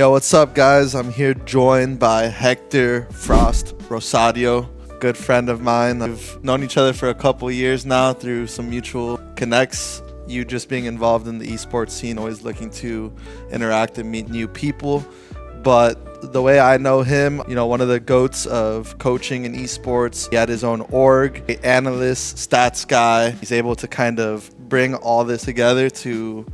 Yo, what's up, guys? I'm here joined by Hector Frost Rosario, good friend of mine. We've known each other for a couple years now through some mutual connects. You just being involved in the esports scene, always looking to interact and meet new people. But the way I know him, you know, one of the GOATs of coaching in esports. He had his own org, analyst, stats guy. He's able to kind of bring all this together to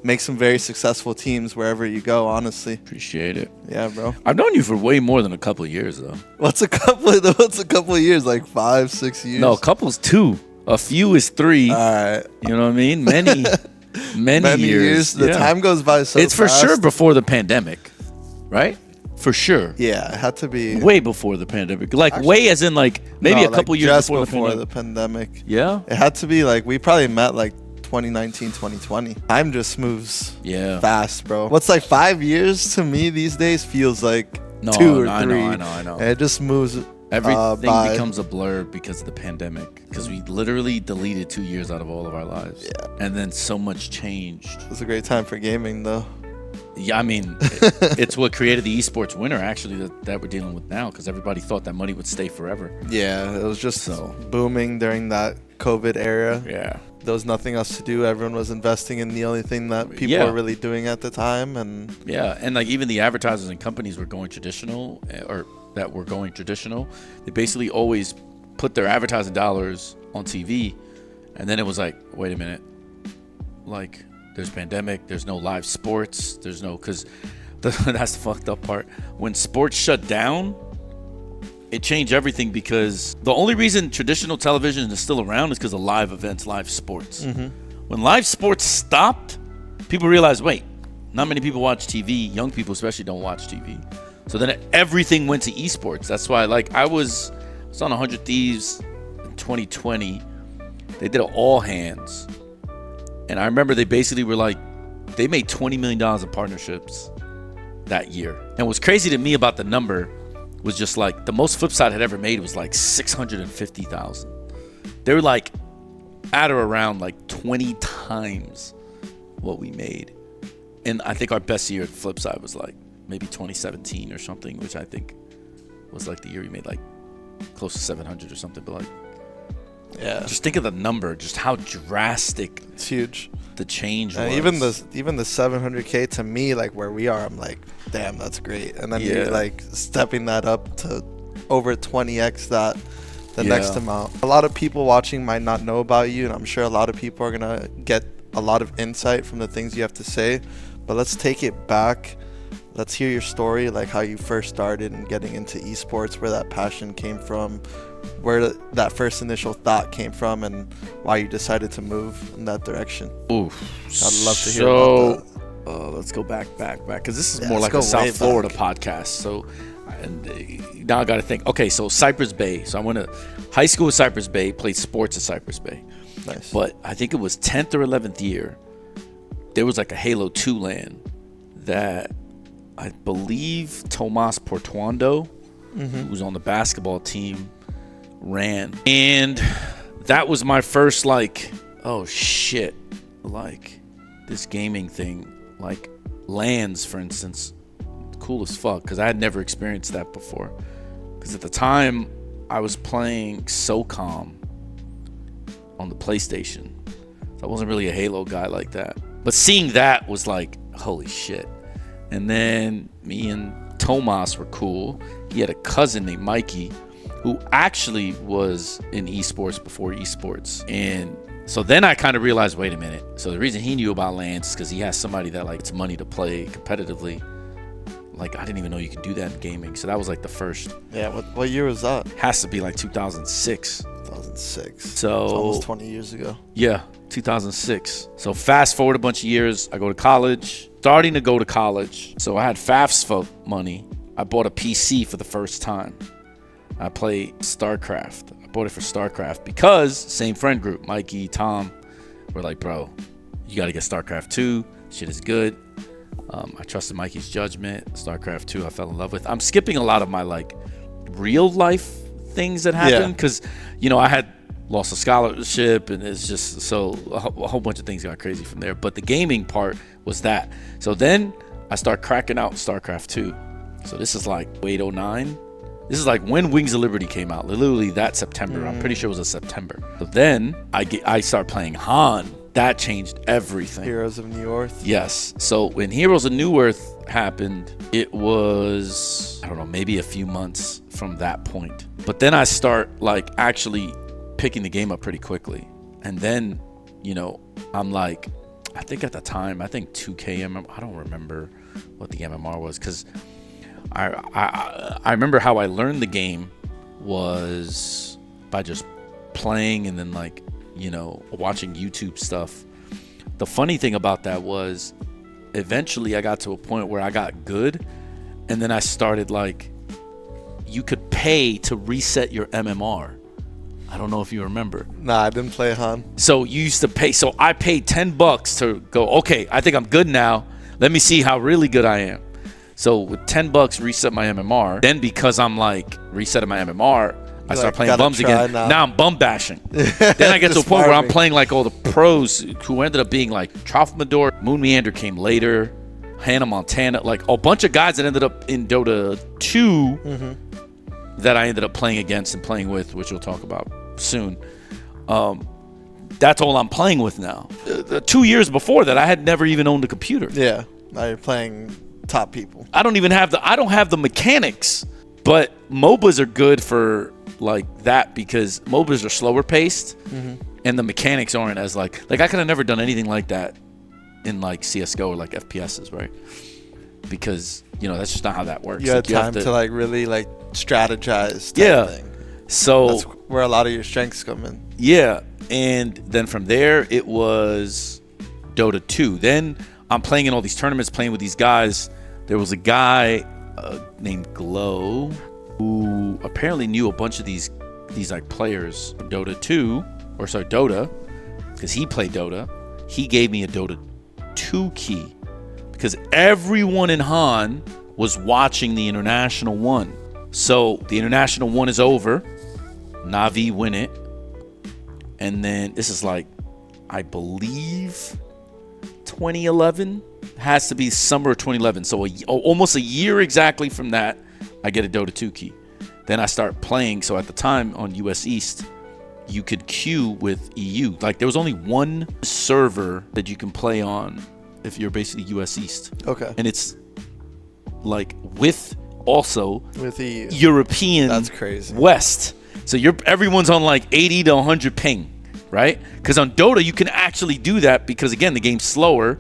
make some very successful teams wherever you go, honestly. Appreciate it. Yeah, bro. I've known you for way more than a couple of years, though. What's a couple of years? Like 5, 6 years? No, a couple's 2. A few is 3. All right. You know what I mean? Many years. The time goes by so It's for fast. sure before the pandemic, right? For sure. Yeah, it had to be. Way before the pandemic. Like, Actually, way as in, like, maybe no, a couple like years just before the pandemic. Yeah? It had to be like, we probably met like 2019, 2020. Time just moves fast, bro. What's like 5 years to me these days feels like 2 or 3. I know. And it just moves. Everything by. becomes a blur because of the pandemic. Because we literally deleted 2 years out of all of our lives. Yeah. And then so much changed. It was a great time for gaming, though. Yeah, I mean, it's what created the esports winter, actually, that we're dealing with now, because everybody thought that money would stay forever. Yeah, it was just booming during that COVID era. Yeah. There was nothing else to do. Everyone was investing in the only thing that people were really doing at the time. And like even the advertisers and companies were going traditional, that were going traditional. They basically always put their advertising dollars on TV, and then it was like, wait a minute, like, there's pandemic, there's no live sports, there's no, because that's the fucked up part. When sports shut down, it changed everything, because the only reason traditional television is still around is because of live events, live sports. Mm-hmm. When live sports stopped, people realized, wait, not many people watch TV. Young people especially don't watch TV. So then everything went to esports. That's why, like, I was on 100 Thieves in 2020. They did an all hands. And I remember they basically were like, they made $20 million in partnerships that year. And what's crazy to me about the number was just like, the most Flipside had ever made was like 650,000. They were like at or around like 20 times what we made. And I think our best year at Flipside was like maybe 2017 or something, which I think was like the year we made like close to 700 or something. But like, yeah, just think of the number, just how drastic. It's huge. The change was. Even the 700K to me, like where we are, I'm like, damn, that's great. And then you're like stepping that up to over 20x that the next amount. A lot of people watching might not know about you, and I'm sure a lot of people are gonna get a lot of insight from the things you have to say. But let's take it back. Let's hear your story, like how you first started and getting into esports, where that passion came from, where that first initial thought came from, and why you decided to move in that direction. Oof. I'd love to hear about that. Let's go back, because this is more like a South Florida podcast. So, and now I got to think. Okay, so Cypress Bay. So I went to high school at Cypress Bay, played sports at Cypress Bay. Nice. But I think it was 10th or 11th year, there was like a Halo 2 LAN that I believe Tomas Portuando, who was on the basketball team, ran. And that was my first, like, oh shit, like this gaming thing, like LANs, for instance, cool as fuck, because I had never experienced that before. Because at the time, I was playing SOCOM on the PlayStation. So I wasn't really a Halo guy like that. But seeing that was like, holy shit. And then me and Tomas were cool. He had a cousin named Mikey who actually was in esports before esports. And so then I kind of realized, wait a minute. So the reason he knew about LANs is because he has somebody that like it's money to play competitively. Like, I didn't even know you could do that in gaming. So that was like the first. Yeah, what year was that? Has to be like 2006. 2006. So it's almost 20 years ago. Yeah, 2006. So fast forward a bunch of years, I go to college, starting to go to college. So I had FAFSA money. I bought a PC for the first time. I played StarCraft. I bought it for StarCraft because same friend group, Mikey, Tom, were like, bro, you got to get StarCraft 2. Shit is good. I trusted Mikey's judgment. StarCraft 2, I fell in love with. I'm skipping a lot of my like real life things that happened because, you know, I had lost a scholarship and it's just so a whole bunch of things got crazy from there. But the gaming part was that. So then I start cracking out StarCraft 2. So this is like 0809. This is like when Wings of Liberty came out, literally that September. I'm pretty sure it was a September. So then I start playing Han. That changed everything. Heroes of New Earth. Yes. So when Heroes of New Earth happened, it was, I don't know, maybe a few months from that point. But then I start like actually picking the game up pretty quickly. And then, you know, I'm like, I think at the time, I think 2K MMR, I don't remember what the MMR was, because I remember how I learned the game was by just playing and then like, you know, watching YouTube stuff. The funny thing about that was eventually I got to a point where I got good, and then I started like, you could pay to reset your MMR. I don't know if you remember. Nah, I didn't play Han. So you used to pay. So I paid $10 to go, okay, I think I'm good now. Let me see how really good I am. So with $10 reset my MMR. Then because I'm like resetting my MMR, I start playing bums again. Now I'm bum bashing. Then I get to a point where I'm playing like all the pros who ended up being like Trofmador, Moon Meander came later, Hannah Montana, like a bunch of guys that ended up in Dota 2 that I ended up playing against and playing with, which we'll talk about soon. That's all I'm playing with now. 2 years before that, I had never even owned a computer. Yeah, now you're playing top people. I don't have the mechanics, but MOBAs are good for like that because MOBAs are slower paced, and the mechanics aren't as like I could have never done anything like that in like CS:GO or like FPSs, right? Because you know that's just not how that works. You had time to like really like strategize. Thing. So that's where a lot of your strengths come in. Yeah, and then from there it was Dota 2. Then I'm playing in all these tournaments, playing with these guys. There was a guy named Glow who apparently knew a bunch of these like players from Dota 2, or sorry, Dota, because he played Dota. He gave me a Dota 2 key because everyone in Han was watching the International 1. So the International 1 is over. Na'Vi win it. And then this is like, I believe 2011. Has to be summer of 2011. So almost a year exactly from that, I get a Dota 2 key. Then I start playing. So at the time on US East, you could queue with EU. Like there was only one server that you can play on if you're basically US East. Okay. And it's like with EU. European. That's crazy. West. So everyone's on like 80 to 100 ping, right? Because on Dota you can actually do that because again the game's slower.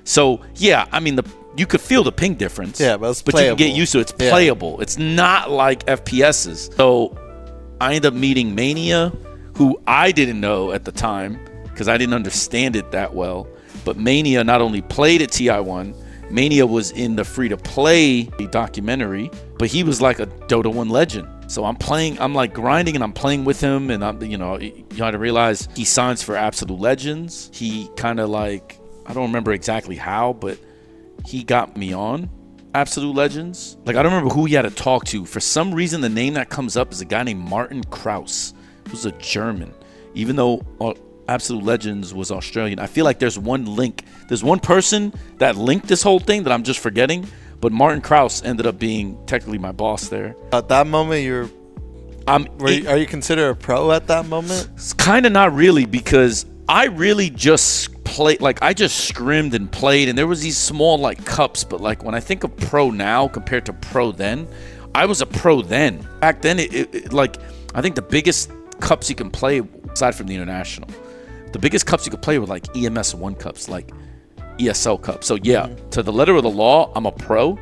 So yeah, I mean you could feel the ping difference. Yeah, but you can get used to it. It's playable. It's not like FPSs. So I ended up meeting Mania, who I didn't know at the time because I didn't understand it that well. But Mania not only played at TI1, Mania was in the free-to-play documentary, but he was like a Dota 1 legend. So I'm like grinding and I'm playing with him, and I'm, you got to realize he signs for Absolute Legends. He kind of like, I don't remember exactly how, but he got me on Absolute Legends. Like I don't remember who he had to talk to. For some reason, the name that comes up is a guy named Martin Kraus, who's a German. Even though Absolute Legends was Australian, I feel like there's one link. There's one person that linked this whole thing that I'm just forgetting. But Martin Kraus ended up being technically my boss there. At that moment, are you considered a pro at that moment? It's kind of not really, because I really just played, like I just scrimmed and played, and there was these small like cups. But like when I think of pro now compared to pro then, I was a pro then. Back then, it like I think the biggest cups you can play aside from the international, the biggest cups you could play were like EMS 1 cups, like ESL Cup. So yeah, to the letter of the law, I'm a pro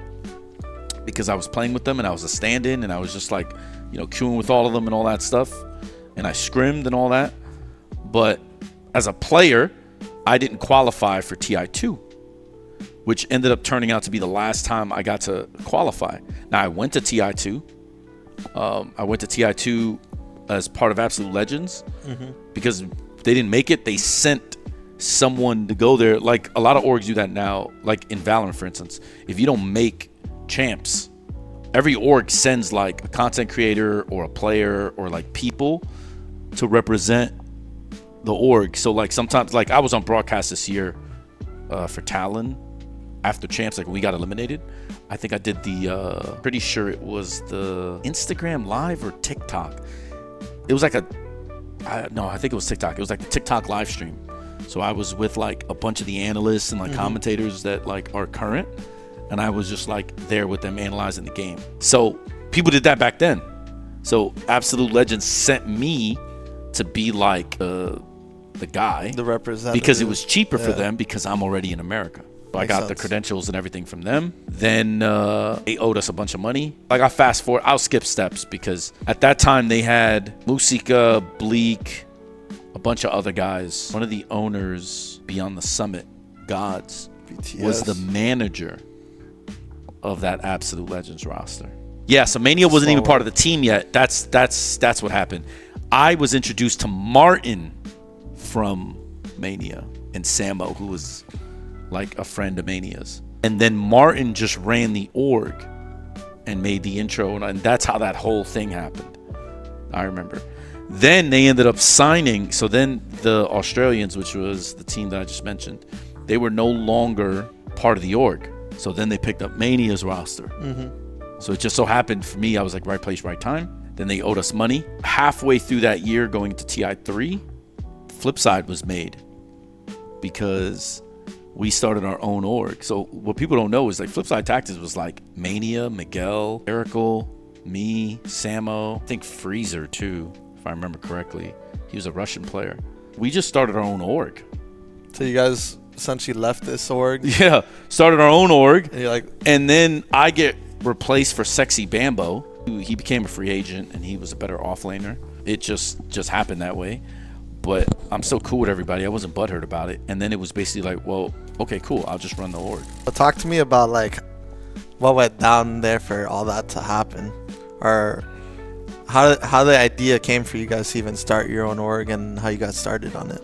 because I was playing with them and I was a stand-in and I was just like, queuing with all of them and all that stuff, and I scrimmed and all that. But as a player, I didn't qualify for TI2, which ended up turning out to be the last time I got to qualify. Now I went to TI2. I went to TI2 as part of Absolute Legends because they didn't make it. They sent someone to go there. Like a lot of orgs do that now, like in Valorant, for instance. If you don't make champs, every org sends like a content creator or a player or like people to represent the org. So like sometimes, like I was on broadcast this year for TALON after champs, like when we got eliminated, I think I did the pretty sure it was the Instagram live or TikTok. It was like I think it was TikTok. It was like the TikTok live stream. So I was with like a bunch of the analysts and like commentators that like are current, and I was just like there with them analyzing the game. So people did that back then. So Absolute Legends sent me to be like the guy, the representative, because it was cheaper for them because I'm already in America. So I got the credentials and everything from them. Then they owed us a bunch of money. Like I fast forward, I'll skip steps because at that time they had Musica, Bleak, a bunch of other guys. One of the owners Beyond the Summit, Gods, BTS, was the manager of that Absolute Legends roster. Yeah, so Mania wasn't even part of the team yet. That's what happened. I was introduced to Martin from Mania and Samo, who was like a friend of Mania's. And then Martin just ran the org and made the intro, and that's how that whole thing happened. I remember. Then they ended up signing. So then the Australians, which was the team that I just mentioned, they were no longer part of the org. So then they picked up Mania's roster. So it just so happened for me, I was like right place, right time. Then they owed us money. Halfway through that year going to TI3, Flipside was made because we started our own org. So what people don't know is like Flipside Tactics was like Mania, Miguel, Dierickx, me, Samo, I think Freezer too, if I remember correctly. He was a Russian player. We just started our own org. So you guys essentially left this org? Yeah, started our own org. And you're like, and then I get replaced for Sexy Bambo. He became a free agent and he was a better offlaner. It just happened that way. But I'm still cool with everybody. I wasn't butthurt about it. And then it was basically like, well, okay, cool. I'll just run the org. But talk to me about like what went down there for all that to happen, or how the idea came for you guys to even start your own org and how you got started on it.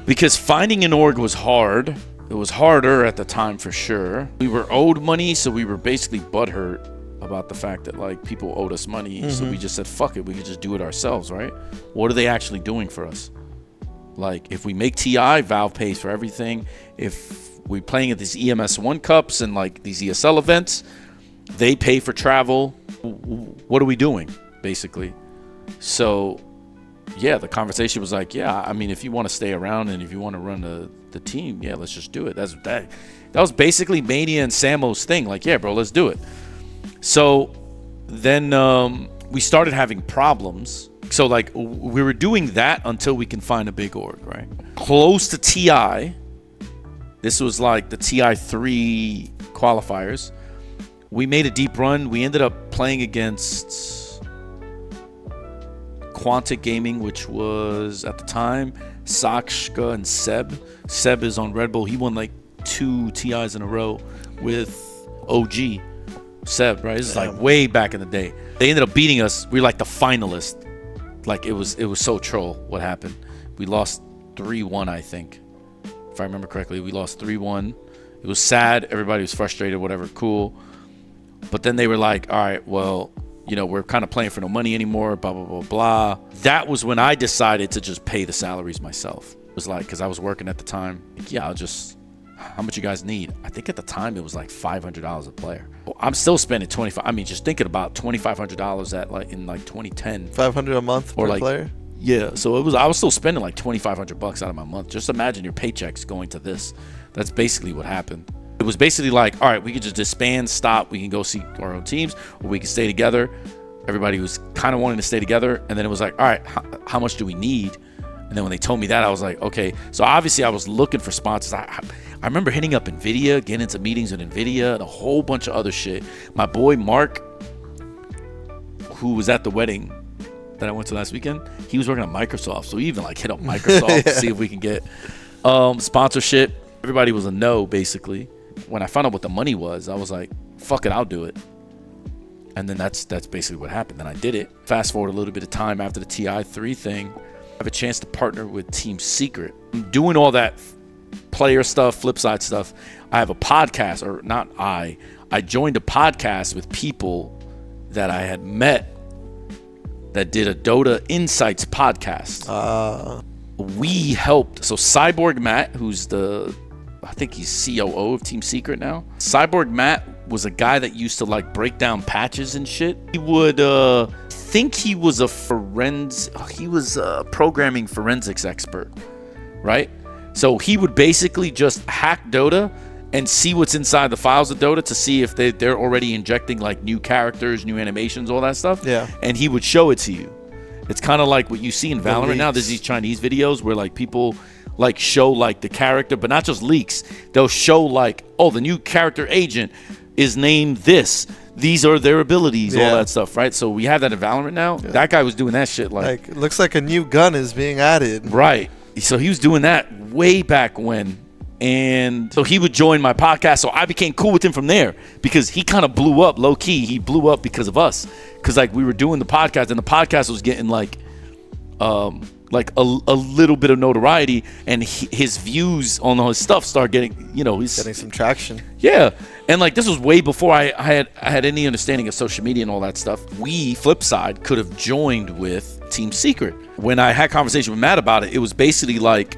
Because finding an org was hard. It was harder at the time for sure. We were owed money, so we were basically butthurt about the fact that like people owed us money. So we just said, fuck it, we could just do it ourselves, right? What are they actually doing for us? Like if we make TI, Valve pays for everything. If we're playing at these EMS1 Cups and like these ESL events, they pay for travel. What are we doing, basically? So yeah, the conversation was like, yeah, I mean, if you want to stay around and if you want to run the team, yeah, let's just do it. That was basically Mania and Samo's thing. Like, yeah, bro, let's do it. So then we started having problems. So like we were doing that until we can find a big org, right? Close to TI. This was like the TI3 qualifiers. We made a deep run. We ended up playing against Quantic Gaming, which was at the time Sakshka and Seb. Seb is on Red Bull. He won like 2 TIs in a row with OG. Seb, right? This is like way back in the day. They ended up beating us. We were like the finalist. Like it was so troll what happened. We lost 3-1, I think. If I remember correctly, we lost 3-1. It was sad. Everybody was frustrated, whatever, cool. But then they were like, all right, well, you know, we're kind of playing for no money anymore, blah, blah, blah, blah. That was when I decided to just pay the salaries myself. It was like, because I was working at the time. Like, yeah, how much you guys need? I think at the time it was like $500 a player. Well, I'm still spending just thinking about $2,500 at like in like 2010. $500 a month or per like, player? Yeah, so I was still spending like $2,500 out of my month. Just imagine your paychecks going to this. That's basically what happened. It was basically like, all right, we could just disband, stop. We can go see our own teams, or we can stay together. Everybody was kind of wanting to stay together. And then it was like, all right, how much do we need? And then when they told me that, I was like, okay. So obviously I was looking for sponsors. I remember hitting up NVIDIA, getting into meetings with NVIDIA and a whole bunch of other shit. My boy Mark, who was at the wedding that I went to last weekend, he was working at Microsoft. So we even like hit up Microsoft to see if we can get sponsorship. Everybody was a no, basically. When I found out what the money was, I was like, fuck it, I'll do it. And then that's basically what happened. Then I did it. Fast forward a little bit of time after the TI3 thing, I have a chance to partner with Team Secret. I'm doing all that player stuff, Flipside stuff. I have a podcast, or not I joined a podcast with people that I had met that did a Dota Insights podcast. We helped. So Cyborg Matt, who's the think he's COO of Team Secret now. Cyborg Matt was a guy that used to like break down patches and shit. He would think he was a programming forensics expert, right? So he would basically just hack Dota and see what's inside the files of Dota to see if they're already injecting like new characters, new animations, all that stuff. Yeah. And he would show it to you. It's kind of like what you see in Valorant now. There's these Chinese videos where like people like show like the character, but not just leaks. They'll show like, oh, the new character agent is named this. These are their abilities, all that stuff, right? So we have that in Valorant now. Yeah. That guy was doing that shit like it looks like a new gun is being added. Right. So he was doing that way back when. And so he would join my podcast. So I became cool with him from there because he kind of blew up low key. He blew up because of us. Because like we were doing the podcast and the podcast was getting like a little bit of notoriety, and his views on his stuff started getting, he's getting some traction. Yeah. And like this was way before I had any understanding of social media and all that stuff. We, Flipside, could have joined with Team Secret. When I had a conversation with Matt about it, it was basically like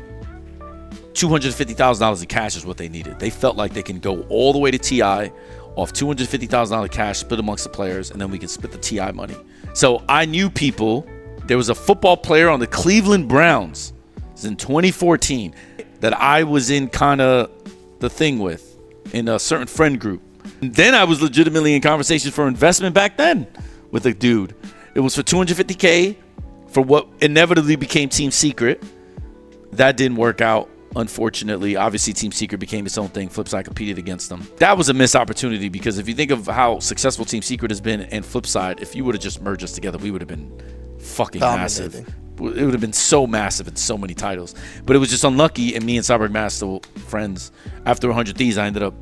$250,000 in cash is what they needed. They felt like they can go all the way to TI off $250,000 cash, split amongst the players, and then we can split the TI money. So I knew people. There was a football player on the Cleveland Browns. It was in 2014 that I was in kind of the thing with in a certain friend group. And then I was legitimately in conversations for investment back then with a dude. It was for $250K for what inevitably became Team Secret. That didn't work out. Unfortunately, obviously Team Secret became its own thing. Flipside competed against them. That was a missed opportunity because if you think of how successful Team Secret has been and Flipside, if you would have just merged us together, we would have been fucking massive. It would have been so massive in so many titles. But it was just unlucky, and me and Cyborg Matt still friends. After 100 Thieves, I ended up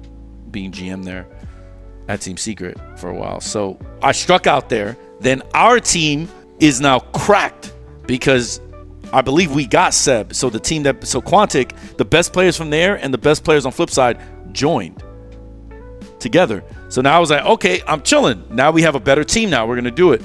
being GM there at Team Secret for a while. So I struck out there. Then our team is now cracked because I believe we got Seb. So the team so Quantic, the best players from there and the best players on Flipside joined together. So now I was like, okay, I'm chilling. Now we have a better team now. We're going to do it.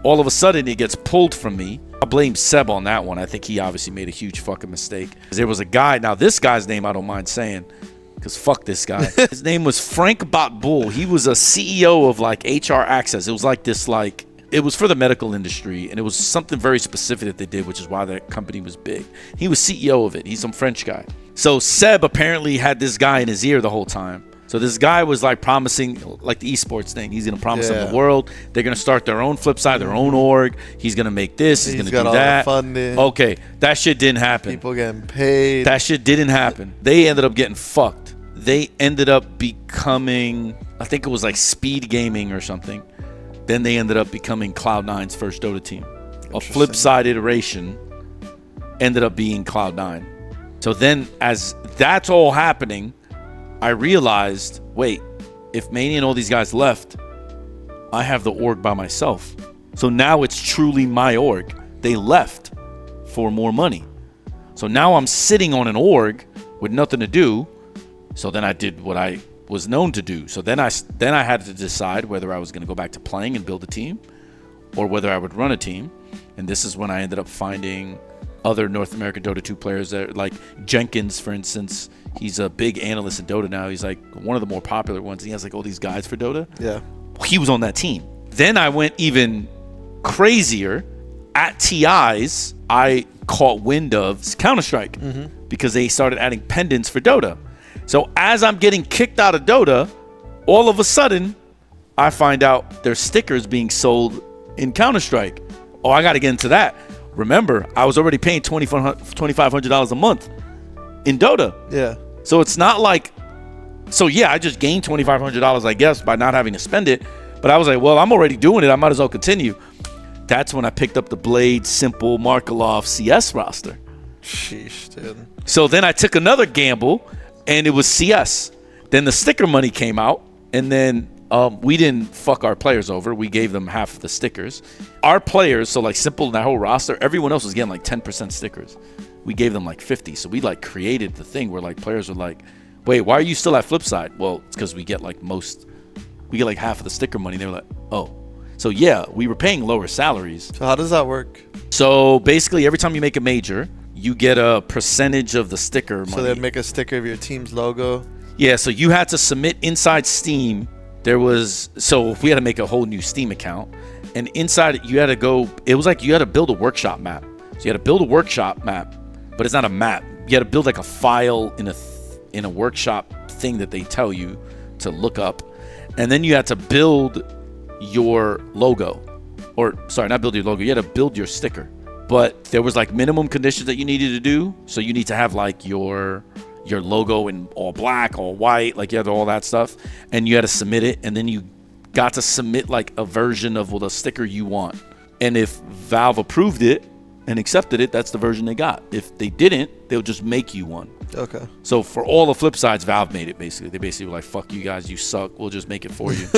All of a sudden, it gets pulled from me. I blame Seb on that one. I think he obviously made a huge fucking mistake. There was a guy. Now, this guy's name I don't mind saying because fuck this guy. His name was Frank Botbull. He was a CEO of like HR Access. It was like this like, it was for the medical industry, and it was something very specific that they did, which is why that company was big. He was CEO of it. He's some French guy. So Seb apparently had this guy in his ear the whole time. So this guy was like promising like the esports thing. He's going to promise them the world. They're going to start their own Flipside, their own org. He's going to make this. He's going to do that. Funding. Okay, that shit didn't happen. People getting paid. That shit didn't happen. They ended up getting fucked. They ended up becoming, I think it was like Speed Gaming or something. Then they ended up becoming Cloud9's first Dota team. A Flipside iteration ended up being Cloud9. So then as that's all happening, I realized, wait, if Mania and all these guys left, I have the org by myself. So now it's truly my org. They left for more money. So now I'm sitting on an org with nothing to do. So then I did what I was known to do. So then I had to decide whether I was going to go back to playing and build a team or whether I would run a team. And this is when I ended up finding other North American Dota 2 players that like Jenkins, for instance. He's a big analyst in Dota now. He's like one of the more popular ones. He has like all these guides for Dota. Yeah. He was on that team. Then I went even crazier. At TI's, I caught wind of Counter-Strike because they started adding pendants for Dota. So as I'm getting kicked out of Dota, all of a sudden, I find out there's stickers being sold in Counter-Strike. Oh, I got to get into that. Remember, I was already paying $2,500 a month in Dota. Yeah. So it's not like, so yeah, I just gained $2,500, I guess, by not having to spend it. But I was like, well, I'm already doing it. I might as well continue. That's when I picked up the Blade, Simple, Markelov CS roster. Sheesh, dude. So then I took another gamble, and it was CS. Then the sticker money came out, and then we didn't fuck our players over. We gave them half of the stickers. Our players, so like Simple and that whole roster, everyone else was getting like 10% stickers. We gave them like 50. So we like created the thing where like players were like, wait, why are you still at Flipside? Well, it's because we get like half of the sticker money. They were like, oh. So yeah, we were paying lower salaries. So how does that work? So basically every time you make a major, you get a percentage of the sticker money. So they'd make a sticker of your team's logo. Yeah, so you had to submit inside Steam. So we had to make a whole new Steam account. And inside you had to go, it was like you had to build a workshop map. So you had to build a workshop map, but it's not a map. You had to build like a file in a workshop thing that they tell you to look up. And then you had to build your logo. Or, sorry, not build your logo. You had to build your sticker. But there was like minimum conditions that you needed to do. So you need to have like your logo in all black, all white, like you had all that stuff. And you had to submit it. And then you got to submit like a version of the sticker you want. And if Valve approved it and accepted it, that's the version they got. If they didn't, they'll just make you one. Okay. So for all the flip sides, Valve made it basically. They basically were like, fuck you guys, you suck. We'll just make it for you.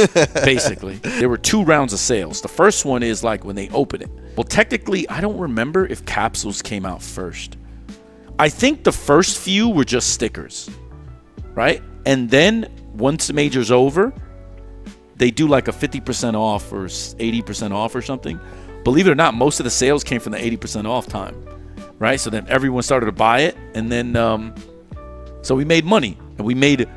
Basically. There were 2 rounds of sales. The first one is like when they open it. Well, technically, I don't remember if capsules came out first. I think the first few were just stickers, right? And then once the major's over, they do like a 50% off or 80% off or something. Believe it or not, most of the sales came from the 80% off time, right? So then everyone started to buy it, and then so we made money, and we made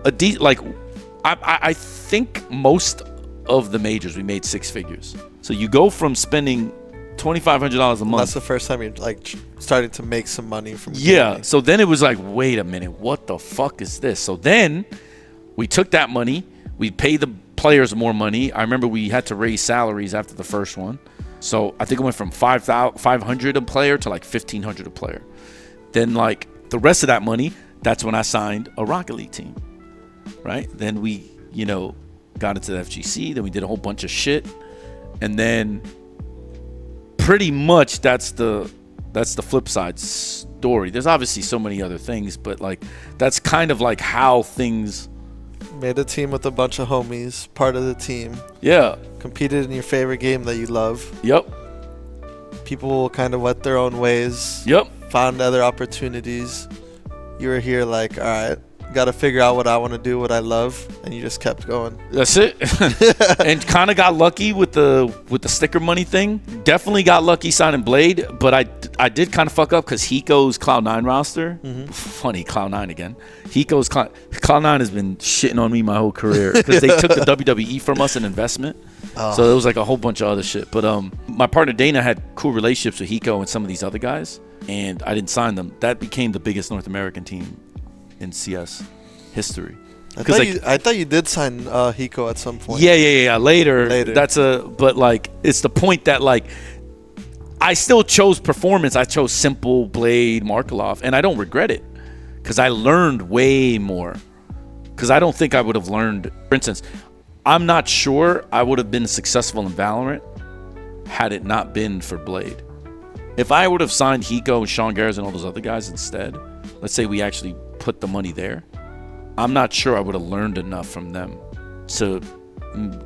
I think most of the majors we made 6 figures. So you go from spending $2,500 a month. That's the first time you're like starting to make some money from gaming. So then it was like, wait a minute, what the fuck is this? So then we took that money, we paid the players more money. I remember we had to raise salaries after the first one. So I think it went from $500 a player to like $1,500 a player. Then like the rest of that money, that's when I signed a Rocket League team, right? Then we, got into the FGC. Then we did a whole bunch of shit. And then pretty much that's the flip side story. There's obviously so many other things, but like that's kind of like how things. Made a team with a bunch of homies, part of the team. Yeah. Competed in your favorite game that you love. Yep. People kind of went their own ways. Yep. Found other opportunities. You were here like, all right, got to figure out what I want to do, what I love, and you just kept going. That's it. And kind of got lucky with the sticker money thing. Definitely got lucky signing Blade, but I did kind of fuck up because Hiko's Cloud9 roster. Mm-hmm. Funny, Cloud9 again. Hiko's Cloud9 has been shitting on me my whole career because they took the WWE from us in investment. Oh. So it was like a whole bunch of other shit. But my partner Dana had cool relationships with Hiko and some of these other guys, and I didn't sign them. That became the biggest North American team in CS history. I thought you did sign Hiko at some point. Yeah. Later. But like it's the point that like I still chose performance. I chose simple Blade Markelov, and I don't regret it because I learned way more. Because I don't think I would have learned. For instance, I'm not sure I would have been successful in Valorant had it not been for Blade. If I would have signed Hiko and Sean Garrett and all those other guys instead, let's say we actually put the money there, I'm not sure I would have learned enough from them to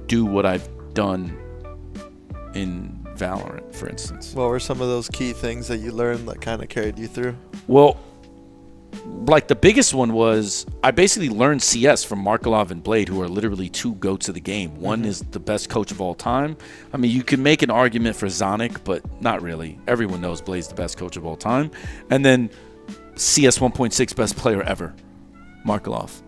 do what I've done in Valorant, for instance. What were some of those key things that you learned that kind of carried you through? Well, like the biggest one was I basically learned CS from Markelov and Blade, who are literally 2 goats of the game. One is the best coach of all time. I mean, you can make an argument for Zonic, but not really. Everyone knows Blade's the best coach of all time. And then CS 1.6 best player ever, Markelov.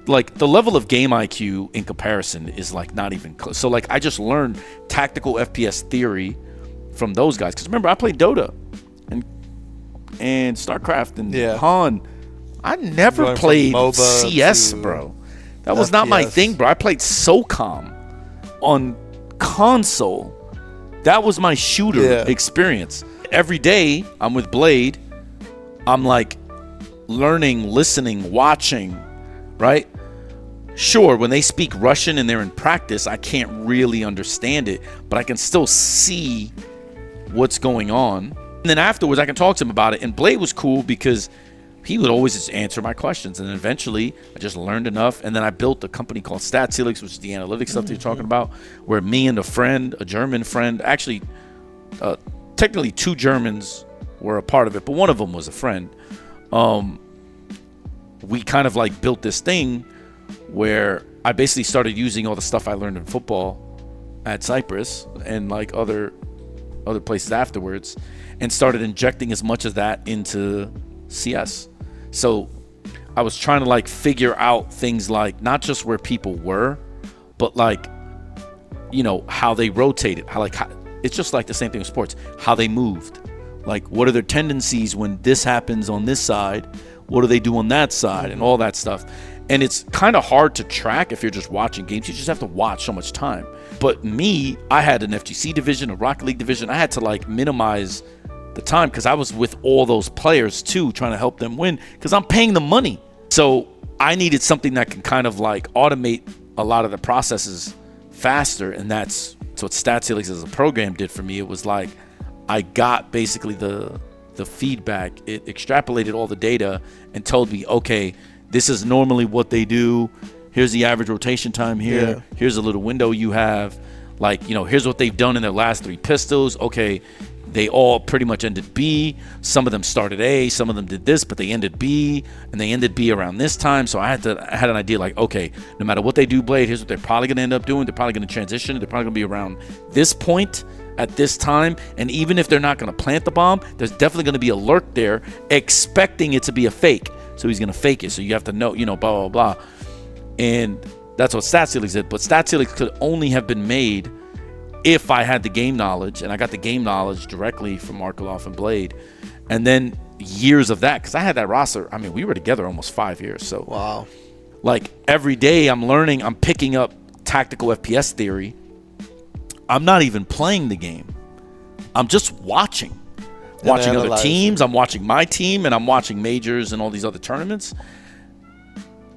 Like the level of game IQ in comparison is like not even close. So like I just learned tactical FPS theory from those guys. Because remember, I played Dota and StarCraft and Han. I never played CS, bro. That was not my thing, bro. I played SOCOM on console. That was my shooter experience. Every day I'm with Blade. I'm like learning, listening, watching, right? Sure, when they speak Russian and they're in practice, I can't really understand it, but I can still see what's going on. And then afterwards, I can talk to him about it. And Blade was cool because he would always just answer my questions. And then eventually, I just learned enough. And then I built a company called Dierickx, which is the analytics stuff that you're talking about, where me and a German friend, actually, technically 2 Germans were a part of it, but one of them was a friend. We kind of like built this thing where I basically started using all the stuff I learned in football at Cyprus and like other other places afterwards, and started injecting as much of that into CS. So I was trying to like figure out things like not just where people were, but like, you know, how they rotated, how it's just like the same thing with sports, how they moved. Like, what are their tendencies when this happens on this side? What do they do on that side? And all that stuff. And it's kind of hard to track if you're just watching games. You just have to watch so much time. But me, I had an FGC division, a Rocket League division. I had to like minimize the time because I was with all those players too, trying to help them win because I'm paying them money. So I needed something that can kind of like automate a lot of the processes faster. And that's what Dierickx as a program did for me. It was like, I got basically the feedback. It extrapolated all the data and told me, okay, this is normally what they do. Here's the average rotation time here. Yeah. Here's a little window you have. Like, you know, here's what they've done in their last 3 pistols. Okay, they all pretty much ended B. Some of them started A. Some of them did this, but they ended B. And they ended B around this time. So I had an idea like, okay, no matter what they do, Blade, here's what they're probably going to end up doing. They're probably going to transition. They're probably going to be around this point at this time. And even if they're not going to plant the bomb, there's definitely going to be a lurk there expecting it to be a fake. So he's going to fake it. So you have to know, you know, blah, blah, blah. And that's what Dierickx did. But Dierickx could only have been made if I had the game knowledge. And I got the game knowledge directly from Markaloff and Blade. And then years of that, because I had that roster. I mean, we were together almost 5 years. So, wow. Like every day I'm learning, I'm picking up tactical FPS theory. I'm not even playing the game. I'm just watching other teams. I'm watching my team, and I'm watching majors and all these other tournaments.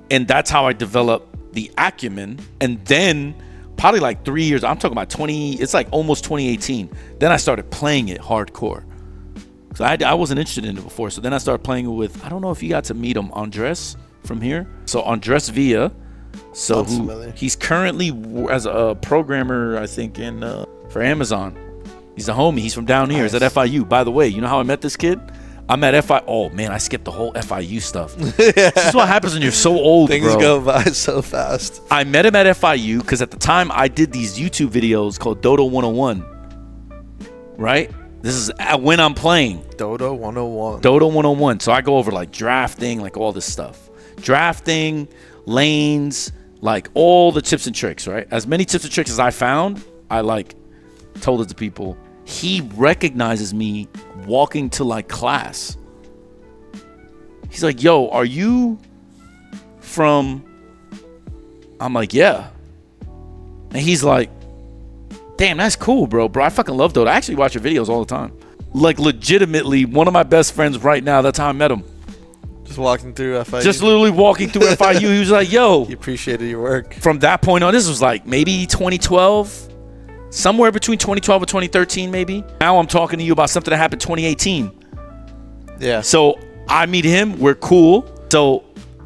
And that's how I developed the acumen. And then probably like 3 years, I'm talking about it's like almost 2018. Then I started playing it hardcore. So I wasn't interested in it before. So then I started playing it with, I don't know if you got to meet him, Andres from here. So Andres Villa. So he's currently as a programmer, I think, for Amazon. He's a homie. He's from down here. Nice. He's at FIU. By the way, you know how I met this kid? I'm at FIU. Oh, man, I skipped the whole FIU stuff. This is what happens when you're so old, Things go by so fast. I met him at FIU because at the time I did these YouTube videos called Dodo 101. Right? This is when I'm playing. Dodo 101. Dodo 101. So I go over like drafting, like all this stuff. Drafting, lanes, like all the tips and tricks, right? As many tips and tricks as I found, I like told it to people. He recognizes me walking to like class. He's like, yo, are you from? I'm like, yeah. And he's like, damn, that's cool, bro. I fucking love Dota. I actually watch your videos all the time. Like legitimately, one of my best friends right now, that's how I met him. Just walking through FIU. Just literally walking through FIU. He was like, yo. He appreciated your work. From that point on, this was like maybe 2012. Somewhere between 2012 and 2013, maybe. Now I'm talking to you about something that happened 2018. Yeah. So I meet him. We're cool. So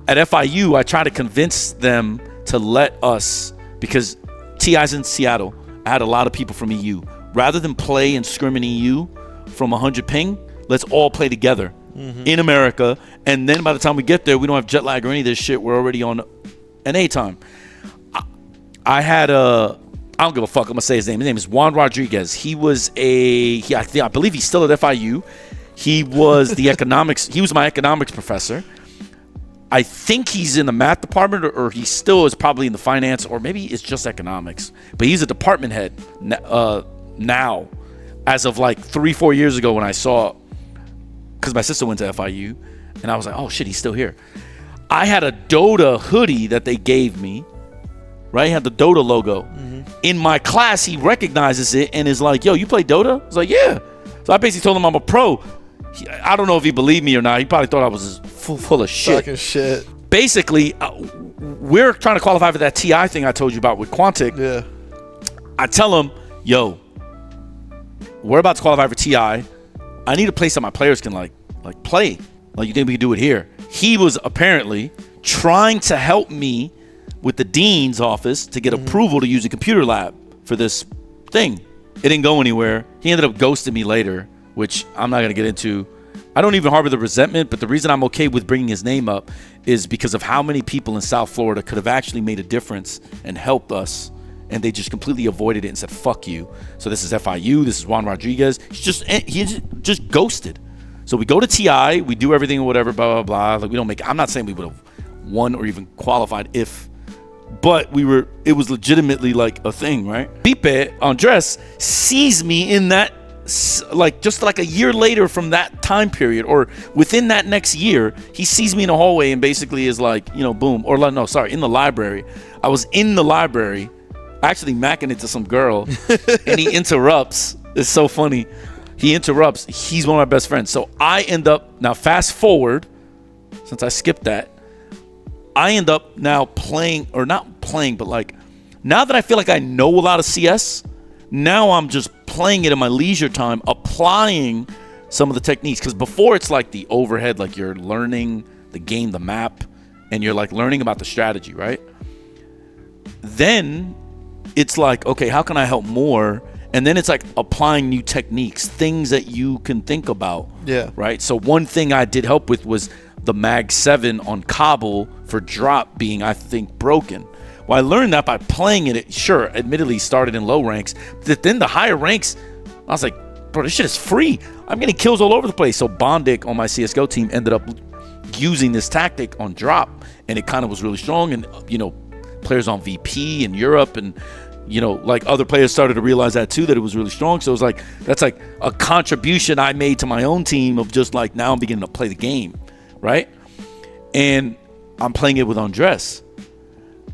at FIU, I try to convince them to let us, because TI's in Seattle. I had a lot of people from EU. Rather than play and scrim in EU from 100 ping, let's all play together in America. And then by the time we get there, we don't have jet lag or any of this shit. We're already on NA time. I had I don't give a fuck. I'm going to say his name. His name is Juan Rodriguez. He was I believe he's still at FIU. He was the economics. He was my economics professor. I think he's in the math department, or he still is probably in the finance, or maybe it's just economics. But he's a department head now, as of like 3-4 years ago when I saw, because my sister went to FIU, and I was like, oh shit, he's still here. I had a Dota hoodie that they gave me. Right, he had the Dota logo. In my class, he recognizes it and is like, yo, you play Dota? I was like, yeah. So I basically told him I'm a pro. I don't know if he believed me or not. He probably thought I was full of shit. Fucking shit. Basically, we're trying to qualify for that TI thing I told you about with Quantic. Yeah. I tell him, yo, we're about to qualify for TI. I need a place that my players can like play. Like, you think we can do it here? He was apparently trying to help me with the dean's office to get approval to use a computer lab for this thing. It didn't go anywhere. He ended up ghosting me later, which I'm not going to get into. I don't even harbor the resentment, but the reason I'm okay with bringing his name up is because of how many people in South Florida could have actually made a difference and helped us and they just completely avoided it and said, fuck you. So this is FIU, this is Juan Rodriguez. He just ghosted. So we go to TI, we do everything or whatever, blah, blah, blah. Like, we don't make, I'm not saying we would have won or even qualified if, but it was legitimately like a thing, right? Pipe Andres sees me in that, like, just like a year later from that time period, or within that next year, he sees me in a hallway and basically is like, boom, or no, sorry, in the library. I was in the library, actually macking it to some girl, and he interrupts. It's so funny. He interrupts. He's one of my best friends. So I end up, now fast forward, since I skipped that, I end up now playing, or not playing, but like, now that I feel like I know a lot of CS, now I'm just playing it in my leisure time, applying some of the techniques. Because before it's like the overhead, like you're learning the game, the map, and you're like learning about the strategy, right? Then it's like, okay, how can I help more? And then it's like applying new techniques, things that you can think about. Yeah. Right? So one thing I did help with was the Mag 7 on Cobble for drop being, I think, broken. Well, I learned that by playing it. Sure, admittedly started in low ranks. But then the higher ranks, I was like, bro, this shit is free. I'm getting kills all over the place. So Bondic on my CSGO team ended up using this tactic on drop. And it kind of was really strong. And, players on VP in Europe and, like other players started to realize that too, that it was really strong. So it was like, that's like a contribution I made to my own team of just like, now I'm beginning to play the game, right? And I'm playing it with Andres,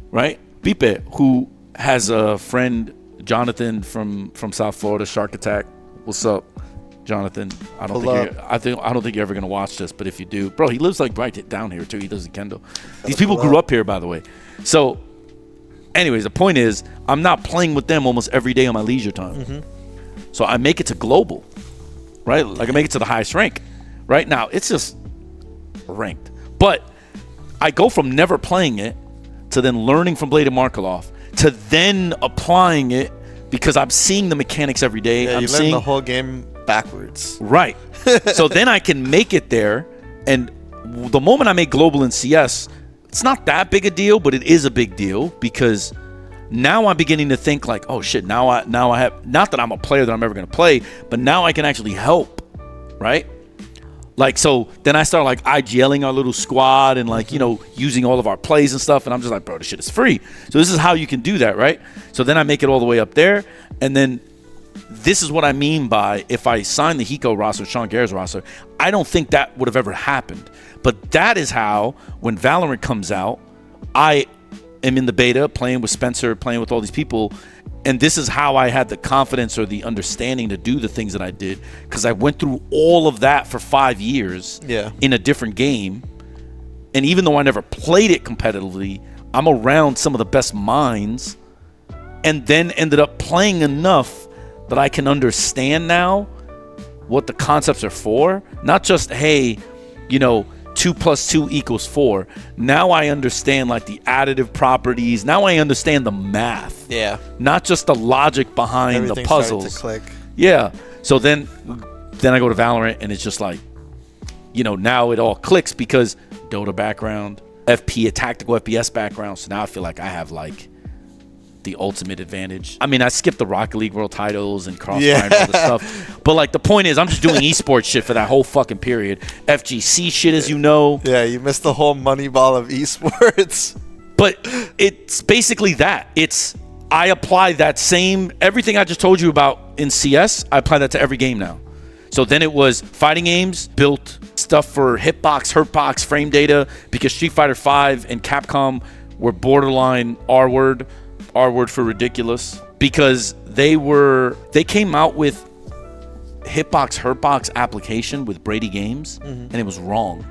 right? Pipe, who has a friend, Jonathan from South Florida, Shark Attack. What's up, Jonathan? I don't think you're ever gonna watch this, but if you do, bro, he lives like right down here too. He lives in Kendall. These people grew up here, by the way. So anyways, the point is, I'm not playing with them almost every day on my leisure time. Mm-hmm. So I make it to global, right? Like I make it to the highest rank. Right now, it's just ranked. But I go from never playing it to then learning from Blade and Markelov to then applying it because I'm seeing the mechanics every day. Yeah, I'm you learn the whole game backwards. Right. So then I can make it there. And the moment I make global in CS, it's not that big a deal, but it is a big deal because now I'm beginning to think like, oh shit, now I have, not that I'm a player that I'm ever going to play, but now I can actually help, right? Like, so then I start like IGLing our little squad and like, using all of our plays and stuff. And I'm just like, bro, this shit is free. So this is how you can do that, right? So then I make it all the way up there. And then this is what I mean by if I sign the Hiko roster, Sean Garrett's roster, I don't think that would have ever happened. But that is how, when Valorant comes out, I am in the beta playing with Spencer, playing with all these people. And this is how I had the confidence or the understanding to do the things that I did. Because I went through all of that for 5 years in a different game. And even though I never played it competitively, I'm around some of the best minds. And then ended up playing enough that I can understand now what the concepts are for. Not just, hey, 2 + 2 = 4. Now I understand like the additive properties. Now I understand the math. Yeah. Not just the logic behind Everything the puzzles. started to click. Yeah. So then I go to Valorant and it's just like, now it all clicks because Dota background, FP, a tactical FPS background. So now I feel like I have like the ultimate advantage. I mean, I skipped the Rocket League World titles and Crossfire and all this stuff. But like the point is, I'm just doing esports shit for that whole fucking period. FGC shit, as you know. Yeah, you missed the whole Moneyball of esports. But it's basically that. I apply that same, everything I just told you about in CS, I apply that to every game now. So then it was fighting games, built stuff for hitbox, hurtbox, frame data, because Street Fighter V and Capcom were borderline R-word for ridiculous, because they came out with hitbox, hurtbox application with Brady Games, and it was wrong.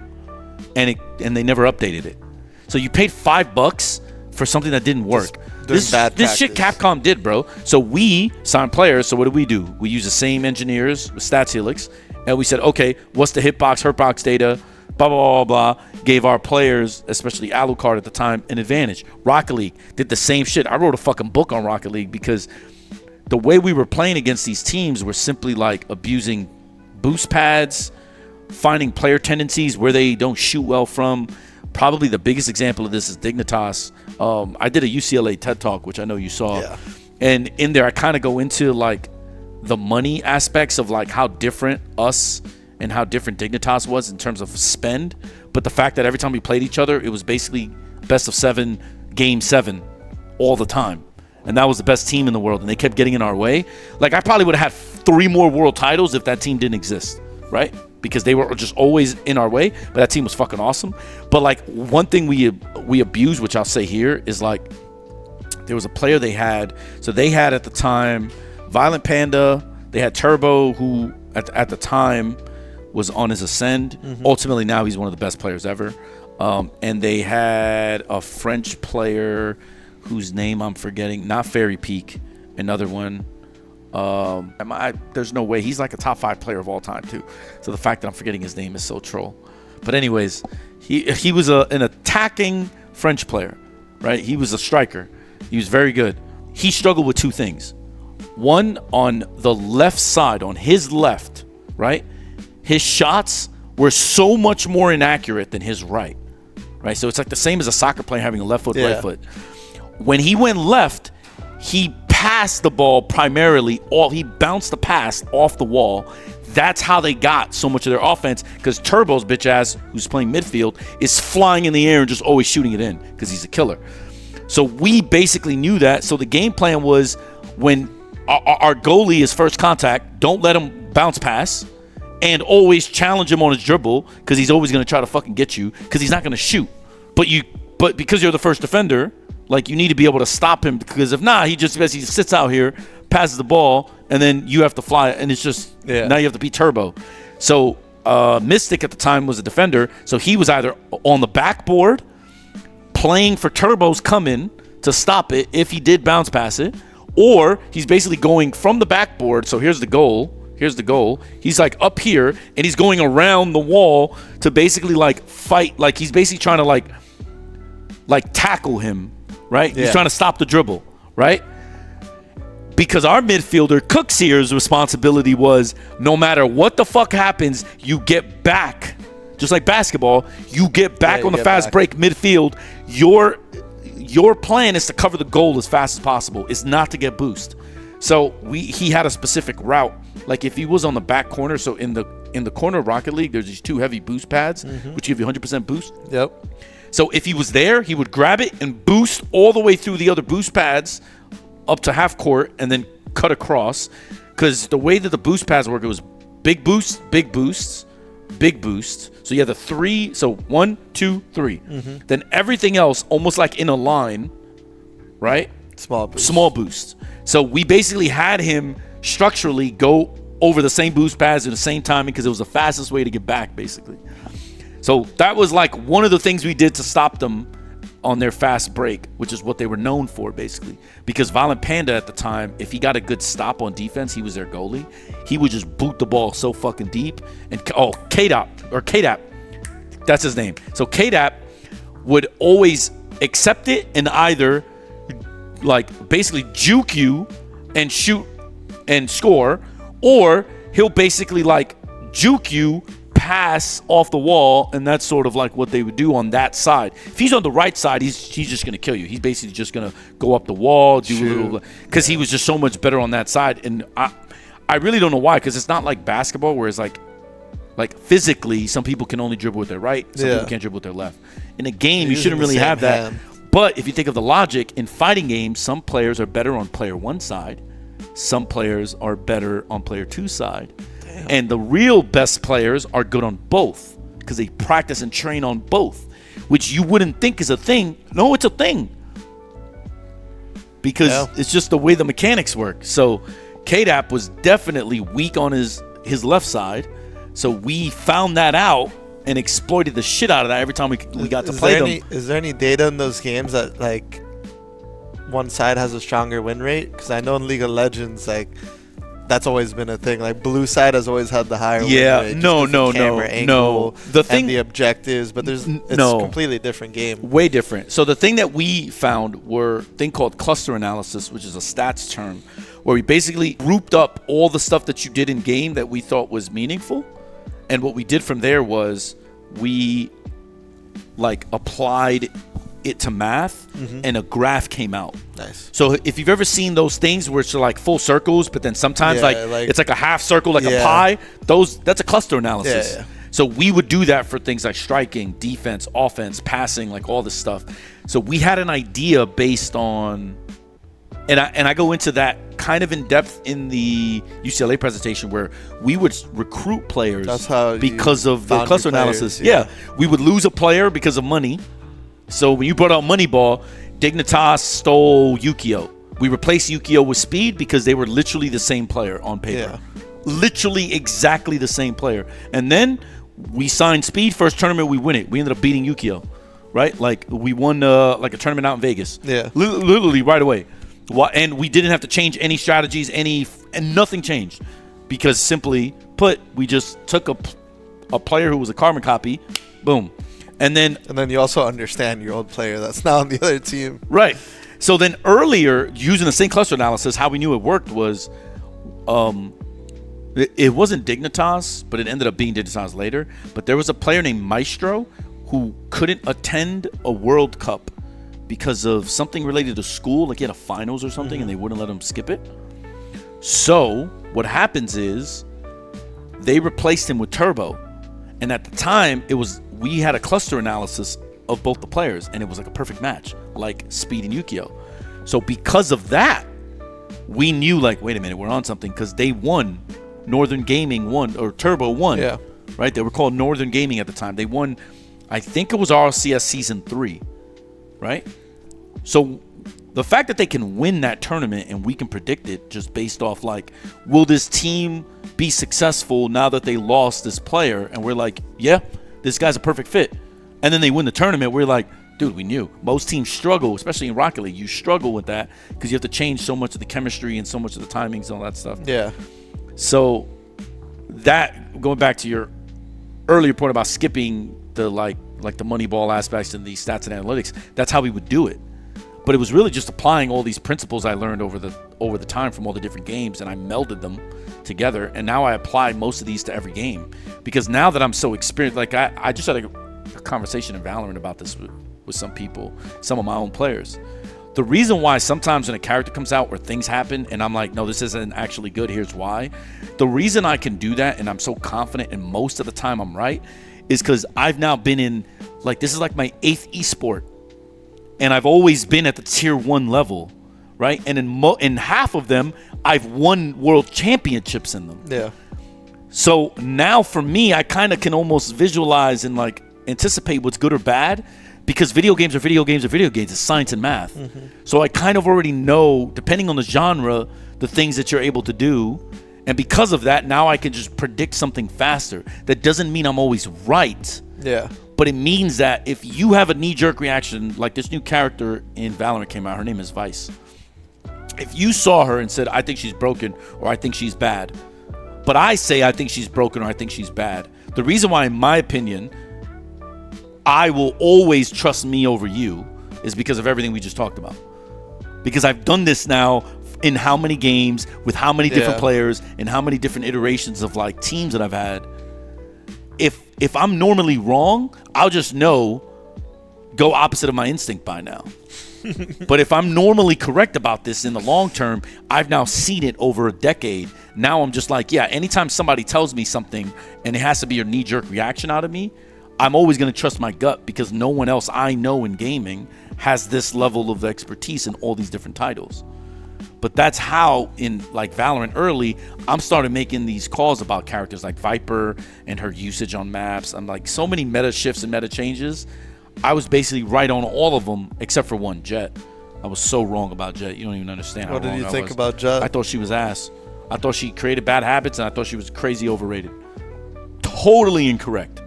And they never updated it. So you paid $5 for something that didn't work. This shit Capcom did, bro. So we signed players. So what do? We use the same engineers with Dierickx, and we said, okay, what's the hitbox, hurtbox data? Blah, blah, blah, blah. Gave our players, especially Alucard at the time, an advantage. Rocket League did the same shit. I wrote a fucking book on Rocket League because the way we were playing against these teams were simply like abusing boost pads, finding player tendencies where they don't shoot well from. Probably the biggest example of this is Dignitas I did a UCLA TED Talk, which I know you saw. Yeah. And in there, I kind of go into like the money aspects of like how different us and how different Dignitas was in terms of spend. But the fact that every time we played each other, it was basically best of 7, game 7 all the time. And that was the best team in the world. And they kept getting in our way. Like, I probably would have had 3 more world titles if that team didn't exist, right? Because they were just always in our way. But that team was fucking awesome. But like, one thing we abused, which I'll say here, is like, there was a player they had. So they had at the time Violent Panda. They had Turbo, who at the time was on his ascend. Ultimately, now he's one of the best players ever. And they had a French player whose name I'm forgetting. Not Fairy Peak, another one. There's no way. He's like a top 5 player of all time, too. So the fact that I'm forgetting his name is so troll. But anyways, he was an attacking French player, right? He was a striker. He was very good. He struggled with 2 things. One, on the left side, on his left, right? His shots were so much more inaccurate than his right? So it's like the same as a soccer player having a left foot, right foot. When he went left, he passed the ball primarily. He bounced the pass off the wall. That's how they got so much of their offense, because Turbo's bitch ass, who's playing midfield, is flying in the air and just always shooting it in because he's a killer. So we basically knew that. So the game plan was, when our goalie is first contact, don't let him bounce pass, and always challenge him on his dribble, because he's always going to try to fucking get you, because he's not going to shoot. But because you're the first defender, like, you need to be able to stop him, because if not, he sits out here, passes the ball, and then you have to fly, and it's just now you have to beat Turbo. So Mystic at the time was a defender, so he was either on the backboard playing for Turbo's come in to stop it if he did bounce pass it, or he's basically going from the backboard. So here's the goal. He's like up here, and he's going around the wall to basically like fight. Like, he's basically trying to like tackle him, right? He's trying to stop the dribble, right? Because our midfielder, Cookseer's responsibility was, no matter what the fuck happens, you get back. Just like basketball, you get back on the fast break midfield. Your plan is to cover the goal as fast as possible. It's not to get boost. So he had a specific route. Like, if he was on the back corner, so in the corner of Rocket League, there's these 2 heavy boost pads, which give you 100% boost. Yep. So if he was there, he would grab it and boost all the way through the other boost pads up to half court, and then cut across. Because the way that the boost pads work, it was big boosts, big boosts, big boost. So you have the 3. So 1, 2, 3. Then everything else, almost like in a line, right? Small boost. So we basically had him structurally go over the same boost pads at the same timing, because it was the fastest way to get back, basically. So that was like one of the things we did to stop them on their fast break, which is what they were known for, basically. Because Violent Panda at the time, if he got a good stop on defense, he was their goalie. He would just boot the ball so fucking deep. And KDAP, that's his name. So KDAP would always accept it and either like basically juke you and shoot and score, or he'll basically like juke you, pass off the wall, and that's sort of like what they would do on that side. If he's on the right side, he's just going to kill you. He's basically just going to go up the wall, do a little, because he was just so much better on that side. And I really don't know why, because it's not like basketball where it's like physically some people can only dribble with their right, some people can't dribble with their left. In a game, you shouldn't really have that. But if you think of the logic, in fighting games, some players are better on player 1 side, some players are better on player 2 side. And the real best players are good on both, because they practice and train on both, which you wouldn't think is a thing. No, it's a thing, because it's just the way the mechanics work. So KDAP was definitely weak on his left side, so we found that out and exploited the shit out of that every time we got to play them. Is there any data in those games that like one side has a stronger win rate? Because I know in League of Legends, like, that's always been a thing. Like, blue side has always had the higher win rate. No. The thing, and the objectives, but it's a completely different game. Way different. So the thing that we found were a thing called cluster analysis, which is a stats term, where we basically grouped up all the stuff that you did in game that we thought was meaningful. And what we did from there was we like applied it to math, and a graph came out. Nice. So if you've ever seen those things where it's like full circles, but then sometimes like it's like a half circle, like a pie, that's a cluster analysis. Yeah. So we would do that for things like striking, defense, offense, passing, like all this stuff. So we had an idea based on, and I go into that kind of in depth in the UCLA presentation, where we would recruit players because of the cluster analysis. Yeah, we would lose a player because of money. So when you brought out Moneyball, Dignitas stole Yukio. We replaced Yukio with Speed because they were literally the same player on paper. Literally exactly the same player. And then we signed Speed. First tournament, we win it. We ended up beating Yukio, right? Like we won like a tournament out in Vegas. Yeah, literally right away. And we didn't have to change any strategies, and nothing changed, because simply put, we just took a player who was a carbon copy, boom, and then you also understand your old player that's now on the other team, right? So then earlier, using the same cluster analysis, how we knew it worked was, it wasn't Dignitas, but it ended up being Dignitas later. But there was a player named Maestro who couldn't attend a World Cup because of something related to school, like he had a finals or something, and they wouldn't let him skip it. So what happens is they replaced him with Turbo, and at the time we had a cluster analysis of both the players, and it was like a perfect match, like Speed and Yukio. So because of that, we knew, like, wait a minute, we're on something, because they won. Northern Gaming won, or Turbo won. Yeah. Right? They were called Northern Gaming at the time. They won, I think it was RLCS Season 3. Right? So the fact that they can win that tournament and we can predict it just based off, like, will this team be successful now that they lost this player? And we're like, yeah, this guy's a perfect fit. And then they win the tournament. We're like, dude, we knew. Most teams struggle, especially in Rocket League. You struggle with that because you have to change so much of the chemistry and so much of the timings and all that stuff. Yeah. So that, going back to your earlier point about skipping the like the Moneyball aspects and the stats and analytics, that's how we would do it. But it was really just applying all these principles I learned over the time from all the different games, and I melded them together. And now I apply most of these to every game, because now that I'm so experienced, like I just had a conversation in Valorant about this with some people, some of my own players. The reason why sometimes when a character comes out or things happen and I'm like, no, this isn't actually good, here's why. The reason I can do that and I'm so confident, and most of the time I'm right, is because I've now been in, like, this is like my 8th esport, and I've always been at the tier 1 level, right? And in half of them, I've won world championships in them. Yeah. So now for me, I kind of can almost visualize and like anticipate what's good or bad, because video games are video games are video games. It's science and math. So I kind of already know, depending on the genre, the things that you're able to do. And because of that, now I can just predict something faster. That doesn't mean I'm always right. Yeah. But it means that if you have a knee-jerk reaction, like this new character in Valorant came out, her name is Vice. If you saw her and said, I think she's broken, or I think she's bad, but I say I think she's broken or I think she's bad, the reason why, in my opinion, I will always trust me over you is because of everything we just talked about. Because I've done this now in how many games, with how many different players, and how many different iterations of like teams that I've had. If I'm normally wrong, I'll just know, go opposite of my instinct by now. But if I'm normally correct about this in the long term, I've now seen it over a decade. Now I'm just like, yeah, anytime somebody tells me something and it has to be a knee-jerk reaction out of me, I'm always going to trust my gut, because no one else I know in gaming has this level of expertise in all these different titles. But that's how, in like Valorant early, I'm started making these calls about characters like Viper and her usage on maps. I'm like, so many meta shifts and meta changes. I was basically right on all of them except for one, Jet. I was so wrong about Jet. You don't even understand how wrong I was. What did you think about Jet? I thought she was ass. I thought she created bad habits, and I thought she was crazy overrated. Totally incorrect.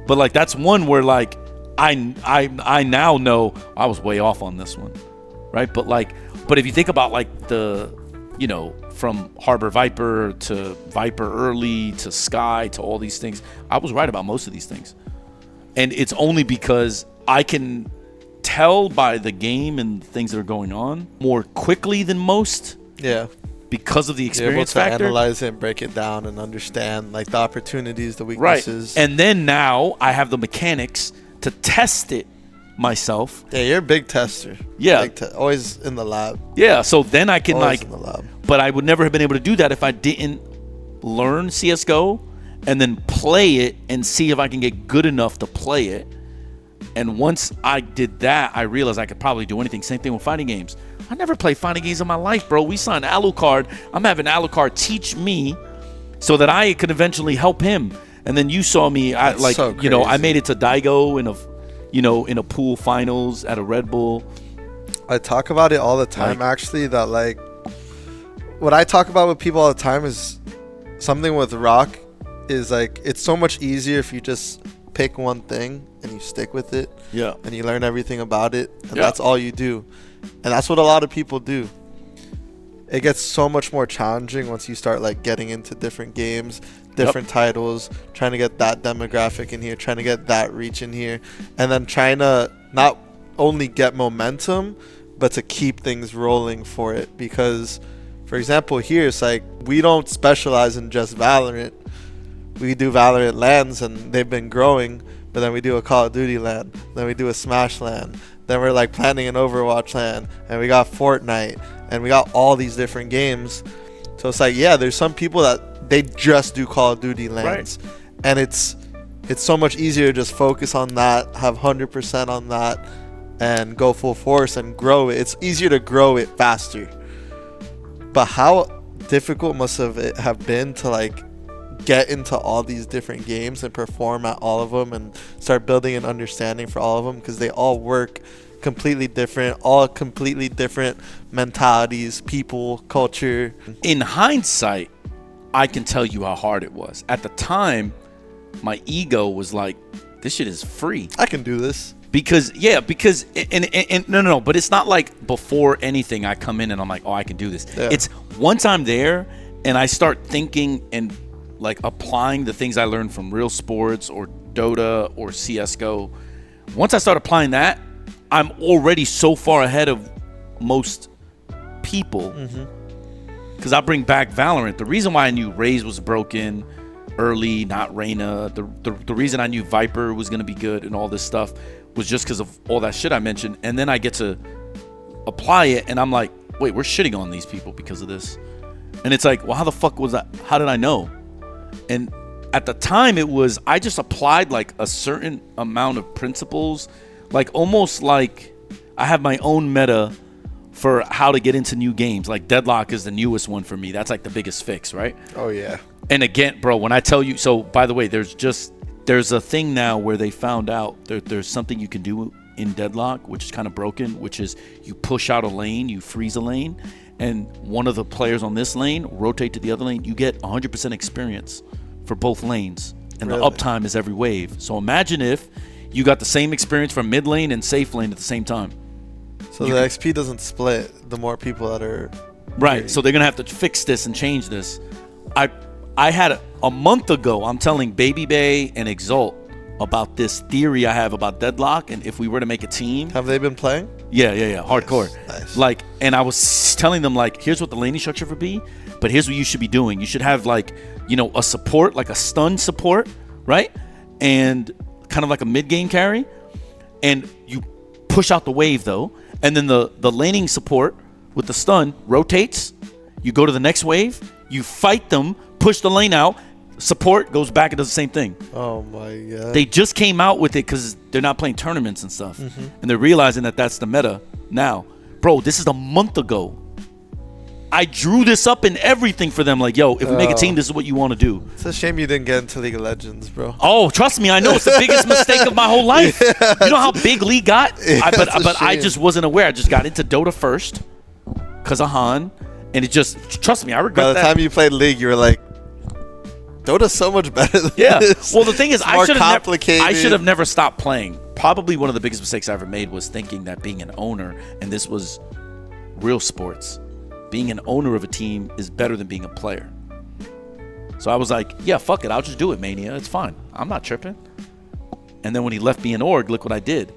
But like, that's one where like I now know I was way off on this one, right? But if you think about like the, you know, from Harbor Viper to Viper early to Sky to all these things, I was right about most of these things. And it's only because I can tell by the game and things that are going on more quickly than most. Yeah. Because of the experience factor. You're able to analyze it and break it down and understand like the opportunities, the weaknesses. Right. And then now I have the mechanics to test it myself. Yeah, you're a big tester. Yeah. Always in the lab. Yeah, so then I can Always in the lab. but I would never have been able to do that if I didn't learn CSGO and then play it and see if I can get good enough to play it. And once I did that, I realized I could probably do anything. Same thing with fighting games. I never played fighting games in my life, bro. We signed Alucard. I'm having Alucard teach me so that I could eventually help him. And then you saw me, I made it to Daigo in a pool finals at a Red Bull. I talk about it all the time, actually, that like what I talk about with people all the time is something with ROK is like it's so much easier if you just pick one thing and you stick with it. Yeah. And you learn everything about it, and that's all you do. And that's what a lot of people do. It gets so much more challenging once you start like getting into different games, different titles, trying to get that demographic in here, trying to get that reach in here, and then trying to not only get momentum, but to keep things rolling for it. Because, for example, here it's like we don't specialize in just Valorant. We do Valorant LANs, and they've been growing, but then we do a Call of Duty LAN, then we do a Smash LAN, then we're like planning an Overwatch LAN, and we got Fortnite, and we got all these different games. So it's like, yeah, there's some people that they just do Call of Duty LANs, and it's so much easier to just focus on that, have 100% on that, and go full force and grow it. It's easier to grow it faster. But how difficult must it have been to like get into all these different games and perform at all of them and start building an understanding for all of them, because they all work completely different, all completely different mentalities, people, culture. In hindsight, I can tell you how hard it was. At the time, my ego was like, this shit is free. I can do this. Because no, but it's not like before anything I come in and I'm like, oh, I can do this. Yeah. It's once I'm there and I start thinking and like applying the things I learned from Real Sports or Dota or CSGO. Once I start applying that, I'm already so far ahead of most people. Because I bring back Valorant. The reason why I knew Raze was broken early, not Reyna, the reason I knew Viper was going to be good and all this stuff was just because of all that shit I mentioned. And then I get to apply it and I'm like, wait, we're shitting on these people because of this. And it's like, well, how the fuck was that? How did I know? And at the time it was, I just applied like a certain amount of principles, like almost like I have my own meta for how to get into new games. Like Deadlock is the newest one for me. That's like the biggest fix, right? Oh yeah. And again, bro, when I tell you, so by the way, there's a thing now where they found out there's something you can do in Deadlock, which is kind of broken, which is you push out a lane, you freeze a lane, and one of the players on this lane rotate to the other lane. You get 100% experience for both lanes, and really? The uptime is every wave. So imagine if you got the same experience from mid lane and safe lane at the same time. So the XP doesn't split the more people that are... Right, so they're going to have to fix this and change this. I had a month ago, I'm telling Baby Bay and Exalt about this theory I have about Deadlock, and if we were to make a team... Have they been playing? Yeah, hardcore. Nice. Like, and I was telling them, like, here's what the laning structure would be, but here's what you should be doing. You should have, like, you know, a support, like a stun support, right? And kind of like a mid-game carry. And you push out the wave, though. And then the laning support with the stun rotates. You go to the next wave. You fight them, push the lane out. Support goes back and does the same thing. Oh, my God. They just came out with it because they're not playing tournaments and stuff. And they're realizing that that's the meta now. Bro, this is a month ago. I drew this up and everything for them. Like, yo, if we make a team, this is what you want to do. It's a shame you didn't get into League of Legends, bro. Oh, trust me, I know. It's the biggest mistake of my whole life. Yeah, you know how big League got? Yeah, but I just wasn't aware. I just got into Dota first because of Han. And it just, trust me, I regret that. By the time you played League, you were like, Dota's so much better than this. Well, the thing is, I should have never stopped playing. Probably one of the biggest mistakes I ever made was thinking that being an owner, and this was Real Sports, being an owner of a team is better than being a player. So I was like, yeah, fuck it. I'll just do it, Mania. It's fine. I'm not tripping. And then when he left me in org, look what I did.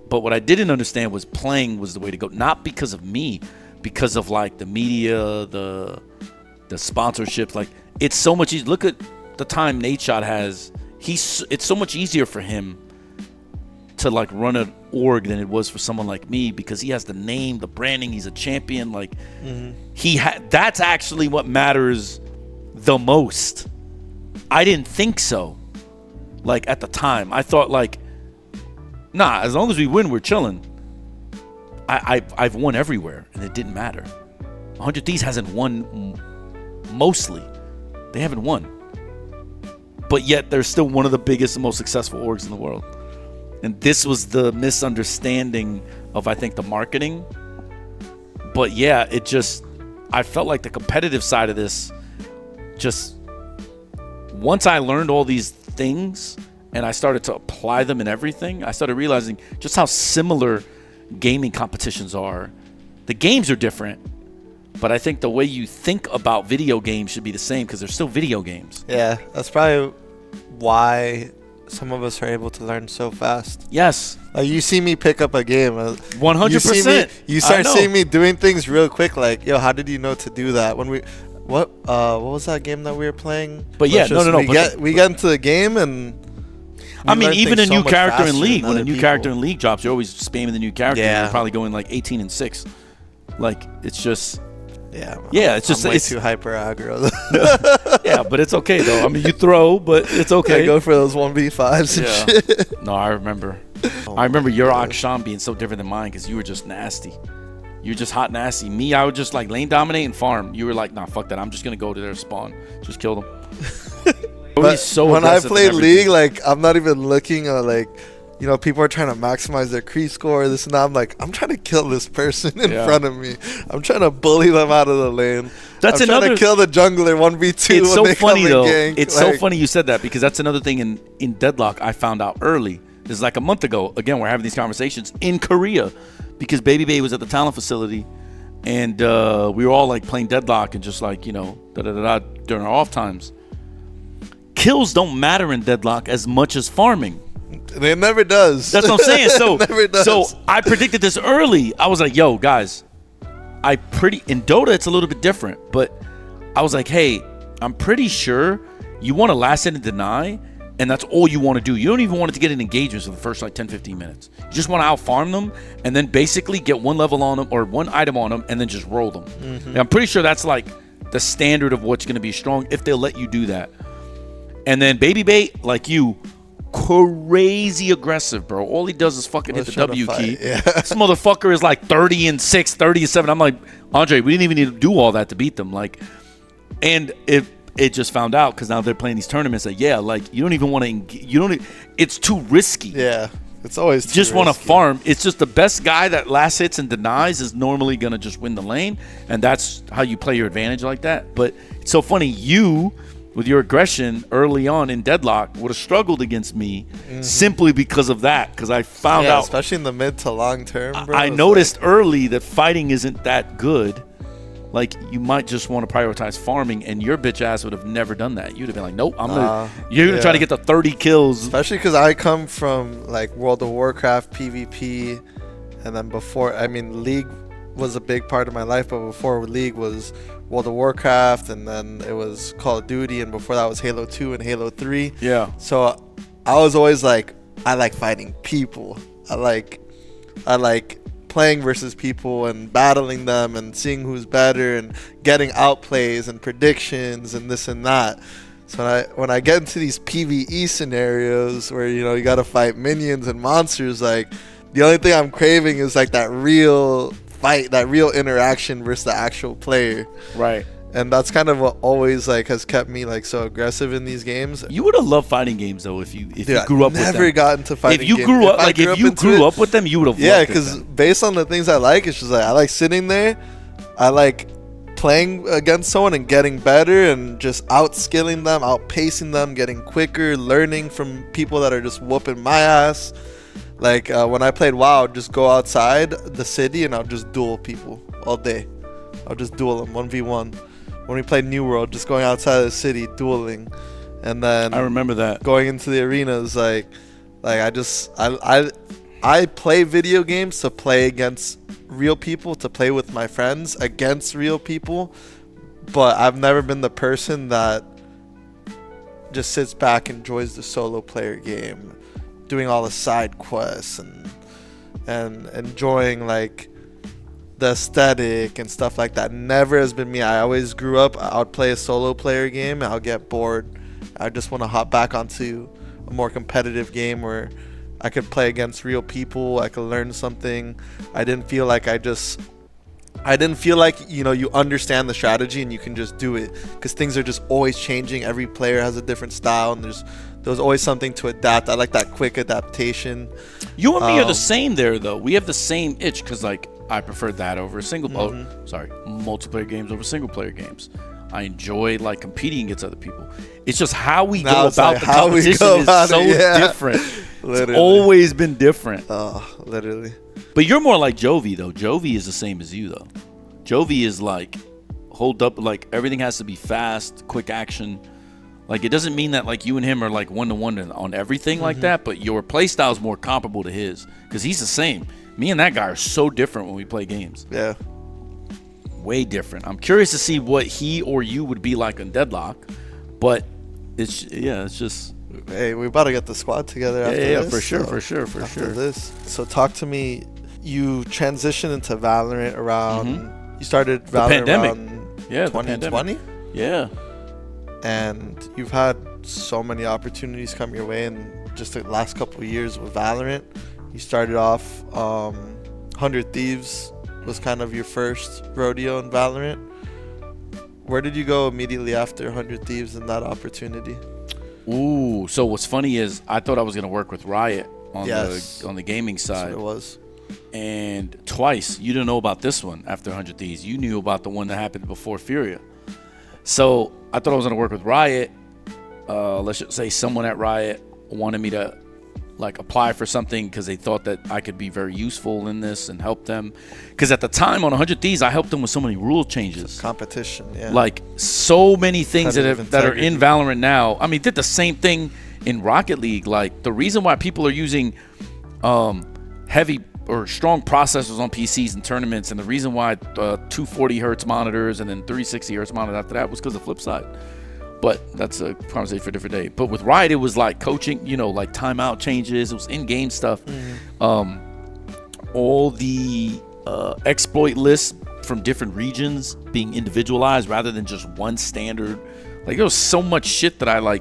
But what I didn't understand was playing was the way to go. Not because of me, because of like the media, the sponsorships. Like, it's so much easier. Look at the time Nate Shot has. It's so much easier for him to like run an org than it was for someone like me, because he has the name, the branding, he's a champion. Like that's actually what matters the most. I didn't think so. Like at the time, I thought like, nah, as long as we win, we're chilling. I've won everywhere, and it didn't matter. 100 Thieves hasn't won mostly. They haven't won. But yet they're still one of the biggest and most successful orgs in the world. And this was the misunderstanding of, I think, the marketing. But yeah, I felt like the competitive side of this, just once I learned all these things and I started to apply them in everything, I started realizing just how similar gaming competitions are. The games are different, but I think the way you think about video games should be the same, because they're still video games. Yeah, that's probably why some of us are able to learn so fast. Yes. Like you see me pick up a game. 100%. You start seeing me doing things real quick. Like, yo, how did you know to do that? When what was that game that we were playing? But yeah, no. We get into the game and. I mean, even a new character in League, when a new character in League drops, you're always spamming the new character. Yeah. You're probably going like 18-6. Like, it's just. Yeah, it's just I'm way too hyper aggro. Yeah, but it's okay though. I mean, you throw, but it's okay. I go for those 1v5s and shit. No, I remember. I remember your Akshan being so different than mine, because you were just nasty. You were just hot nasty. Me, I would just like lane dominate and farm. You were like, nah, fuck that. I'm just gonna go to their spawn, just kill them. But when I play League, like I'm not even looking at like. You know, people are trying to maximize their creep score, this and that. I'm like, I'm trying to kill this person in front of me. I'm trying to bully them out of the lane. I'm trying to kill the jungler 1v2. It's so funny though. It's so funny you said that, because that's another thing in Deadlock I found out early. This is like a month ago. Again, we're having these conversations in Korea, because Baby Bay was at the Talon facility, and we were all like playing Deadlock and just like, you know, during our off times. Kills don't matter in Deadlock as much as farming. It never does. That's what I'm saying. So, never does. So I predicted this early. I was like, yo, guys, in Dota, it's a little bit different. But I was like, hey, I'm pretty sure you want to last hit and deny, and that's all you want to do. You don't even want it to get an engagement for the first like 10, 15 minutes. You just want to out-farm them and then basically get one level on them or one item on them and then just roll them. And I'm pretty sure that's like the standard of what's going to be strong, if they'll let you do that. And then Baby Bay, like you, crazy aggressive, bro. All he does is fucking hit the W key. Yeah. This motherfucker is like 30-6, 30-7. I'm like, Andre, we didn't even need to do all that to beat them. Like, and it just found out, because now they're playing these tournaments that, yeah, like you don't even want to. It's too risky. Yeah, it's always too just want to farm. It's just the best guy that last hits and denies is normally gonna just win the lane, and that's how you play your advantage like that. But it's so funny, you, with your aggression early on in Deadlock, would have struggled against me simply because of that. Because I found out, especially in the mid to long term, bro, I noticed early that fighting isn't that good. Like, you might just want to prioritize farming, and your bitch ass would have never done that. You'd have been like, nope, you're gonna try to get the 30 kills. Especially because I come from like World of Warcraft PvP, and then before, I mean, League was a big part of my life, but before League was World of Warcraft, and then it was Call of Duty, and before that was Halo 2 and Halo 3. Yeah. So I was always like, I like fighting people. I like playing versus people and battling them and seeing who's better and getting outplays and predictions and this and that. So when I get into these PvE scenarios where, you know, you got to fight minions and monsters, like the only thing I'm craving is like that real fight, that real interaction versus the actual player. Right. And that's kind of what always like has kept me like so aggressive in these games. You would have loved fighting games though if you grew up with them. Never got into fighting games. If you grew up with them, you would have. Yeah, because based on the things I like, it's just like I like sitting there. I like playing against someone and getting better and just outskilling them, outpacing them, getting quicker, learning from people that are just whooping my ass. Like when I played WoW, I'd just go outside the city and I'll just duel people all day. I'll just duel them 1v1. When we played New World, just going outside of the city, dueling. And then I remember that. Going into the arenas, like I play video games to play against real people, to play with my friends against real people. But I've never been the person that just sits back and enjoys the solo player game. doing all the side quests and enjoying like the aesthetic and stuff like that never has been me. I always grew up, I would play a solo player game, I'll get bored. I just want to hop back onto a more competitive game where I could play against real people, I could learn something. I didn't feel like you understand the strategy and you can just do it, because things are just always changing. Every player has a different style and there's always something to adapt. I like that quick adaptation. You and me are the same there, though. We have the same itch, because like I prefer that over multiplayer games over single player games. I enjoy like competing against other people. It's just how we go about the competition is so different. Literally. It's always been different. Oh, literally. But you're more like Jovi, though. Jovi is the same as you, though. Jovi is like, hold up, like everything has to be fast, quick action. Like, it doesn't mean that like you and him are like one-to-one on everything like that, but your play style is more comparable to his, because he's the same. Me and that guy are so different when we play games. Yeah. Way different. I'm curious to see what he or you would be like on Deadlock, but it's just... Hey, we about to get the squad together after this. Yeah, for sure. After this. So talk to me. You transitioned into Valorant around... You started Valorant around 2020? Yeah. And you've had so many opportunities come your way in just the last couple of years with Valorant. You started off 100 Thieves was kind of your first rodeo in Valorant. Where did you go immediately after 100 Thieves and that opportunity? Ooh, so what's funny is I thought I was going to work with Riot on the gaming side. That's what it was. And twice, you didn't know about this one after 100 Thieves. You knew about the one that happened before Furia. So I thought I was going to work with Riot. Let's just say someone at Riot wanted me to like apply for something because they thought that I could be very useful in this and help them. Because at the time on 100 Thieves, I helped them with so many rule changes. Competition, yeah. Like so many things that are in Valorant now. I mean, did the same thing in Rocket League. Like the reason why people are using heavy or strong processors on PCs and tournaments, and the reason why 240 hertz monitors and then 360 hertz monitors after that was because of flip side. But that's a conversation for a different day. But with Riot, it was like coaching, like timeout changes. It was in-game stuff. All the exploit lists from different regions being individualized rather than just one standard. Like there was so much shit that I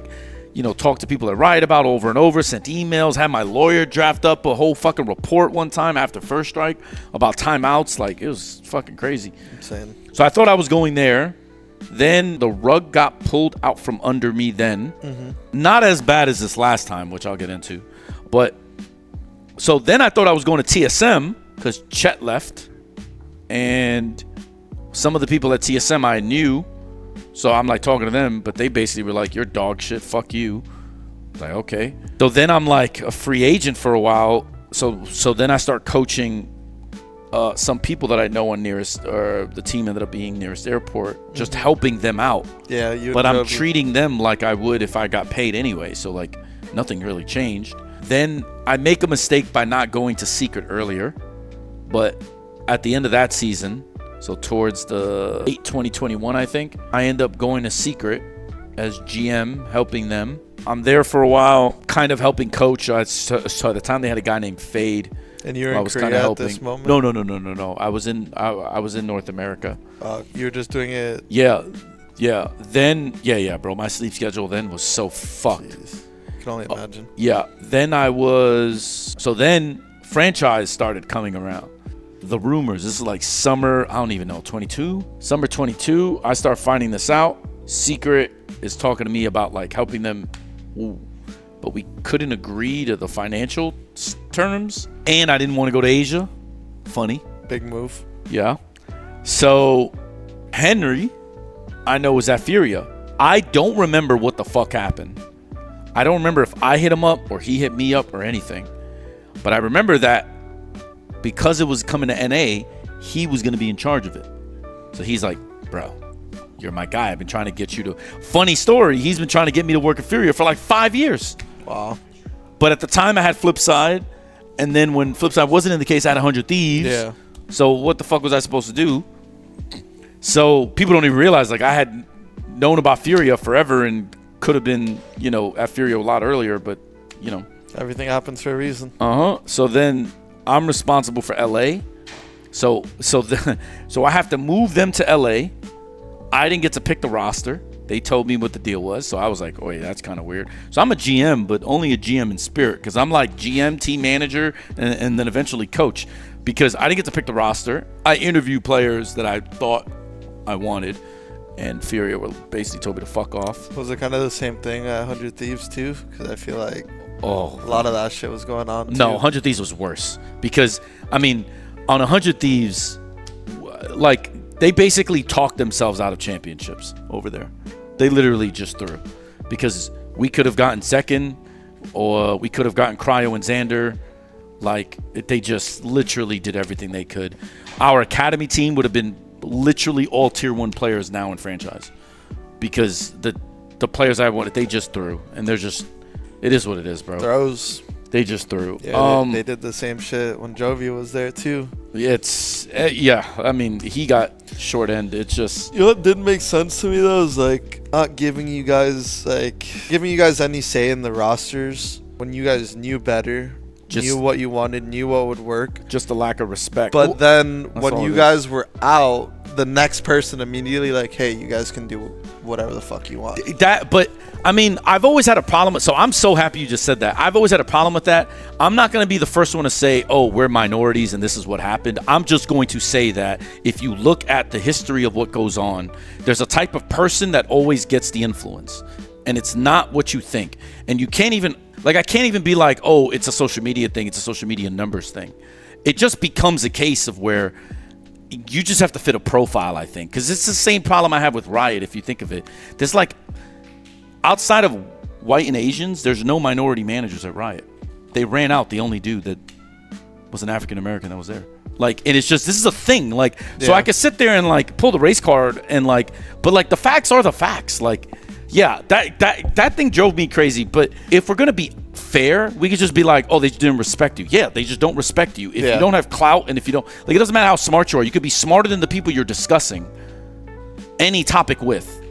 talked to people at Riot about over and over, sent emails, had my lawyer draft up a whole fucking report one time after First Strike about timeouts. Like it was fucking crazy. Insane. So I thought I was going there. Then the rug got pulled out from under me then. Not as bad as this last time, which I'll get into. But so then I thought I was going to TSM because Chet left. And some of the people at TSM I knew. So I'm like talking to them, but they basically were like, you're dog shit, fuck you. I was like, okay. So then I'm like a free agent for a while. So then I start coaching some people that I know on nearest, or the team ended up being nearest airport, just helping them out. Yeah, but I'm treating them like I would if I got paid anyway. So like nothing really changed. Then I make a mistake by not going to Secret earlier. But at the end of that season, so towards the late 2021, I think, I end up going to Secret as GM, helping them. I'm there for a while, kind of helping coach. So at the time they had a guy named Fade. And you're in Korea at this moment? No. I was in North America. You were just doing it? Yeah. Then, bro. My sleep schedule then was so fucked. Jeez. I can only imagine. Yeah. Then then franchise started coming around. The rumors. This is like summer, I don't even know, 22? Summer 22, I start finding this out. Secret is talking to me about like helping them. Ooh. But we couldn't agree to the financial terms. And I didn't want to go to Asia. Funny. Big move. Yeah. So Henry, I know, was at Furia. I don't remember what the fuck happened. I don't remember if I hit him up or he hit me up or anything. But I remember that because it was coming to NA, he was going to be in charge of it. So he's like, bro, you're my guy. I've been trying to get you to... Funny story, he's been trying to get me to work at Furia for like 5 years. Wow. But at the time I had Flipside, and then when Flipside wasn't in the case, I had 100 Thieves. Yeah. So what the fuck was I supposed to do? So people don't even realize, like, I had known about Furia forever and could have been, at Furia a lot earlier, but, Everything happens for a reason. So then I'm responsible for LA. So I have to move them to LA. I didn't get to pick the roster. They told me what the deal was. So I was like, oh, yeah, that's kind of weird. So I'm a GM, but only a GM in spirit, because I'm like GM, team manager, and then eventually coach, because I didn't get to pick the roster. I interviewed players that I thought I wanted, and Furia basically told me to fuck off. Was it kind of the same thing at 100 Thieves too? Because I feel like a Oh, lot of that shit was going on too. no, 100 Thieves was worse, because, I mean, on 100 Thieves, like, they basically talked themselves out of championships over there. They literally just threw, because we could have gotten second, or we could have gotten Cryo and Xander. Like, they just literally did everything they could. Our academy team would have been literally all tier 1 players now in franchise, because the players I wanted, they just threw, and they're just, it is what it is, bro. Throws. They just threw. Yeah, they did the same shit when Jovi was there too. It's yeah. I mean, he got short end. It's just, You know what didn't make sense to me though is like not giving you guys any say in the rosters when you guys knew better, knew what you wanted, knew what would work. just a lack of respect. But then That's when all you it guys were out, the next person immediately like, hey, you guys can do whatever the fuck you want. But I mean, I've always had a problem with, so I'm so happy you just said that. I've always had a problem with that. I'm not going to be the first one to say, oh, we're minorities and this is what happened. I'm just going to say that if you look at the history of what goes on, there's a type of person that always gets the influence, and it's not what you think. And you can't even, like, I can't even be like, oh, it's a social media thing, it's a social media numbers thing. It just becomes a case of where you just have to fit a profile, I think, because it's the same problem I have with Riot. If you think of it, there's like, outside of white and Asians, there's no minority managers at Riot. They ran out the only dude that was an African American that was there. Like, and it's just, this is a thing. Like, so I could sit there and like pull the race card and like, but like the facts are the facts. Like, yeah, that thing drove me crazy. But if we're gonna be fair, we could just be like, oh, they just didn't respect you. Yeah, they just don't respect you. If you don't have clout, and if you don't, like, it doesn't matter how smart you are. You could be smarter than the people you're discussing any topic with.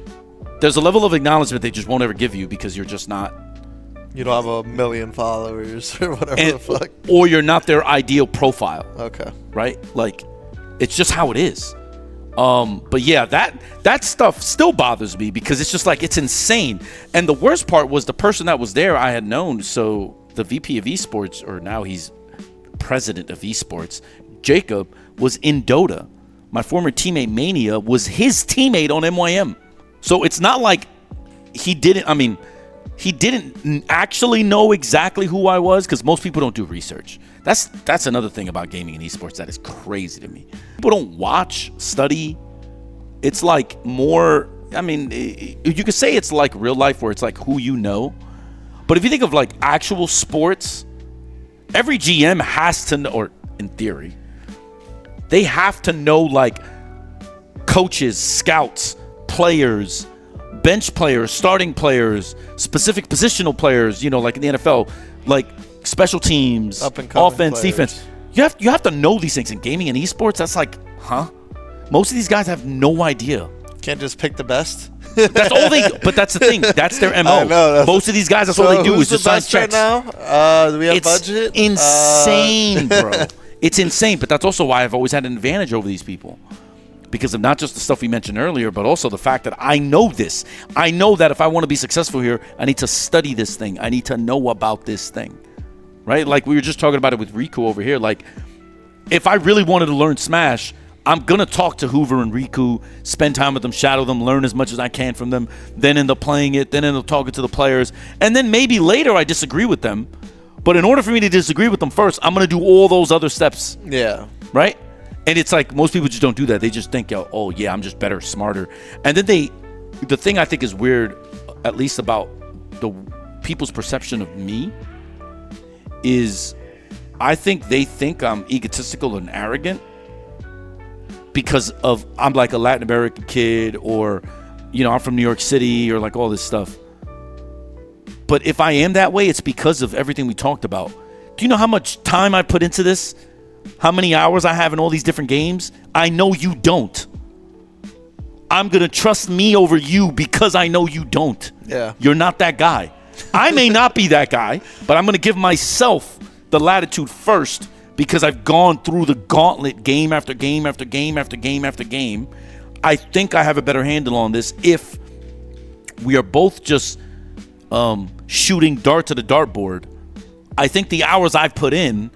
There's a level of acknowledgement they just won't ever give you because you're just not. You don't have 1 million followers or whatever the fuck. Or you're not their ideal profile. Okay. Right? Like, it's just how it is. But yeah, that stuff still bothers me because it's just like, it's insane. And the worst part was the person that was there I had known. So the VP of esports, or now he's president of esports, Jacob, was in Dota. My former teammate Mania was his teammate on MYM. So it's not like he didn't actually know exactly who I was, because most people don't do research. That's another thing about gaming and esports that is crazy to me. People don't watch, study. It's like more, I mean, you could say it's like real life where it's like who you know. But if you think of like actual sports, every GM has to know, or in theory, they have to know like coaches, scouts, players, bench players, starting players, specific positional players, you know, like in the NFL, like special teams, offense, defense. You have to know these things. In gaming and esports, that's like, huh? Most of these guys have no idea. Can't just pick the best. That's all they do. But that's the thing. That's their MO. I know, most of these guys, that's all they do is just sign checks. Right now? Do we have budget? It's insane, bro. It's insane. But that's also why I've always had an advantage over these people. Because of not just the stuff we mentioned earlier, but also the fact that I know this. I know that if I want to be successful here, I need to study this thing. I need to know about this thing. Right? Like we were just talking about it with Riku over here. Like, if I really wanted to learn Smash, I'm going to talk to Hoover and Riku, spend time with them, shadow them, learn as much as I can from them, then end up playing it, then end up talking to the players. And then maybe later I disagree with them. But in order for me to disagree with them first, I'm going to do all those other steps. Yeah. Right? And it's like most people just don't do that. They just think, oh, yeah, I'm just better, smarter. And then the thing I think is weird, at least about the people's perception of me, is I think they think I'm egotistical and arrogant because of I'm like a Latin American kid, or, you know, I'm from New York City, or like all this stuff. But if I am that way, it's because of everything we talked about. Do you know how much time I put into this? How many hours I have in all these different games? I know you don't. I'm going to trust me over you because I know you don't. Yeah. You're not that guy. I may not be that guy, but I'm going to give myself the latitude first because I've gone through the gauntlet game after game after game after game after game. I think I have a better handle on this if we are both just shooting darts at a dartboard. I think the hours I've put in,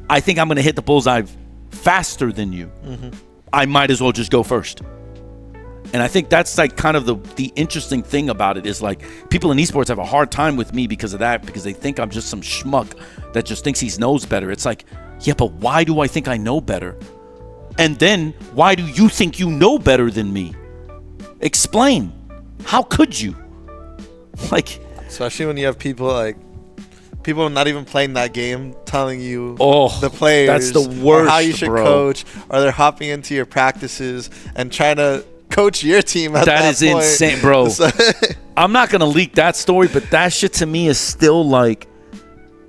I think I'm going to hit the bullseye faster than you. I might as well just go first. And I think that's like kind of the interesting thing about it is like people in esports have a hard time with me because of that, because they think I'm just some schmuck that just thinks he knows better. It's like, yeah, but why do I think I know better? And then why do you think you know better than me? Explain. How could you? Like, especially when you have people not even playing that game telling you the that's players the worst, or how you should bro. coach, or they're hopping into your practices and trying to coach your team at that is point. Insane, bro. I'm not gonna leak that story, but that shit to me is still like,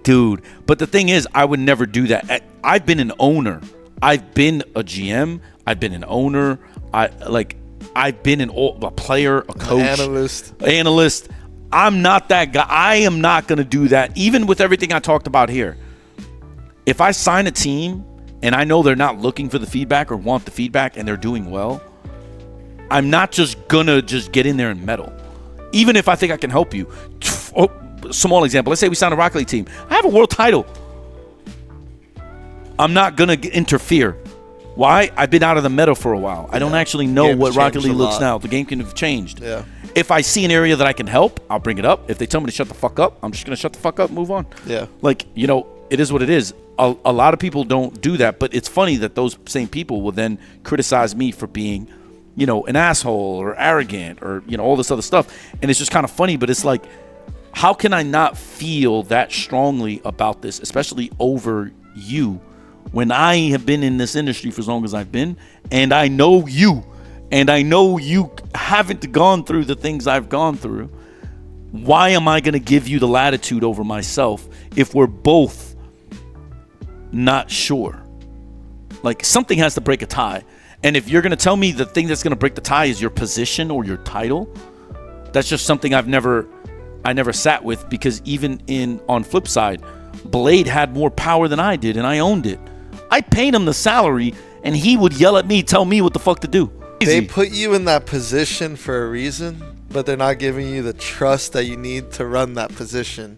dude. But the thing is, I would never do that. I've been an owner. I've been a GM. I've been an owner. I've been a player, a coach, analyst. I'm not that guy. I am not gonna do that. Even with everything I talked about here. If I sign a team and I know they're not looking for the feedback or want the feedback and they're doing well, I'm not just gonna just get in there and meddle. Even if I think I can help you. Small example. Let's say we sign a Rocket League team. I have a world title. I'm not gonna interfere. Why? I've been out of the meta for a while. I don't actually know what Rocket League looks now. The game can have changed. Yeah. If I see an area that I can help, I'll bring it up. If they tell me to shut the fuck up, I'm just gonna shut the fuck up and move on. Yeah. Like, it is what it is. A lot of people don't do that, but it's funny that those same people will then criticize me for being an asshole or arrogant or, all this other stuff. And it's just kind of funny, but it's like, how can I not feel that strongly about this, especially over you, when I have been in this industry for as long as I've been, and I know you, and I know you haven't gone through the things I've gone through. Why am I going to give you the latitude over myself if we're both not sure? Like, something has to break a tie. And if you're going to tell me the thing that's going to break the tie is your position or your title, that's just something I never sat with, because even on flip side, Blade had more power than I did and I owned it. I paid him the salary and he would yell at me, tell me what the fuck to do. They put you in that position for a reason, but they're not giving you the trust that you need to run that position.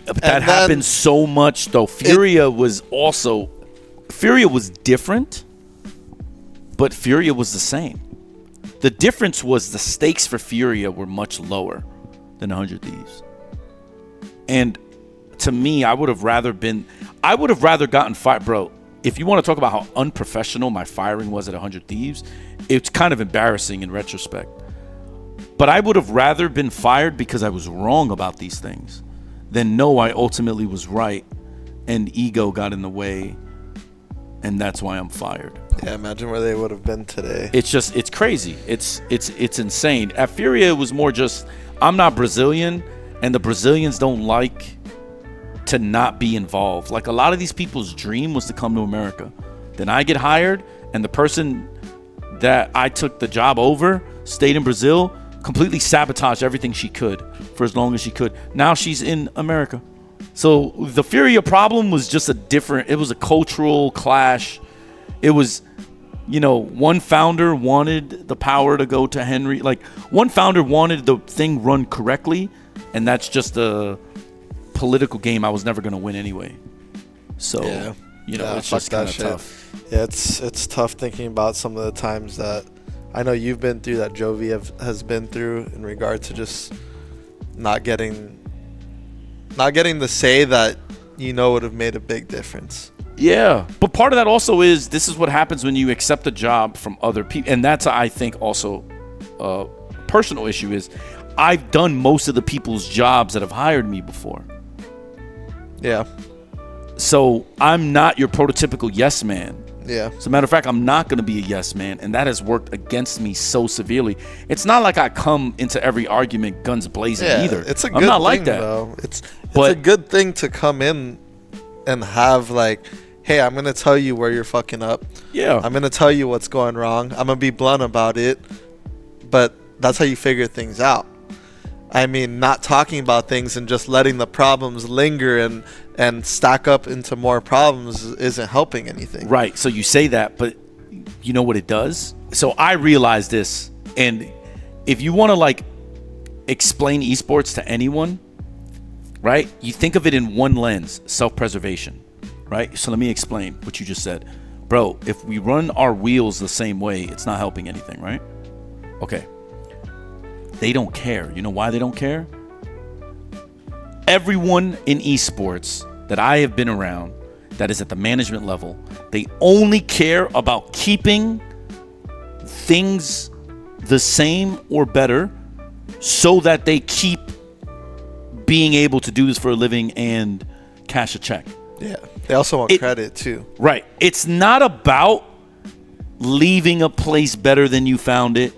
That happens so much though. Furia was different, but Furia was the same. The difference was the stakes for Furia were much lower than 100 Thieves. And to me, I would have rather gotten fired. Bro, if you want to talk about how unprofessional my firing was at 100 Thieves, it's kind of embarrassing in retrospect. But I would have rather been fired because I was wrong about these things than no, I ultimately was right and ego got in the way and that's why I'm fired. Yeah, imagine where they would have been today. It's crazy. It's insane. At Furia, it was more just, I'm not Brazilian, and the Brazilians don't like to not be involved. Like, a lot of these people's dream was to come to America. Then I get hired, and the person that I took the job over stayed in Brazil, completely sabotaged everything she could for as long as she could. Now she's in America. So the Furia problem was just it was a cultural clash. It was, one founder wanted the power to go to Henry. Like, one founder wanted the thing run correctly, and that's just a political game I was never going to win anyway. So, it's just kind of tough. Yeah, it's tough thinking about some of the times that I know you've been through, that Jovi has been through, in regard to just not getting the say that would have made a big difference. Yeah, but part of that also is, this is what happens when you accept a job from other people, and that's, I think, also a personal issue is I've done most of the people's jobs that have hired me before. Yeah. So I'm not your prototypical yes man. Yeah. As a matter of fact, I'm not going to be a yes man, and that has worked against me so severely. It's not like I come into every argument guns blazing either. It's a good I'm not thing, like that. Though. It's a good thing to come in and have, like, hey, I'm going to tell you where you're fucking up. Yeah. I'm going to tell you what's going wrong. I'm going to be blunt about it, but that's how you figure things out. I mean, not talking about things and just letting the problems linger and stack up into more problems isn't helping anything. Right. So you say that, but you know what it does? So I realized this, and if you want to like explain esports to anyone, right? You think of it in one lens, self-preservation, right? So let me explain what you just said. Bro, if we run our wheels the same way, it's not helping anything, right? Okay. They don't care. You know why they don't care? Everyone in esports that I have been around that is at the management level, they only care about keeping things the same or better so that they keep being able to do this for a living and cash a check. Yeah. They also want credit too. Right. It's not about leaving a place better than you found it.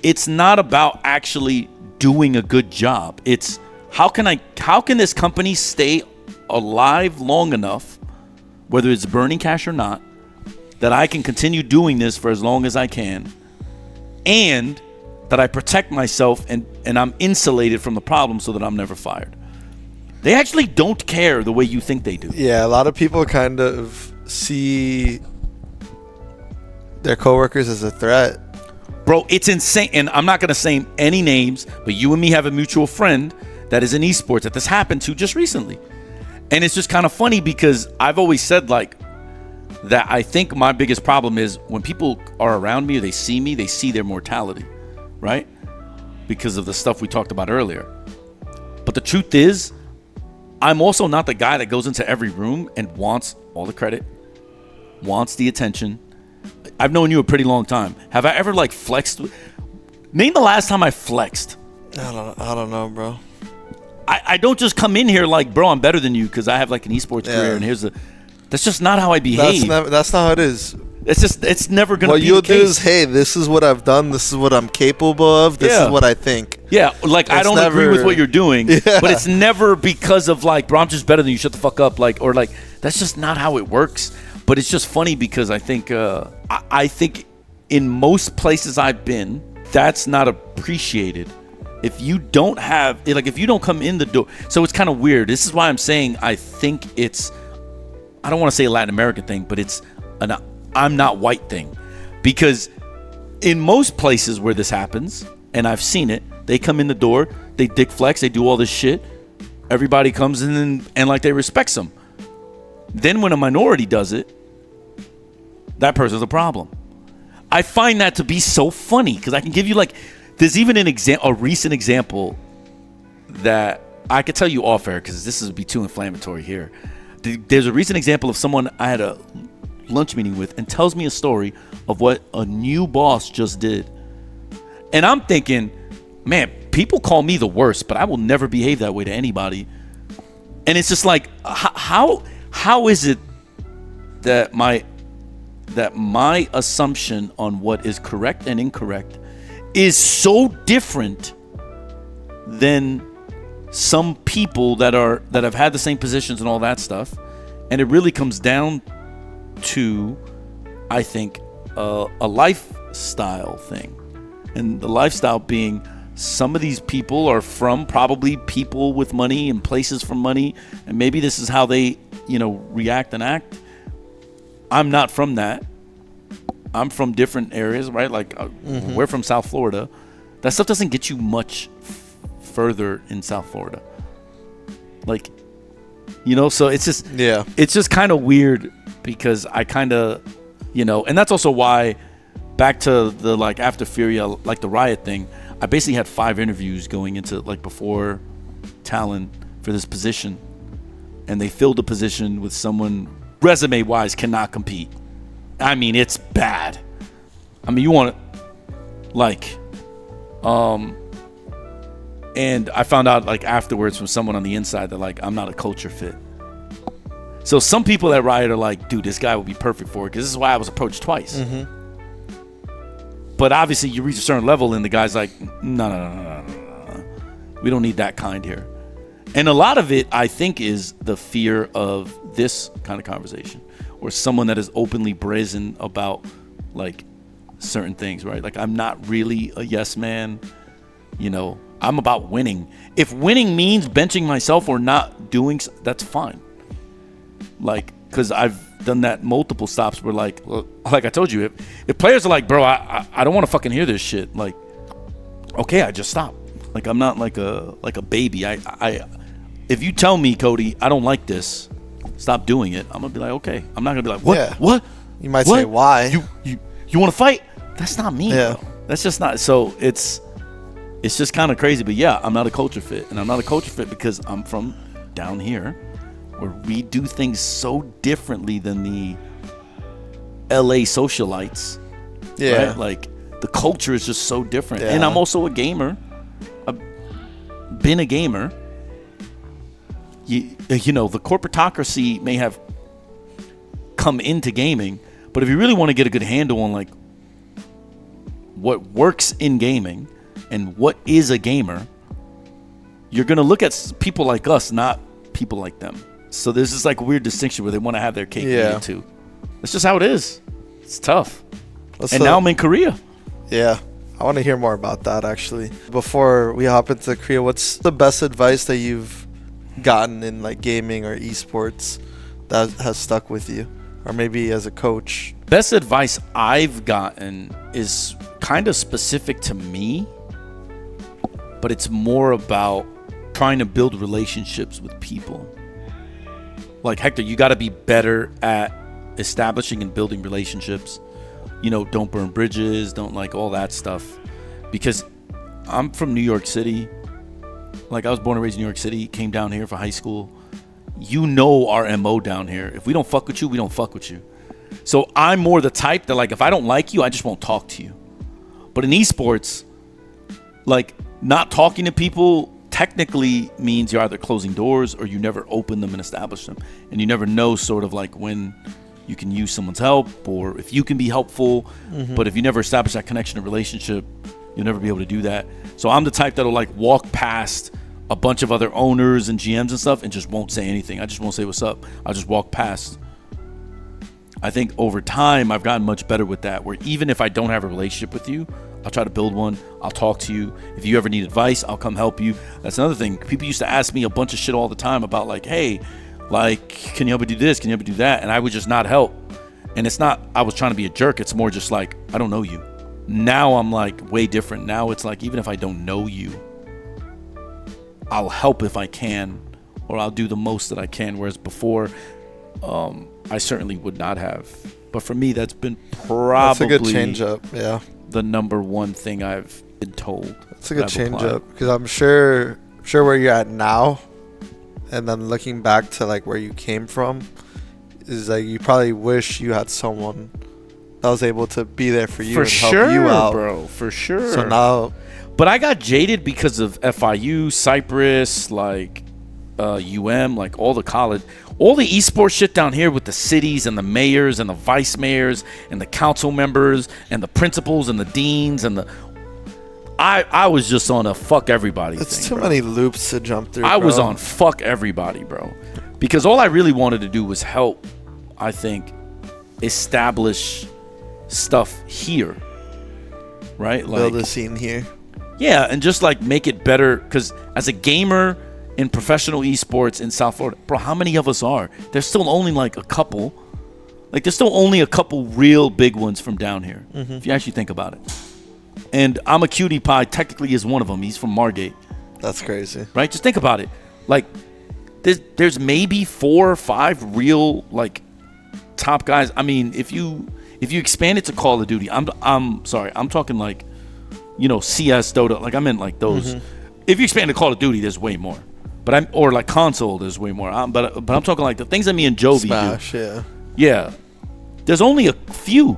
It's not about actually doing a good job. It's how can this company stay alive long enough, whether it's burning cash or not, that I can continue doing this for as long as I can, and that I protect myself and I'm insulated from the problem so that I'm never fired. They actually don't care the way you think they do. Yeah, a lot of people kind of see their coworkers as a threat. Bro, it's insane. And I'm not going to say any names, but you and me have a mutual friend that is in esports that this happened to just recently. And it's just kind of funny because I've always said like that I think my biggest problem is when people are around me or they see me, they see their mortality, right? Because of the stuff we talked about earlier. But the truth is, I'm also not the guy that goes into every room and wants all the credit, wants the attention. I've known you a pretty long time. Have I ever like flexed? Name the last time I flexed. I don't know, bro. I don't just come in here like, bro, I'm better than you because I have like an esports career and here's the. That's just not how I behave. That's not how it is. It's never gonna be the case. What you'll do is, hey, this is what I've done. This is what I'm capable of. This is what I think. Yeah, like I don't agree with what you're doing, but it's never because of like, bro, I'm just better than you. Shut the fuck up, like, or like that's just not how it works. But it's just funny because I think I think in most places I've been, that's not appreciated. If you don't have like, if you don't come in the door, so it's kind of weird. This is why I'm saying I think it's, I don't want to say a Latin American thing, but it's an I'm not white thing, because in most places where this happens, and I've seen it, they come in the door, they dick flex, they do all this shit. Everybody comes in and like they respect them. Then when a minority does it, that person's a problem. I find that to be so funny because I can give you like, there's even a recent example that I could tell you off air because this would be too inflammatory here. There's a recent example of someone I had a lunch meeting with and tells me a story of what a new boss just did. And I'm thinking, man, people call me the worst, but I will never behave that way to anybody. And it's just like, how is it that my assumption on what is correct and incorrect is so different than some people that have had the same positions and all that stuff? And it really comes down to, I think, a lifestyle thing. And the lifestyle being, some of these people are from probably people with money and places from money, and maybe this is how they, react and act. I'm not from that. I'm from different areas, right? Like we're from South Florida. That stuff doesn't get you much further in South Florida. Like, so it's just, it's just kind of weird because I kind of, and that's also why, back to the like after Furia, like the riot thing, I basically had 5 interviews going into like before TALON for this position, and they filled the position with someone resume wise cannot compete. I mean, it's bad. I mean, you want it like, and I found out like afterwards from someone on the inside that like I'm not a culture fit. So some people at Riot are like, dude, this guy would be perfect for it, because this is why I was approached twice. But obviously you reach a certain level and the guy's like, no. We don't need that kind here. And a lot of it, I think, is the fear of this kind of conversation, or someone that is openly brazen about like certain things, right? Like, I'm not really a yes man. You know, I'm about winning. If winning means benching myself or not doing, that's fine. Like, because I've done that multiple stops where, like I told you, if players are like, bro, I don't want to fucking hear this shit. Like, okay, I just stop. Like, I'm not like a baby. If you tell me, Cody, I don't like this, stop doing it, I'm gonna be like, okay. I'm not gonna be like, what? Yeah. What? You might say, why? You want to fight? That's not me. Yeah. Bro. That's just not. So it's just kind of crazy. But yeah, I'm not a culture fit, and I'm not a culture fit because I'm from down here, where we do things so differently than the LA socialites. Yeah. Right? Like, the culture is just so different. Yeah. And I'm also a gamer. I've been a gamer. You know, the corporatocracy may have come into gaming, but if you really want to get a good handle on like what works in gaming and what is a gamer, you're going to look at people like us, not people like them. So there's this like weird distinction where they want to have their cake and eat it too. That's just how it is. It's tough. Now I'm in Korea. Yeah. I want to hear more about that, actually. Before we hop into Korea, what's the best advice that you've gotten in like gaming or esports that has stuck with you? Or maybe as a coach? Best advice I've gotten is kind of specific to me, but it's more about trying to build relationships with people. Like, Hector, you got to be better at establishing and building relationships. You know, don't burn bridges, don't like all that stuff. Because I'm from New York City. Like, I was born and raised in New York City, came down here for high school. You know our MO down here. If we don't fuck with you, we don't fuck with you. So I'm more the type that, like, if I don't like you, I just won't talk to you. But in esports, like, not talking to people technically means you're either closing doors or you never open them and establish them. And you never know sort of like when you can use someone's help or if you can be helpful. Mm-hmm. But if you never establish that connection and relationship, you'll never be able to do that. So I'm the type that'll like walk past a bunch of other owners and GMs and stuff and just won't say anything. I just won't say what's up. I'll just walk past. I think over time I've gotten much better with that, where even if I don't have a relationship with you, I'll try to build one. I'll talk to you. If you ever need advice, I'll come help you. That's another thing. People used to ask me a bunch of shit all the time about like, hey, like, can you help me do this? Can you help me do that? And I would just not help. And it's not I was trying to be a jerk. It's more just like, I don't know you. Now I'm like way different. Now it's like, even if I don't know you, I'll help if I can, or I'll do the most that I can. Whereas before, I certainly would not have. But for me, that's been probably that's a good change up. Yeah, the number one thing I've been told. It's a good change up, because I'm sure where you're at now, and then looking back to like where you came from, is like you probably wish you had someone that was able to be there for you for and sure, help you out, bro. For sure. So now, but I got jaded because of FIU, Cypress, like like all the college, all the esports shit down here with the cities and the mayors and the vice mayors and the council members and the principals and the deans and the I was just on a fuck everybody it's thing, too bro. many loops to jump through. I was on fuck everybody, bro, because all I really wanted to do was help, I think, establish stuff here, right? Like, build a scene here. Yeah, and just like make it better, because as a gamer in professional esports in South Florida, bro, how many of us are? There's still only like a couple. Like, there's still only a couple real big ones from down here, if you actually think about it. And I'm a Cutie Pie technically is one of them. He's from Margate. That's crazy. Right? Just think about it. Like, there's maybe 4 or 5 real, like, top guys. I mean, if you expand it to Call of Duty, I'm sorry, I'm talking like, you know, CS, Dota, like I meant like those. If you expand to Call of Duty, there's way more. But or like console, there's way more. But I'm talking like the things that me and Jovi Smash, do. Yeah. There's only a few.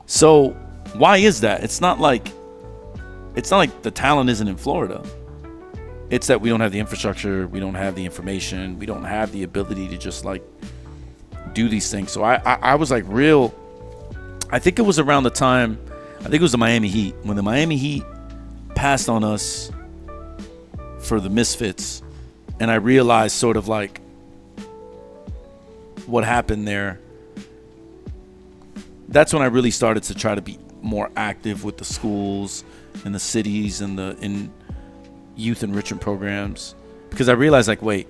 So why is that? It's not like the talent isn't in Florida. It's that we don't have the infrastructure, we don't have the information, we don't have the ability to just like do these things. So I was like real. I think it was around the time, I think it was the Miami Heat, when the Miami Heat passed on us for the Misfits, and I realized sort of like what happened there. That's when I really started to try to be more active with the schools, in the cities and in youth enrichment programs, because I realized, like, wait,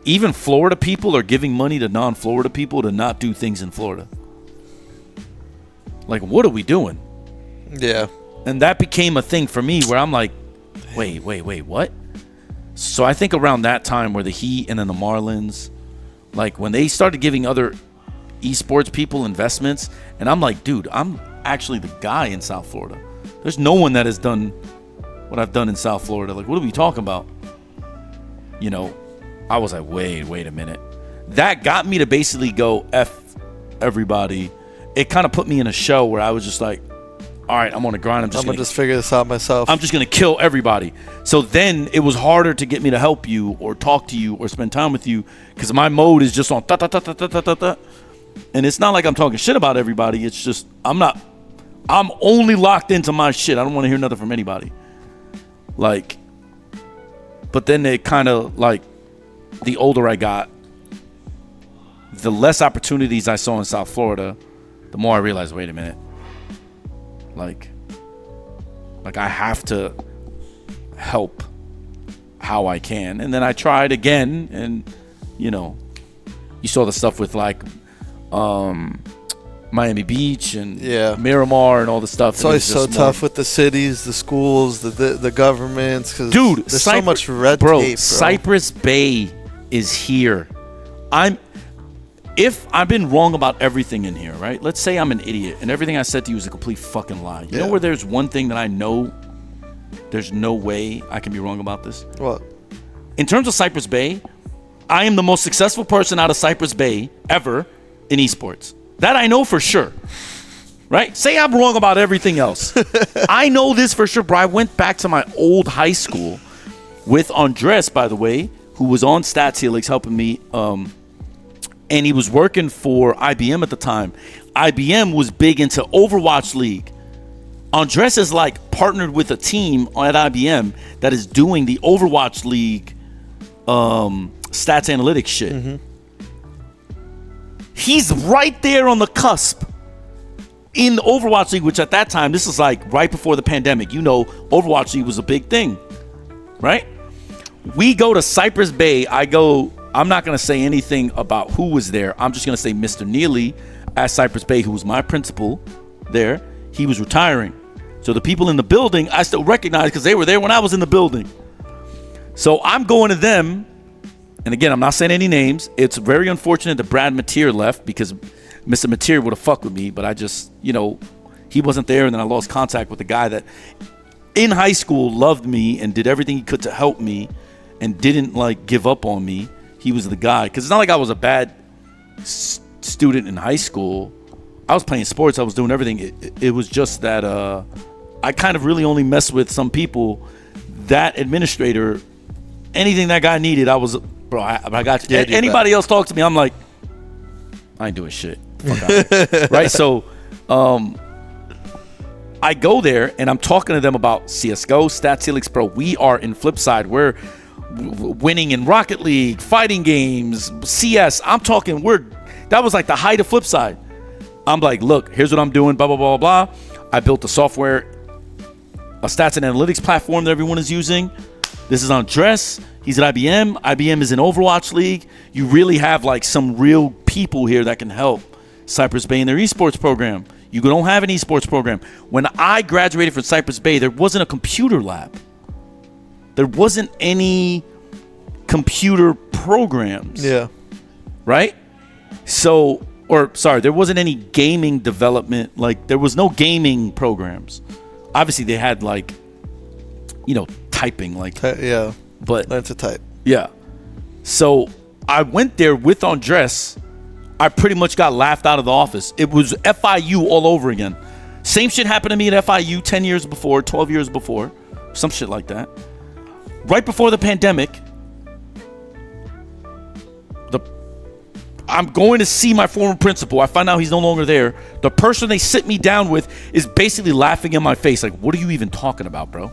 even Florida people are giving money to non-Florida people to not do things in Florida. Like, what are we doing? Yeah. And that became a thing for me where I'm like, wait, what? So I think around that time where the Heat and then the Marlins, like when they started giving other esports people investments, and I'm like, dude, I'm actually the guy in South Florida. There's no one that has done what I've done in South Florida. Like, what are we talking about? You know, I was like, wait a minute. That got me to basically go F everybody. It kind of put me in a show where I was just like, all right, I'm on the grind. I'm gonna just figure this out myself. I'm just gonna kill everybody. So then it was harder to get me to help you or talk to you or spend time with you, because my mode is just on ta ta ta ta ta ta ta ta. And it's not like I'm talking shit about everybody. It's just I'm only locked into my shit. I don't want to hear nothing from anybody. Like, but then it kind of, like, the older I got, the less opportunities I saw in South Florida, the more I realized, wait a minute. Like I have to help how I can. And then I tried again, and, you know, you saw the stuff with, like, Miami Beach and Miramar and all the stuff. It's always so tough with the cities, the schools, the governments. Cause dude, there's so much red tape, bro. Cypress Bay is here. If I've been wrong about everything in here, right? Let's say I'm an idiot and everything I said to you is a complete fucking lie. You know where there's one thing that I know there's no way I can be wrong about this? What? In terms of Cypress Bay, I am the most successful person out of Cypress Bay ever in esports. That I know for sure. Right? Say I'm wrong about everything else. I know this for sure, bro. I went back to my old high school with Andres, by the way, who was on Dierickx helping me, and he was working for IBM at the time. IBM was big into Overwatch League. Andres is like partnered with a team at IBM that is doing the Overwatch League stats analytics shit. Mm-hmm. He's right there on the cusp in the Overwatch League, which at that time, this is like right before the pandemic. You know, Overwatch League was a big thing, right? We go to Cypress Bay. I'm not going to say anything about who was there. I'm just going to say Mr. Neely at Cypress Bay, who was my principal there, he was retiring. So the people in the building, I still recognize because they were there when I was in the building. So I'm going to them. And again, I'm not saying any names. It's very unfortunate that Brad Mateer left, because Mr. Mateer would have fucked with me. But I just, you know, he wasn't there. And then I lost contact with the guy that in high school loved me and did everything he could to help me and didn't, like, give up on me. He was the guy. Because it's not like I was a bad student in high school. I was playing sports. I was doing everything. It was just that I kind of really only messed with some people. That administrator, anything that guy needed, I was, bro, I got you. Anybody else talk to me, I'm like, I ain't doing shit. Fuck out. Right? So I go there, and I'm talking to them about CSGO, Dierickx, bro. We are in Flipside. We're winning in Rocket League, fighting games, CS. I'm talking, that was like the height of Flipside. I'm like, look, here's what I'm doing, blah, blah, blah, blah. I built a software, a stats and analytics platform that everyone is using. This is Andres. He's at IBM. IBM is in Overwatch League. You really have like some real people here that can help Cypress Bay in their esports program. You don't have an esports program. When I graduated from Cypress Bay, there wasn't a computer lab. There wasn't any computer programs. Yeah. Right? So, there wasn't any gaming development. Like, there was no gaming programs. Obviously, they had, like, you know, typing. Like, yeah. But learn to type. Yeah. So, I went there with Andres. I pretty much got laughed out of the office. It was FIU all over again. Same shit happened to me at FIU 10 years before, 12 years before. Some shit like that. Right before the pandemic, I'm going to see my former principal. I find out he's no longer there. The person they sit me down with is basically laughing in my face. Like, what are you even talking about, bro?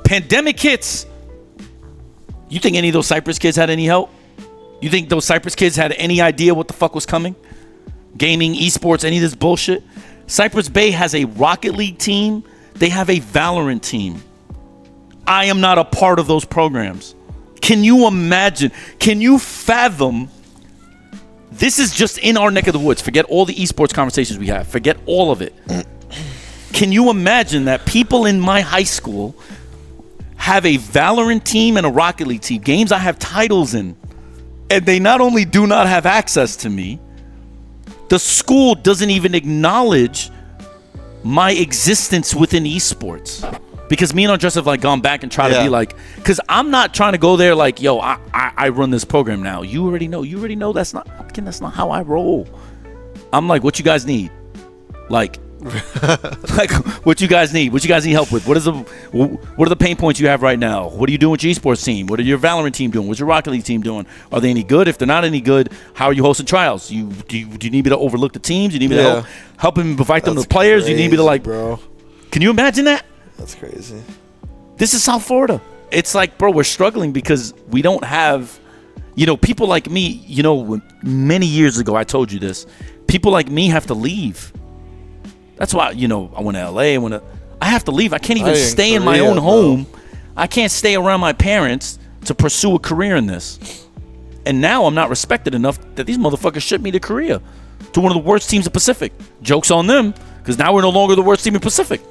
Pandemic hits. You think any of those Cypress kids had any help? You think those Cypress kids had any idea what the fuck was coming? Gaming, esports, any of this bullshit? Cypress Bay has a Rocket League team They have a Valorant team. I am not a part of those programs. Can you imagine? Can you fathom? This is just in our neck of the woods. Forget all the esports conversations we have. Forget all of it. Can you imagine that people in my high school have a Valorant team and a Rocket League team, games I have titles in, and they not only do not have access to me, the school doesn't even acknowledge my existence within esports. Because me and Andres have like gone back and tried to be like, because I'm not trying to go there like, yo, I run this program now. You already know that's not how I roll. I'm like, what you guys need? Like, what you guys need? What you guys need help with? What are the pain points you have right now? What are you doing with your esports team? What are your Valorant team doing? What's your Rocket League team doing? Are they any good? If they're not any good, how are you hosting trials? Do you need me to overlook the teams? Do you need me to help them invite them to the players? Do you need me to like, bro? Can you imagine that? That's crazy. This is South Florida. It's like, bro, we're struggling because we don't have, people like me. Many years ago, I told you this. People like me have to leave. That's why, I went to LA. I have to leave. I can't even stay in my own home. I can't stay around my parents to pursue a career in this. And now I'm not respected enough that these motherfuckers ship me to Korea, to one of the worst teams in Pacific. Joke's on them, because now we're no longer the worst team in Pacific.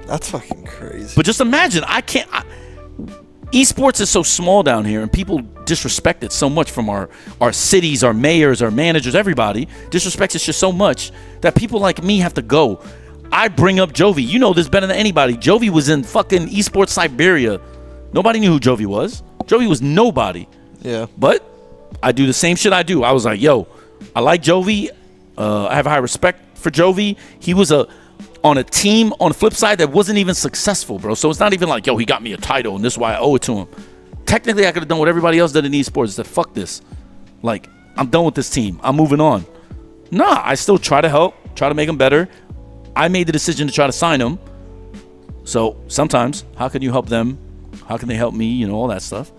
That's fucking crazy. But just imagine, esports is so small down here, and people disrespect it so much from our cities, our mayors, our managers, everybody disrespects it just so much that people like me have to go. I bring up Jovi. You know this better than anybody. Jovi was in fucking esports Siberia. Nobody knew who Jovi was. Jovi was nobody. Yeah. But I do the same shit I do. I was like, yo, I like Jovi. I have a high respect for Jovi. He was on a team on the flip side that wasn't even successful, bro. So it's not even like, yo, he got me a title and this is why I owe it to him. Technically, I could have done what everybody else did in esports. I said, fuck this. Like, I'm done with this team. I'm moving on. Nah, I still try to help, try to make them better. I made the decision to try to sign them. So sometimes, how can you help them? How can they help me? All that stuff.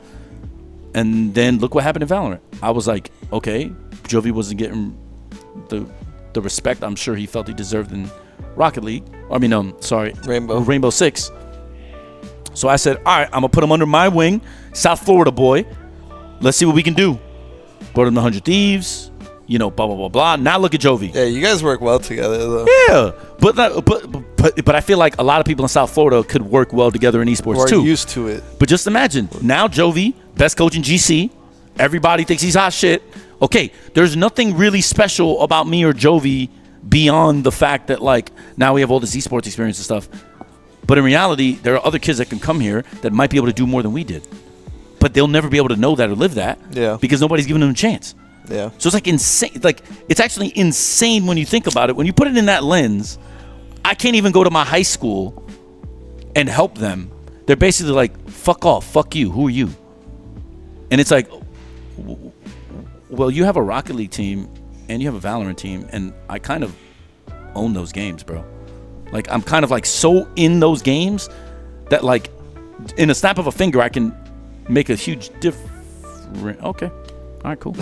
And then look what happened in Valorant. I was like, okay, Jovi wasn't getting the respect I'm sure he felt he deserved in Rocket League. Rainbow Six. So I said, all right, I'm gonna put him under my wing, South Florida boy. Let's see what we can do. Brought him to 100 Thieves, blah blah blah blah. Now look at Jovi. Yeah, you guys work well together though. Yeah, but I feel like a lot of people in South Florida could work well together in esports too. We're used to it. But just imagine now, Jovi, best coach in GC. Everybody thinks he's hot shit. Okay, there's nothing really special about me or Jovi beyond the fact that like now we have all this esports experience and stuff. But in reality, there are other kids that can come here that might be able to do more than we did. But they'll never be able to know that or live that. Yeah. Because nobody's giving them a chance. Yeah. So it's like insane. Like it's actually insane when you think about it. When you put it in that lens, I can't even go to my high school and help them. They're basically like, fuck off, fuck you, who are you? And it's like, well, you have a Rocket League team and you have a Valorant team, and I kind of own those games, bro. Like, I'm kind of like so in those games that like in a snap of a finger, I can make a huge difference. Okay. All right, cool.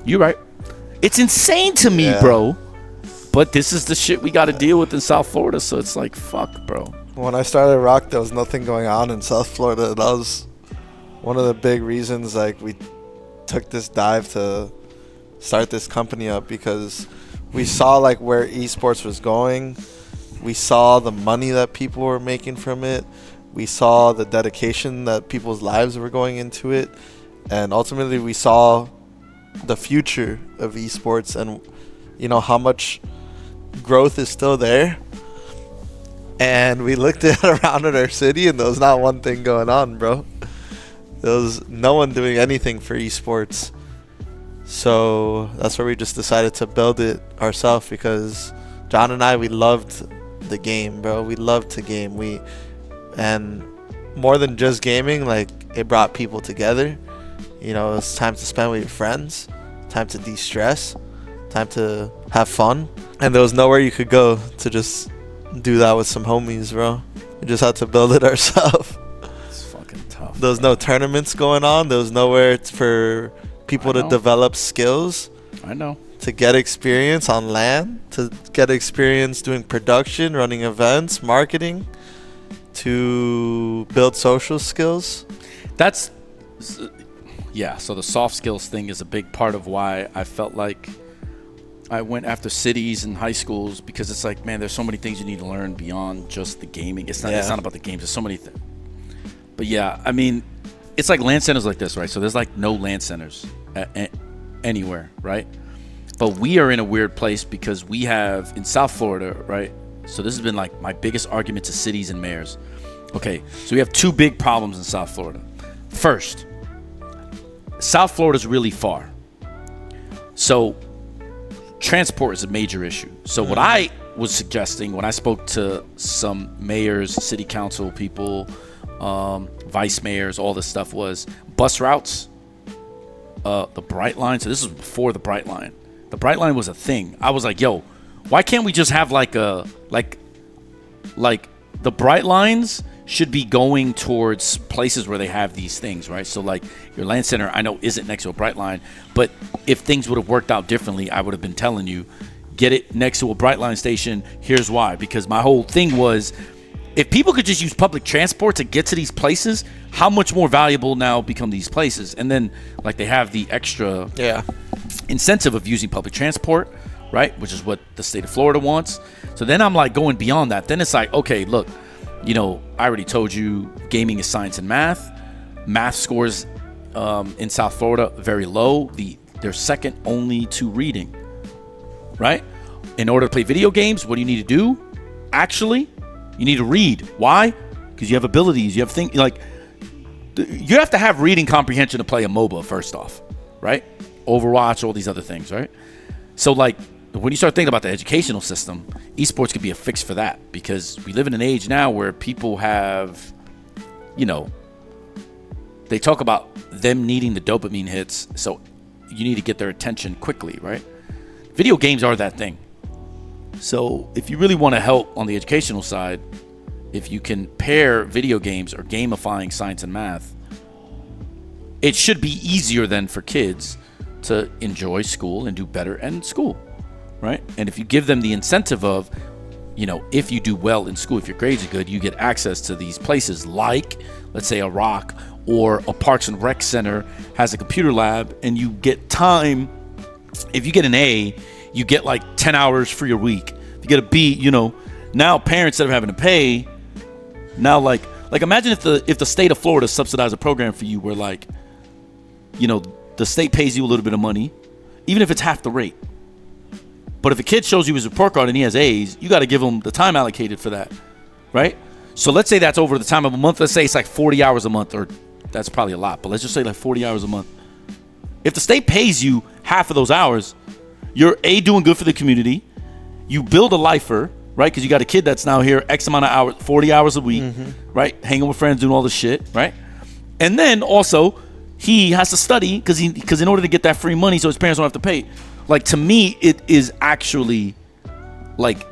You're right. It's insane to me, bro. But this is the shit we got to deal with in South Florida. So it's like, fuck, bro. When I started ROK, there was nothing going on in South Florida. That was one of the big reasons like we took this dive to start this company up, because we saw like where esports was going. We saw the money that people were making from it. We saw the dedication that people's lives were going into it. And ultimately we saw the future of esports and, how much growth is still there. And we looked around at our city and there was not one thing going on, bro. There was no one doing anything for esports. So that's where we just decided to build it ourselves, because John and I, we loved the game, bro. We loved to game. And more than just gaming, like it brought people together. It's time to spend with your friends, time to de-stress, time to have fun. And there was nowhere you could go to just do that with some homies, bro. We just had to build it ourselves. It's fucking tough. There was no tournaments going on. There was nowhere for people to develop skills. I know. to get experience on LAN, to get experience doing production, running events, marketing, to build social skills. Yeah, so the soft skills thing is a big part of why I felt like I went after cities and high schools, because it's like, man, there's so many things you need to learn beyond just the gaming. It's not about the games. There's so many things. But yeah, I mean, it's like LAN centers like this, right? So there's like no LAN centers anywhere, right? But we are in a weird place because we have in South Florida, right? So this has been like my biggest argument to cities and mayors. Okay, so we have two big problems in South Florida. First, South Florida is really far. So transport is a major issue. So what I was suggesting when I spoke to some mayors, city council people, vice mayors, all this stuff, was bus routes, the Bright Line. So this was before the Bright Line. The Bright Line was a thing. I was like, yo, why can't we just have like the Bright Lines should be going towards places where they have these things, right? So like your LAN center, I know isn't next to a Bright Line, but if things would have worked out differently, I would have been telling you, get it next to a Bright Line station. Here's why. Because my whole thing was, if people could just use public transport to get to these places, how much more valuable now become these places? And then like they have the extra incentive of using public transport, right? Which is what the state of Florida wants. So then I'm like going beyond that. Then it's like, okay, look, you know, I already told you gaming is science and math. Math scores in South Florida very low. They're second only to reading, right? In order to play video games, what do you need to do? Actually, you need to read. Why? Because you have abilities. You have things like, you have to have reading comprehension to play a MOBA first off, right? Overwatch, all these other things, right? So like, when you start thinking about the educational system, esports could be a fix for that, because we live in an age now where people have, you know, they talk about them needing the dopamine hits, so you need to get their attention quickly, right? Video games are that thing. So if you really want to help on the educational side, if you can pair video games or gamifying science and math, it should be easier then for kids to enjoy school and do better in school. Right? And if you give them the incentive of, you know, if you do well in school, if your grades are good, you get access to these places like, let's say, a ROK or a Parks and Rec Center has a computer lab, and you get time. If you get an A, you get like 10 hours for your week. If you get a B, you know, now parents, instead of having to pay, now like imagine if the state of Florida subsidized a program for you where, like, you know, the state pays you a little bit of money, even if it's half the rate. But if a kid shows you his report card and he has A's, you got to give him the time allocated for that, right? So let's say that's over the time of a month. Let's say it's like 40 hours a month, or that's probably a lot, but let's just say like 40 hours a month. If the state pays you half of those hours, you're A, doing good for the community. You build a lifer, right? Because you got a kid that's now here X amount of hours, 40 hours a week, right? Hanging with friends, doing all this shit, right? And then also, he has to study because in order to get that free money so his parents don't have to pay. Like, to me, it is actually like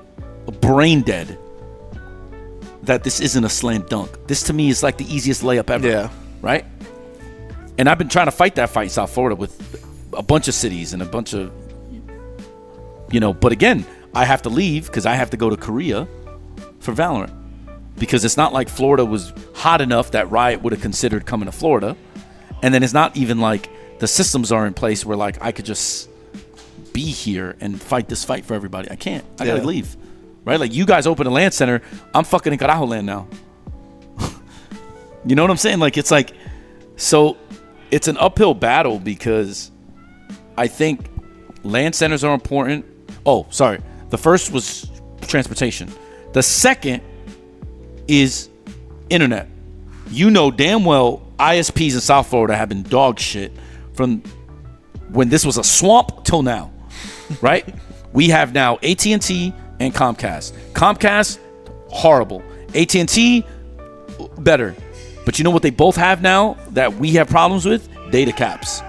brain dead that this isn't a slam dunk. This to me is like the easiest layup ever, right? And I've been trying to fight that fight in South Florida with a bunch of cities and a bunch of, you know, but again, I have to leave because I have to go to Korea for Valorant, because it's not like Florida was hot enough that Riot would have considered coming to Florida. And then it's not even like the systems are in place where like I could just be here and fight this fight for everybody. I can't. I gotta leave, right? Like, you guys open a LAN center, I'm fucking in Carajo land now. You know what I'm saying? Like, it's like, so it's an uphill battle, because I think LAN centers are important. Oh, sorry. The first was transportation. The second is internet. You know damn well ISPs in South Florida have been dog shit from when this was a swamp till now, right? We have now AT&T and Comcast. Comcast, horrible. AT&T, better. But you know what they both have now that we have problems with? Data caps,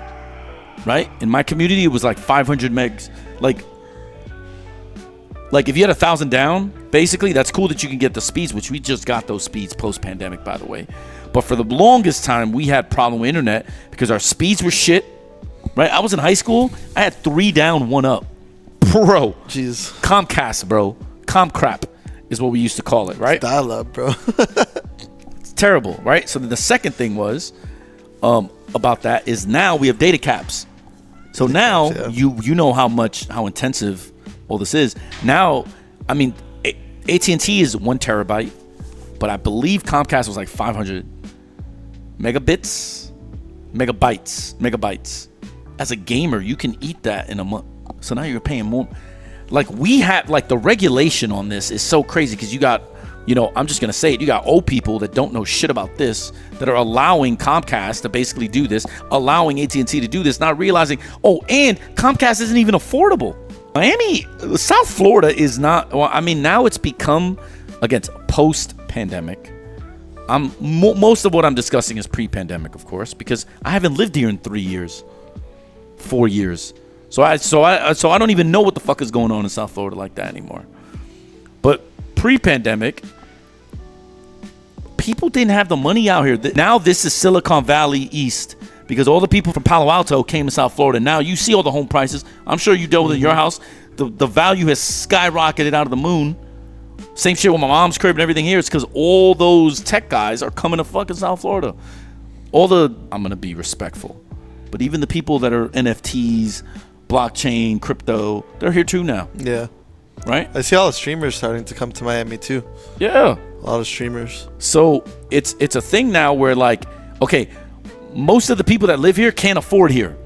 right? In my community, it was like 500 megs. Like if you had 1,000 down, basically, that's cool that you can get the speeds, which we just got those speeds post-pandemic, by the way. But for the longest time, we had problem with internet because our speeds were shit, right? I was in high school. I had 3 down, 1 up. Bro. Jeez. Comcast, bro. Comcrap is what we used to call it, right? Dial up, bro. It's terrible, right? So the second thing was about that is now we have data caps. So now you know how intensive all this is. Now, I mean, AT&T is 1 terabyte, but I believe Comcast was like 500 megabytes. As a gamer, you can eat that in a month. So now you're paying more. Like we have, like the regulation on this is so crazy because you got, I'm just gonna say it. You got old people that don't know shit about this that are allowing Comcast to basically do this, allowing AT&T to do this, not realizing. Oh, and Comcast isn't even affordable. Miami, South Florida is not. Well, I mean, now it's become, again, post-pandemic. Most of what I'm discussing is pre-pandemic, of course, because I haven't lived here in 4 years. So I don't even know what the fuck is going on in South Florida like that anymore. But pre-pandemic, people didn't have the money out here. Now this is Silicon Valley East because all the people from Palo Alto came to South Florida. Now you see all the home prices. I'm sure you dealt with it in your house. The value has skyrocketed out of the moon. Same shit with my mom's crib and everything here. It's because all those tech guys are coming to fucking South Florida. I'm going to be respectful. But even the people that are NFTs, blockchain, crypto, they're here too now. Yeah. Right? I see all the streamers starting to come to Miami too. Yeah. A lot of streamers. So it's a thing now where like, okay, most of the people that live here can't afford here.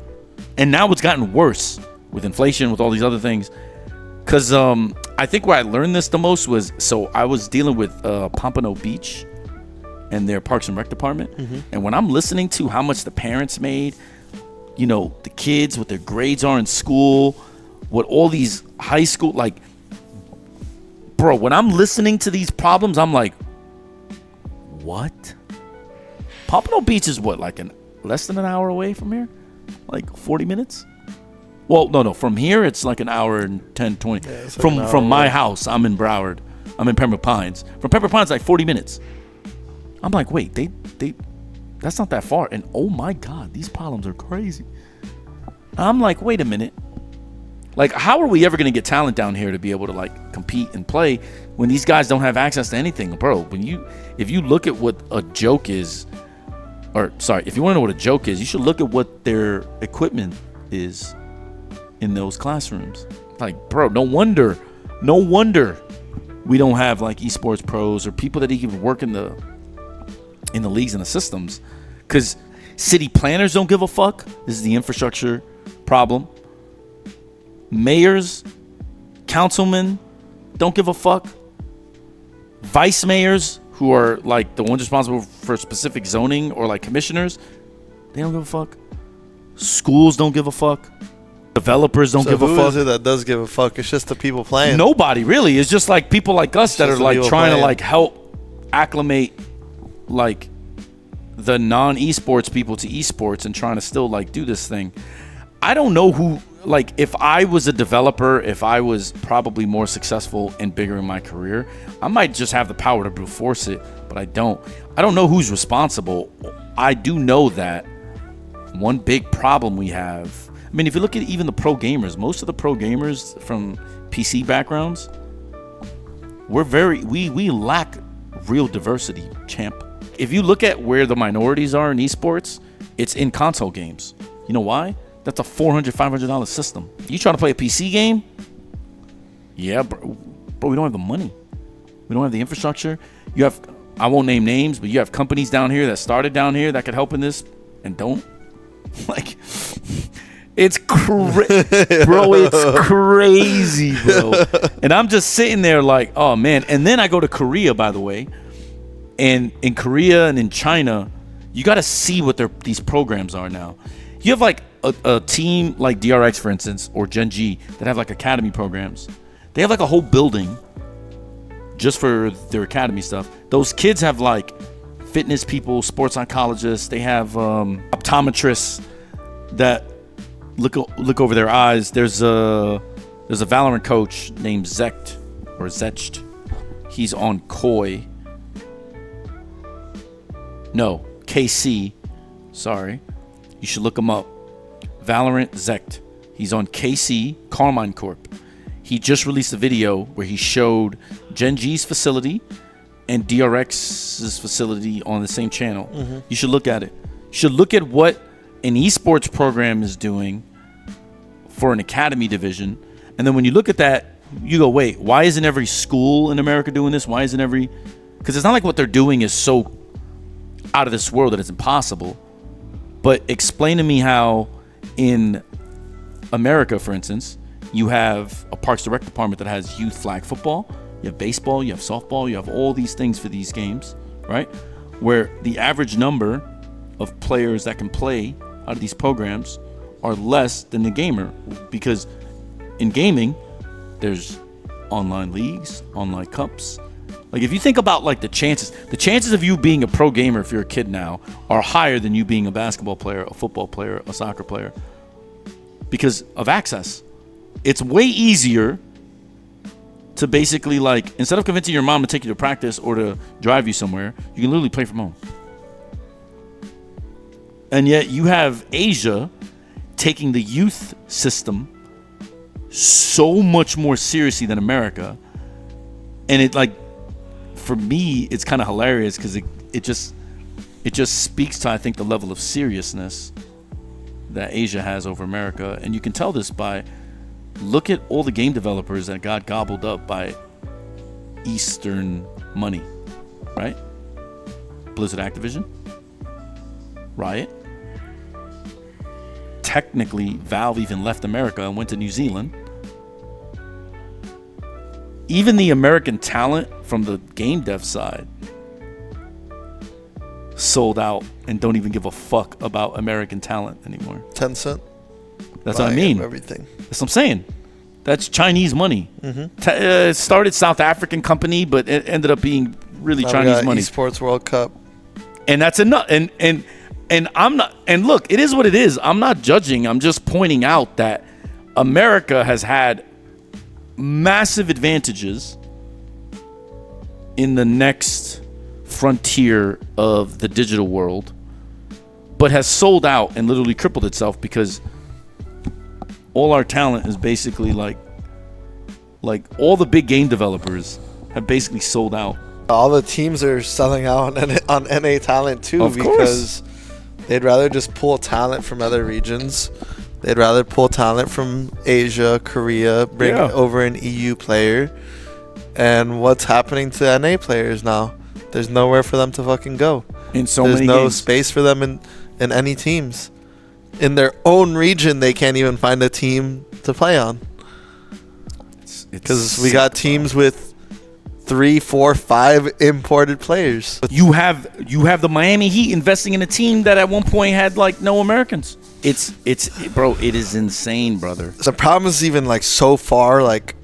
And now it's gotten worse with inflation, with all these other things. Because I think where I learned this the most was, so I was dealing with Pompano Beach and their Parks and Rec department. Mm-hmm. And when I'm listening to how much the parents made, the kids, what their grades are in school, what all these high school, like, bro, when I'm listening to these problems, I'm like, what? Pompano Beach is what, like less than an hour away from here? Like 40 minutes? Well, no. From here, it's like an hour and 10, 20. Yeah, like from my house, I'm in Broward. I'm in Pembroke Pines. From Pembroke Pines, like 40 minutes. I'm like, wait, they that's not that far. And oh my God, these problems are crazy. I'm like, wait a minute. Like, how are we ever going to get talent down here to be able to like compete and play when these guys don't have access to anything, bro? If you look at what a joke is, if you want to know what a joke is, you should look at what their equipment is in those classrooms. Like, bro, no wonder we don't have like esports pros or people that even work in the leagues and the systems, because city planners don't give a fuck. This is the infrastructure problem. Mayors, councilmen don't give a fuck. Vice mayors, who are like the ones responsible for specific zoning, or like commissioners, they don't give a fuck. Schools don't give a fuck. Developers don't give a fuck. Who is it that does give a fuck? It's just the people playing. Nobody really. It's just like people like us that are like trying to like help acclimate like the non-esports people to esports and trying to still like do this thing. I don't know who, like, if I was a developer, if I was probably more successful and bigger in my career, I might just have the power to brute force it, but I don't know who's responsible. I do know that one big problem we have, I mean, if you look at even the pro gamers, most of the pro gamers from PC backgrounds, we lack real diversity, champ. If you look at where the minorities are in esports, it's in console games. You know why? That's a $400, $500 system. You trying to play a PC game? Yeah, bro, we don't have the money. We don't have the infrastructure. You have, I won't name names, but you have companies down here that started down here that could help in this and don't. Like, it's bro, it's crazy, bro. And I'm just sitting there like, oh man. And then I go to Korea, by the way. And in Korea and in China, you got to see what these programs are now. You have like a team like Dierickx, for instance, or Gen G that have like academy programs. They have like a whole building just for their academy stuff. Those kids have like fitness people, sports psychologists. They have optometrists that look over their eyes. There's a Valorant coach named Zecht. He's on Koi. No, KC. Sorry. You should look him up. Valorant Zecht. He's on KC, Carmine Corp. he just released a video where he showed Gen G's facility and Dierickx's facility on the same channel. You should look at it. You should look at what an esports program is doing for an academy division. And then when you look at that, you go, wait, why isn't every school in America doing this? Why isn't every... Because it's not like what they're doing is so out of this world that it's impossible. But explain to me how in America, for instance, you have a Parks Direct department that has youth flag football, you have baseball, you have softball, you have all these things for these games, right? Where the average number of players that can play out of these programs are less than the gamer. Because in gaming, there's online leagues, online cups. Like if you think about like the chances of you being a pro gamer if you're a kid now are higher than you being a basketball player, a football player, a soccer player, because of access. It's way easier to basically, like, instead of convincing your mom to take you to practice or to drive you somewhere, you can literally play from home. And yet you have Asia taking the youth system so much more seriously than America. And it, like, for me, it's kind of hilarious because it just speaks to, I think, the level of seriousness that Asia has over America. And you can tell this by look at all the game developers that got gobbled up by Eastern money, right? Blizzard, Activision, Riot. Technically, Valve even left America and went to New Zealand. Even the American talent from the game dev side sold out and don't even give a fuck about American talent anymore. Tencent. That's what I mean. Everything. That's what I'm saying. That's Chinese money. It started South African company, but it ended up being really Now Chinese money. Esports World Cup. And that's enough. And I'm not. And look, it is what it is. I'm not judging. I'm just pointing out that America has had massive advantages in the next frontier of the digital world, but has sold out and literally crippled itself because all our talent is basically like all the big game developers have basically sold out. All the teams are selling out on NA talent too, Of because they'd rather just pull talent from other regions. They'd rather pull talent from Asia, Korea, bring over an EU player. And what's happening to NA players now? There's nowhere for them to fucking go. There's no space for them in any teams. In their own region, they can't even find a team to play on. Because we got teams with 3, 4, 5 imported players. You have the Miami Heat investing in a team that at one point had like no Americans. Bro, it is insane, brother. The problem is even like so far like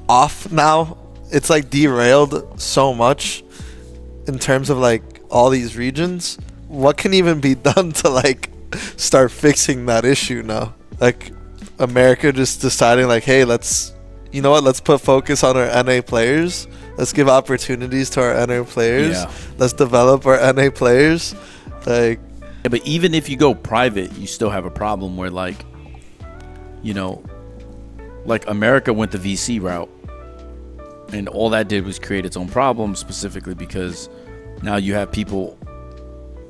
off now. It's like derailed so much in terms of like all these regions. What can even be done to like start fixing that issue now? Like America just deciding like, hey, let's put focus on our NA players. Let's give opportunities to our NA players. Yeah. Let's develop our NA players. Like, yeah, but even if you go private, you still have a problem where like America went the VC route, and all that did was create its own problems, specifically because now you have people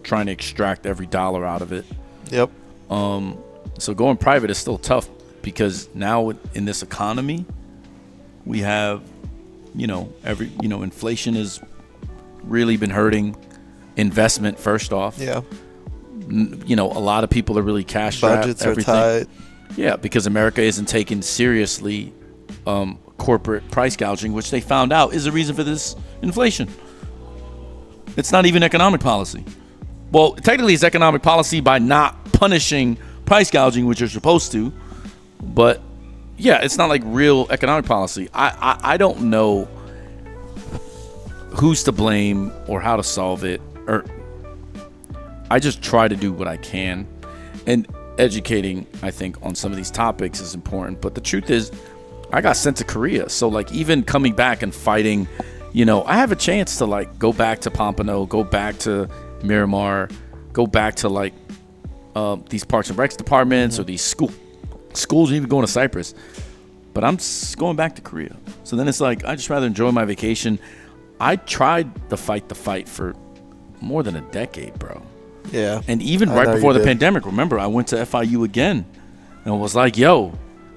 trying to extract every dollar out of it. Yep. So going private is still tough because now in this economy, we have, inflation has really been hurting investment first off. Yeah. A lot of people are really cash strapped. Budgets are tight. Yeah, because America isn't taking seriously corporate price gouging, which they found out is the reason for this inflation. It's not even economic policy. Well, technically it's economic policy by not punishing price gouging, which you're supposed to. But yeah, it's not like real economic policy. I don't know who's to blame or how to solve it. Or I just try to do what I can. And educating, I think, on some of these topics is important. But the truth is, I got sent to Korea. So like even coming back and fighting, I have a chance to like go back to Palmetto, go back to Miramar, go back to like these Parks and Recs departments or these schools, even going to Cyprus. but I'm going back to Korea. So then it's like, I just rather enjoy my vacation. I tried to fight the fight for more than a decade, bro. Yeah. And even right before the pandemic, remember, I went to FIU again and was like, yo,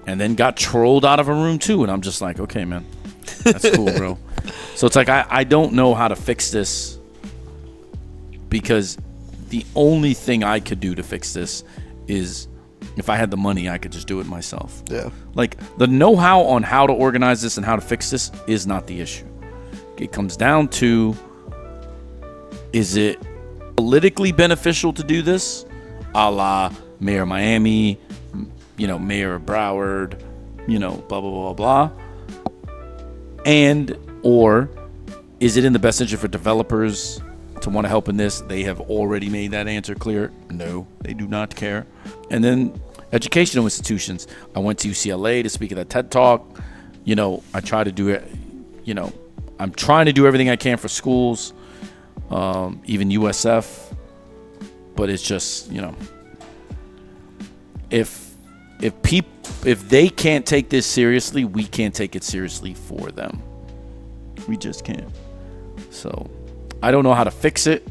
and then got trolled out of a room too. And I'm just like, okay, man, that's cool, bro. So it's like, I don't know how to fix this, because the only thing I could do to fix this is, if I had the money, I could just do it myself. Yeah. Like, the know-how on how to organize this and how to fix this is not the issue. It comes down to, is it politically beneficial to do this, a la Mayor of Miami, Mayor of Broward, blah, blah, blah, blah. And, or is it in the best interest for developers to want to help in this? They have already made that answer clear. No, they do not care. And then educational institutions. I went to UCLA to speak at that TED Talk. I try to do it, I'm trying to do everything I can for schools, even USF. But it's just, if they can't take this seriously, we can't take it seriously for them. We just can't. So I don't know how to fix it.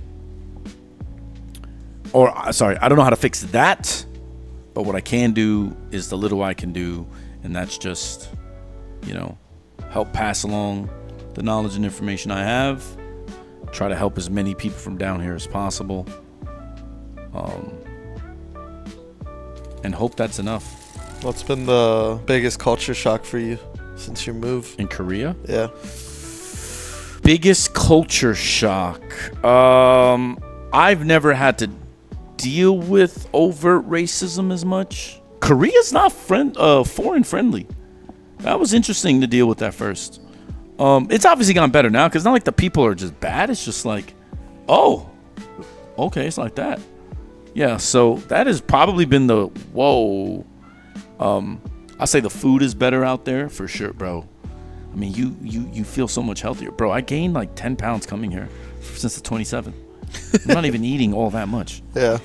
I don't know how to fix that. But what I can do is the little I can do, and that's just, help pass along the knowledge and information I have. Try to help as many people from down here as possible. And hope that's enough. What's been the biggest culture shock for you since your move? In Korea? Yeah. Biggest culture shock. I've never had to deal with overt racism as much. Korea's not foreign friendly. That was interesting to deal with that first. It's obviously gone better now, because it's not like the people are just bad. It's just like, oh, okay, it's like that. Yeah, so that has probably been the whoa. I say the food is better out there for sure, bro. I mean, you feel so much healthier, bro. I gained like 10 pounds coming here since the 27th. I'm not even eating all that much. Yeah.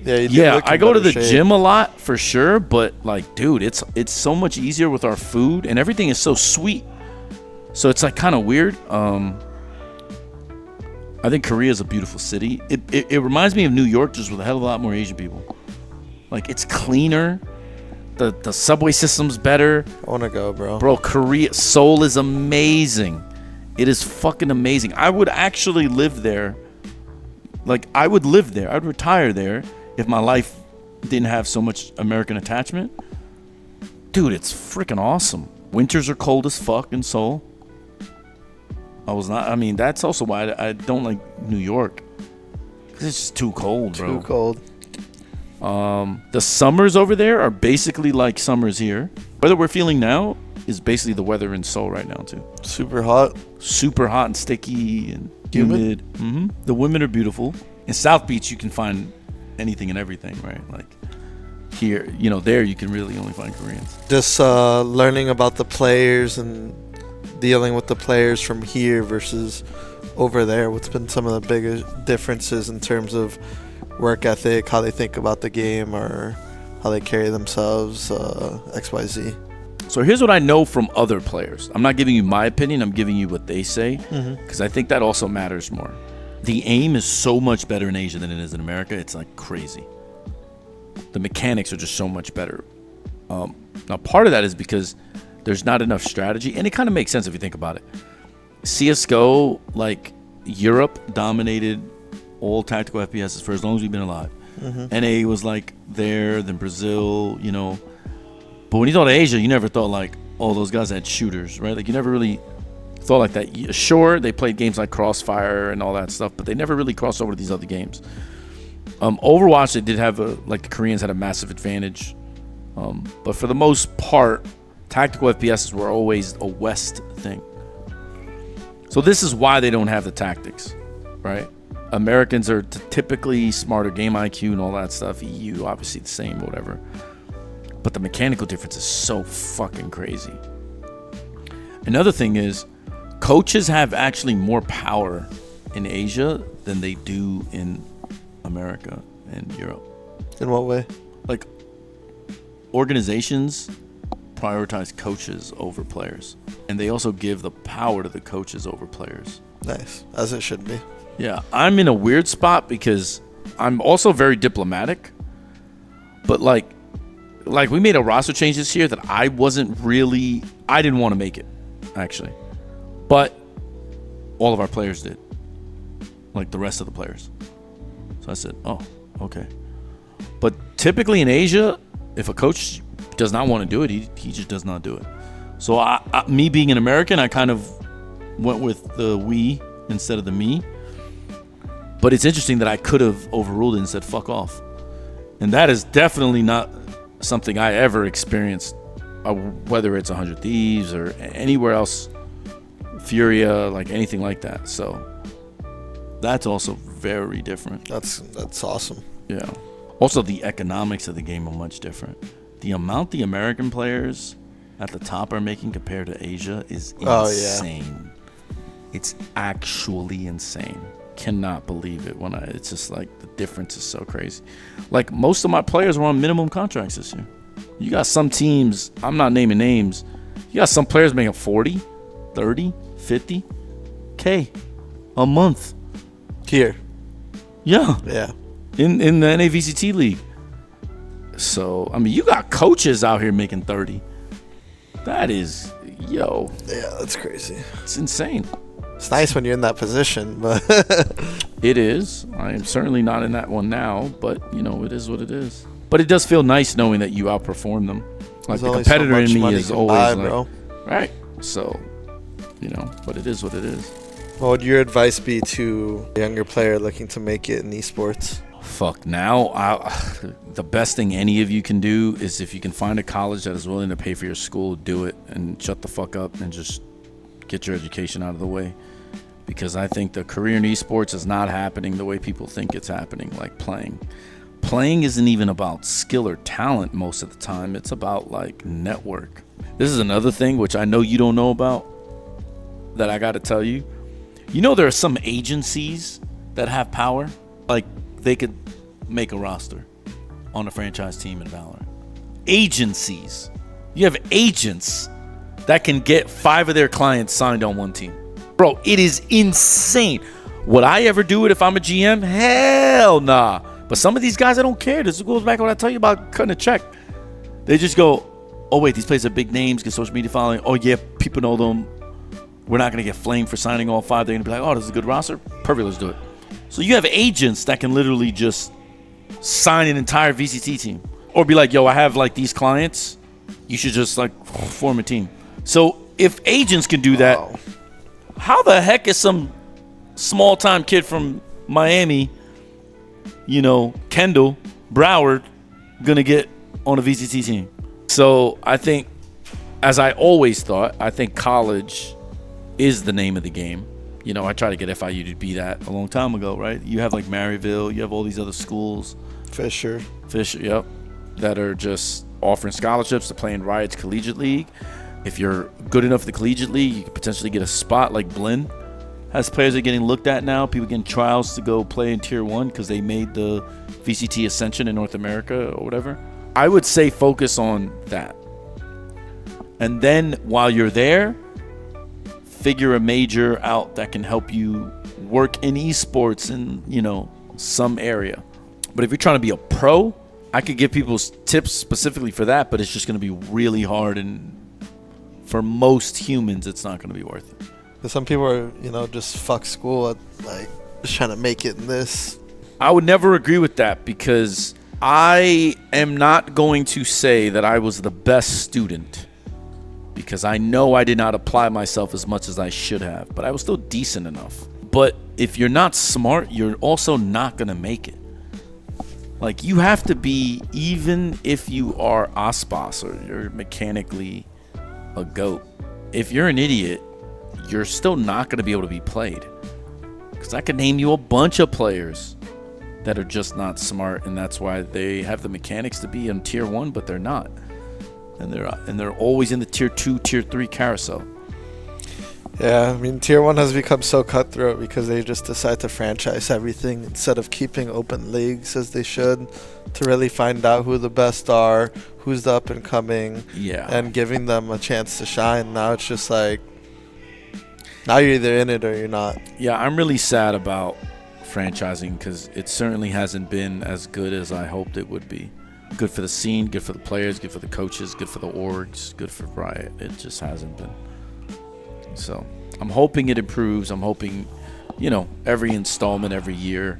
Yeah, I go to the gym a lot for sure, but like, dude, it's so much easier with our food, and everything is so sweet. So it's like kind of weird. I think Korea is a beautiful city. It reminds me of New York, just with a hell of a lot more Asian people. Like, it's cleaner. The subway system's better. I want to go, bro. Bro, Seoul is amazing. It is fucking amazing. I would actually live there. Like, I would live there. I'd retire there if my life didn't have so much American attachment. Dude, it's freaking awesome. Winters are cold as fuck in Seoul. That's also why I don't like New York. It's just too cold, bro. Too cold. The summers over there are basically like summers here. Weather we're feeling now is basically the weather in Seoul right now too. Super hot and sticky and humid. Mm-hmm. The women are beautiful. In South Beach, you can find anything and everything, right? Like here, there you can really only find Koreans. Just learning about the players and dealing with the players from here versus over there. What's been some of the biggest differences in terms of work ethic, how they think about the game, or how they carry themselves, XYZ? So here's what I know from other players. I'm not giving you my opinion. I'm giving you what they say, because I think that also matters more. The aim is so much better in Asia than it is in America. It's like crazy. The mechanics are just so much better. Now, part of that is because there's not enough strategy, and it kind of makes sense if you think about it. CSGO, like Europe, dominated all tactical FPSs for as long as we've been alive. NA was like there, then Brazil, But when you thought of Asia, you never thought like, oh, those guys had shooters, right? Like, you never really thought like that. Sure, they played games like Crossfire and all that stuff, but they never really crossed over to these other games. Overwatch, they did have the Koreans had a massive advantage. But for the most part, tactical FPSs were always a West thing. So this is why they don't have the tactics, right? Americans are typically smarter game IQ and all that stuff. EU, obviously the same, whatever. But the mechanical difference is so fucking crazy. Another thing is, coaches have actually more power in Asia than they do in America and Europe. In what way? Like, organizations prioritize coaches over players, and they also give the power to the coaches over players. Nice, as it should be. Yeah, I'm in a weird spot because I'm also very diplomatic, but like we made a roster change this year that I didn't want to make it, actually, but all of our players did, like the rest of the players. So I said, oh, okay. But typically in Asia, if a coach does not want to do it, he just does not do it. So me being an American, I kind of went with the we instead of the me. But it's interesting that I could have overruled it and said, fuck off. And that is definitely not something I ever experienced, whether it's 100 Thieves or anywhere else, Furia, like anything like that. So that's also very different. That's awesome. Yeah. Also, the economics of the game are much different. The amount the American players at the top are making compared to Asia is insane. Oh, yeah. It's actually insane. Cannot believe it it's just like the difference is so crazy. Like most of my players were on minimum contracts this year. You got some teams, I'm not naming names, you got some players making 40, 30, 50K a month. Here. Yeah. Yeah. In the NAVCT league. So, I mean, you got coaches out here making 30. That is, Yeah, that's crazy. It's insane. It's nice when you're in that position, but it is. I am certainly not in that one now, but it is what it is. But it does feel nice knowing that you outperform them. Like the competitor in me is always like, right. So, but it is what it is. What would your advice be to a younger player looking to make it in esports? Fuck, now the best thing any of you can do is if you can find a college that is willing to pay for your school, do it and shut the fuck up and just get your education out of the way. Because I think the career in esports is not happening the way people think it's happening, like playing. Playing isn't even about skill or talent most of the time. It's about like network. This is another thing which I know you don't know about that I got to tell you. There are some agencies that have power. Like they could make a roster on a franchise team in Valorant. Agencies. You have agents that can get 5 of their clients signed on one team. Bro, it is insane. Would I ever do it if I'm a GM? Hell nah. But some of these guys, I don't care. This goes back to what I tell you about cutting a check. They just go, oh wait, these players are big names, get social media following. Oh yeah, people know them. We're not going to get flamed for signing all 5. They're going to be like, oh, this is a good roster. Perfect, let's do it. So you have agents that can literally just sign an entire VCT team. Or be like, yo, I have like these clients. You should just like form a team. So if agents can do that, how the heck is some small-time kid from Miami, Kendall, Broward, going to get on a VCT team? So I think, as I always thought, I think college is the name of the game. I tried to get FIU to be that a long time ago, right? You have like Maryville, you have all these other schools. Fisher, yep. That are just offering scholarships to play in Riot's Collegiate League. If you're good enough in the Collegiate League, you could potentially get a spot. Like Blinn has players that are getting looked at now. People getting trials to go play in Tier 1 because they made the VCT Ascension in North America or whatever. I would say focus on that. And then while you're there, figure a major out that can help you work in esports in, some area. But if you're trying to be a pro, I could give people tips specifically for that, but it's just going to be really hard, and for most humans, it's not going to be worth it. Because some people are, just fuck school, like just trying to make it in this. I would never agree with that because I am not going to say that I was the best student, because I know I did not apply myself as much as I should have, but I was still decent enough. But if you're not smart, you're also not going to make it. Like, you have to be, even if you are Aspas or you're mechanically a GOAT, if you're an idiot, you're still not going to be able to be played. Because I could name you a bunch of players that are just not smart, and that's why they have the mechanics to be in Tier 1, but they're not. And they're always in the Tier 2, Tier 3 carousel. Yeah, I mean, Tier 1 has become so cutthroat because they just decide to franchise everything instead of keeping open leagues as they should to really find out who the best are, who's the up and coming, and giving them a chance to shine. Now it's just like, now you're either in it or you're not. Yeah, I'm really sad about franchising because it certainly hasn't been as good as I hoped it would be. Good for the scene, good for the players, good for the coaches, good for the orgs, good for Riot. It just hasn't been. So I'm hoping it improves. I'm hoping, every installment every year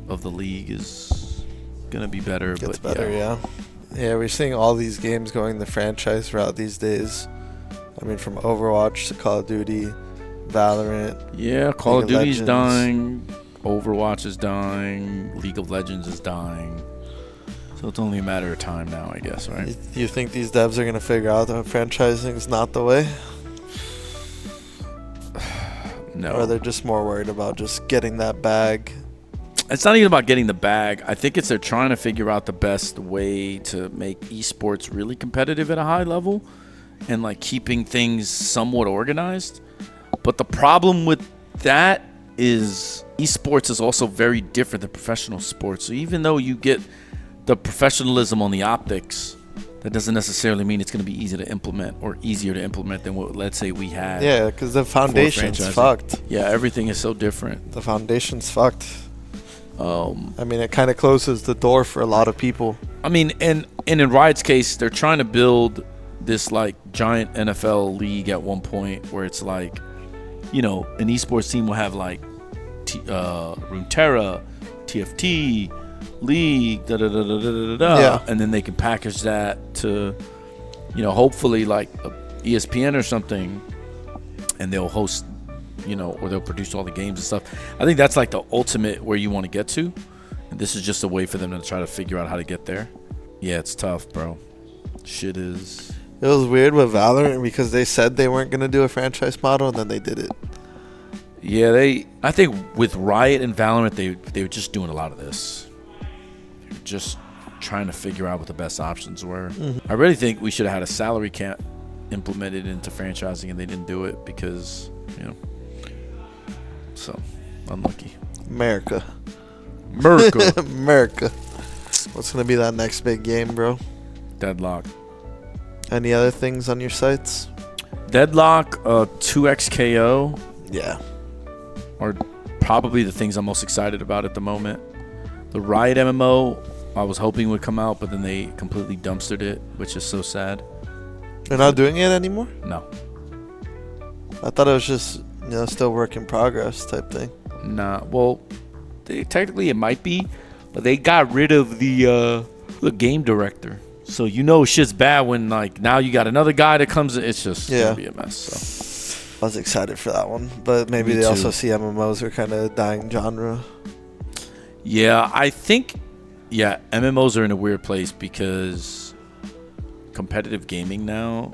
of the league is going to be better. Gets better, yeah. Yeah, we're seeing all these games going the franchise route these days. I mean, from Overwatch to Call of Duty, Valorant. Yeah, Call of Duty's dying. Overwatch is dying. League of Legends is dying. So it's only a matter of time now, I guess, right? You think these devs are going to figure out that franchising is not the way? No. Or they're just more worried about just getting that bag? It's not even about getting the bag. I think they're trying to figure out the best way to make esports really competitive at a high level and like keeping things somewhat organized. But the problem with that is esports is also very different than professional sports. So even though you get the professionalism on the optics, that doesn't necessarily mean it's going to be easy to implement or easier to implement than what, let's say, we had. Yeah, because the foundation's fucked. Yeah, everything is so different. The foundation's fucked. I mean, it kind of closes the door for a lot of people. I mean, and in Riot's case, they're trying to build this like giant NFL league at one point where it's like, an esports team will have like Runeterra, TFT, League, and then they can package that to, hopefully like a ESPN or something, and they'll host, or they'll produce all the games and stuff. I think that's like the ultimate where you want to get to, and this is just a way for them to try to figure out how to get there. Yeah, it's tough, bro. Shit is. It was weird with Valorant because they said they weren't gonna do a franchise model, and then they did it. Yeah, I think with Riot and Valorant, they were just doing a lot of this. Just trying to figure out what the best options were. I really think we should have had a salary cap implemented into franchising, and they didn't do it because, so unlucky. America. What's gonna be that next big game, bro? Deadlock. Any other things on your sites? Deadlock, 2XKO. Yeah. Are probably the things I'm most excited about at the moment. The Riot MMO, I was hoping would come out, but then they completely dumpstered it, which is so sad. They're not doing it anymore? No. I thought it was just, still work in progress type thing. Nah. Well, technically it might be, but they got rid of the game director. So shit's bad when like now you got another guy that comes in. It's just gonna be a mess. So I was excited for that one, but maybe they also see MMOs are kind of dying genre. Yeah, I think MMOs are in a weird place because competitive gaming now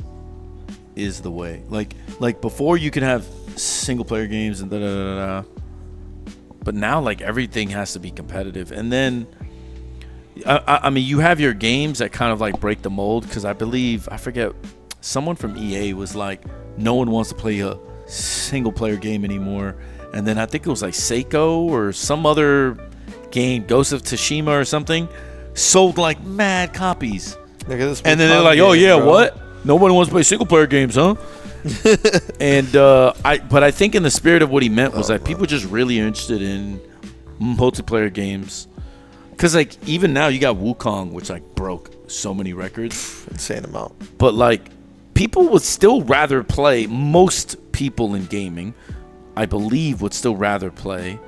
is the way. Like before you could have single player games and but now like everything has to be competitive. And then I mean you have your games that kind of like break the mold, because I forget, someone from EA was like, no one wants to play a single player game anymore. And then I think it was like Seiko or some other game, Ghost of Tsushima or something, sold like mad copies. And then they're like, oh yeah, bro. What? Nobody wants to play single player games, huh? And I think in the spirit of what he meant was that people just really interested in multiplayer games. Because like even now you got Wukong, which like broke so many records. Insane amount. But like people would still rather play, most people in gaming, I believe, would still rather play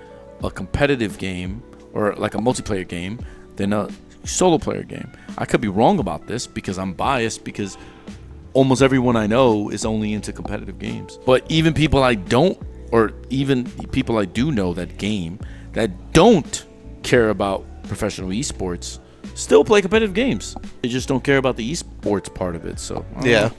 a competitive game or like a multiplayer game than a solo player game. I could be wrong about this because I'm biased, because almost everyone I know is only into competitive games. But even people I don't, or even people I do know that game, that don't care about professional esports, still play competitive games. They just don't care about the esports part of it. So yeah.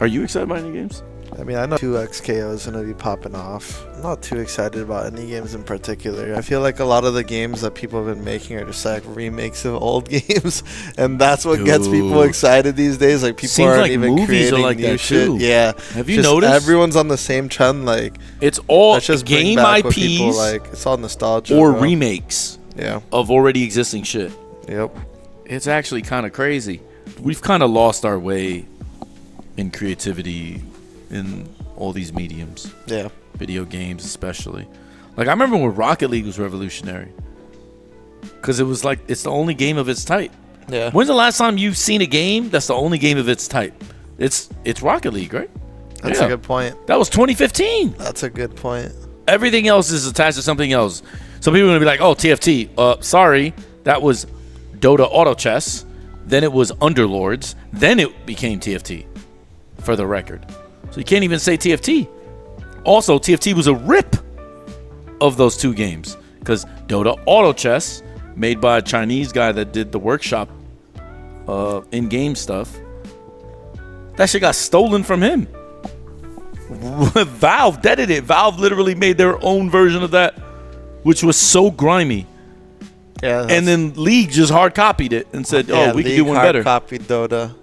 Are you excited about any games? I mean, I know 2XKO is going to be popping off. I'm not too excited about any games in particular. I feel like a lot of the games that people have been making are just like remakes of old games, and that's what gets people excited these days. Like people Seems aren't like even movies creating are like new that shit. too. Yeah, Have you noticed? Everyone's on the same trend. Like it's all let's just game bring back what IPs people like. It's all nostalgia or bro. remakes. Yeah. Of already existing shit. Yep. It's actually kind of crazy. We've kind of lost our way in creativity in all these mediums. Yeah. Video games especially. Like I remember when Rocket League was revolutionary. Because it was like it's the only game of its type. Yeah. When's the last time you've seen a game that's the only game of its type? It's Rocket League, right? That's a good point. That was 2015. That's a good point. Everything else is attached to something else. So people are going to be like, oh, TFT. Sorry, that was Dota Auto Chess. Then it was Underlords. Then it became TFT, for the record. So you can't even say TFT. Also, TFT was a rip of those two games. Because Dota Auto Chess, made by a Chinese guy that did the workshop in-game stuff, that shit got stolen from him. Valve deaded it. Valve literally made their own version of that, which was so grimy. Yeah. And then League just hard copied it and said, "Oh, we can do one hard better." Copied Dota.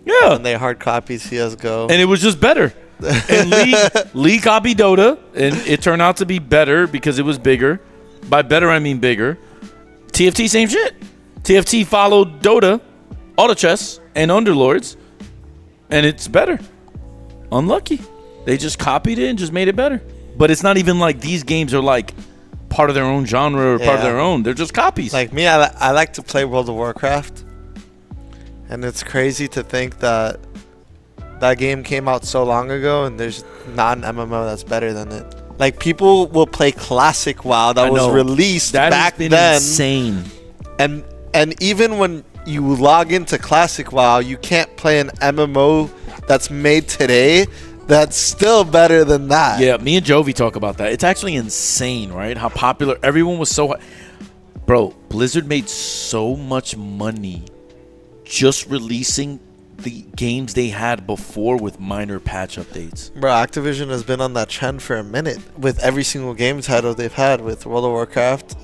Yeah. And they hard copied CS:GO. And it was just better. And League copied Dota, and it turned out to be better because it was bigger. By better, I mean bigger. TFT, same shit. TFT followed Dota, Auto Chess, and Underlords, and it's better. Unlucky. They just copied it and just made it better. But it's not even like these games are like part of their own genre or part of their own. They're just copies. Like me, I like to play World of Warcraft. And it's crazy to think that that game came out so long ago and there's not an MMO that's better than it. Like people will play Classic WoW that was released back then. Insane. And even when you log into Classic WoW, you can't play an MMO that's made today that's still better than that. Yeah, me and Jovi talk about that. It's actually insane, right? How popular everyone was. Bro, Blizzard made so much money just releasing the games they had before with minor patch updates. Bro, Activision has been on that trend for a minute with every single game title they've had. With World of Warcraft,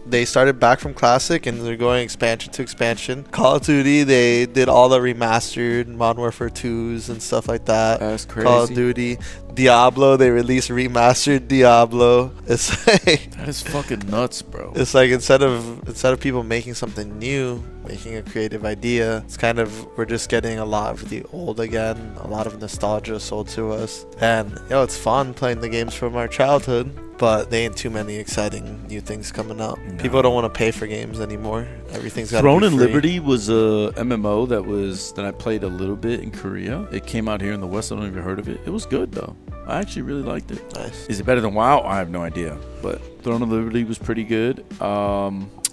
they started back from Classic and they're going expansion to expansion. Call of Duty, they did all the remastered Modern Warfare 2s and stuff like that. That's crazy. Call of Duty, Diablo, they released remastered Diablo. It's like that is fucking nuts, bro. It's like instead of people making something new, making a creative idea, it's kind of we're just getting a lot of the old again, a lot of nostalgia sold to us. And it's fun playing the games from our childhood, but they ain't too many exciting new things coming out. No. People don't want to pay for games anymore. Everything's got Throne to be and free. Liberty was a MMO that I played a little bit in Korea. It came out here in the West. I don't even heard of it. It was good though. I actually really liked it. Nice. Is it better than WoW? I have no idea. But Throne of Liberty was pretty good.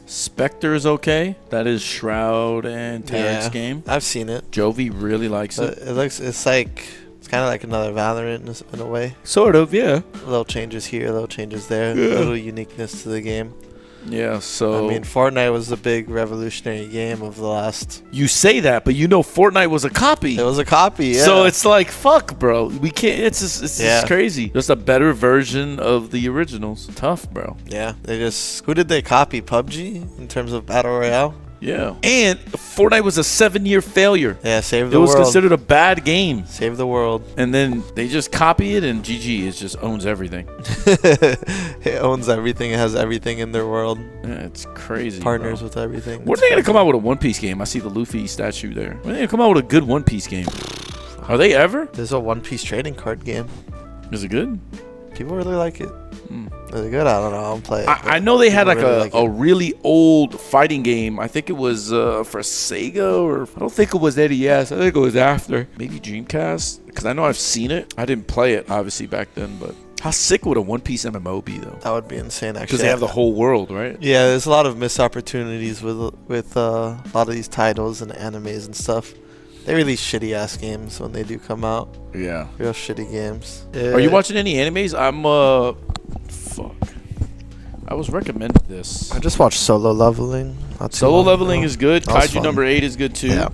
Spectre is okay. That is Shroud and Dierickx game. I've seen it. Jovi really likes it. It's kind of like another Valorant in a way. Sort of, yeah. Little changes here, little changes there. Little uniqueness to the game. Yeah, so... I mean, Fortnite was the big revolutionary game of the last... You say that, but you know Fortnite was a copy. It was a copy, yeah. So it's like, fuck, bro. We can't... It's just crazy. Just a better version of the originals. Tough, bro. Yeah. Who did they copy? PUBG? In terms of Battle Royale? Yeah. And Fortnite was a 7-year failure. Yeah, Save the World. It was considered a bad game. Save the World. And then they just copy it, and GG. It just owns everything. It owns everything. It has everything in their world. Yeah, it's crazy. Partners with everything. When are they going to come out with a One Piece game? I see the Luffy statue there. When are they going to come out with a good One Piece game? Are they ever? There's a One Piece trading card game. Is it good? People really like it. Is it good? I don't know. I don't play it. I know they had a really old fighting game. I think it was for Sega, or I don't think it was NES. I think it was after. Maybe Dreamcast? Because I know I've seen it. I didn't play it, obviously, back then. But how sick would a One Piece MMO be, though? That would be insane, actually. Because they have the whole world, right? Yeah, there's a lot of missed opportunities with a lot of these titles and animes and stuff. They release shitty-ass games when they do come out. Yeah. Real shitty games. Are you watching any animes? Fuck. I was recommended this. I just watched Solo Leveling. Solo Leveling is good. That was Kaiju fun. number 8 is good, too. Yeah.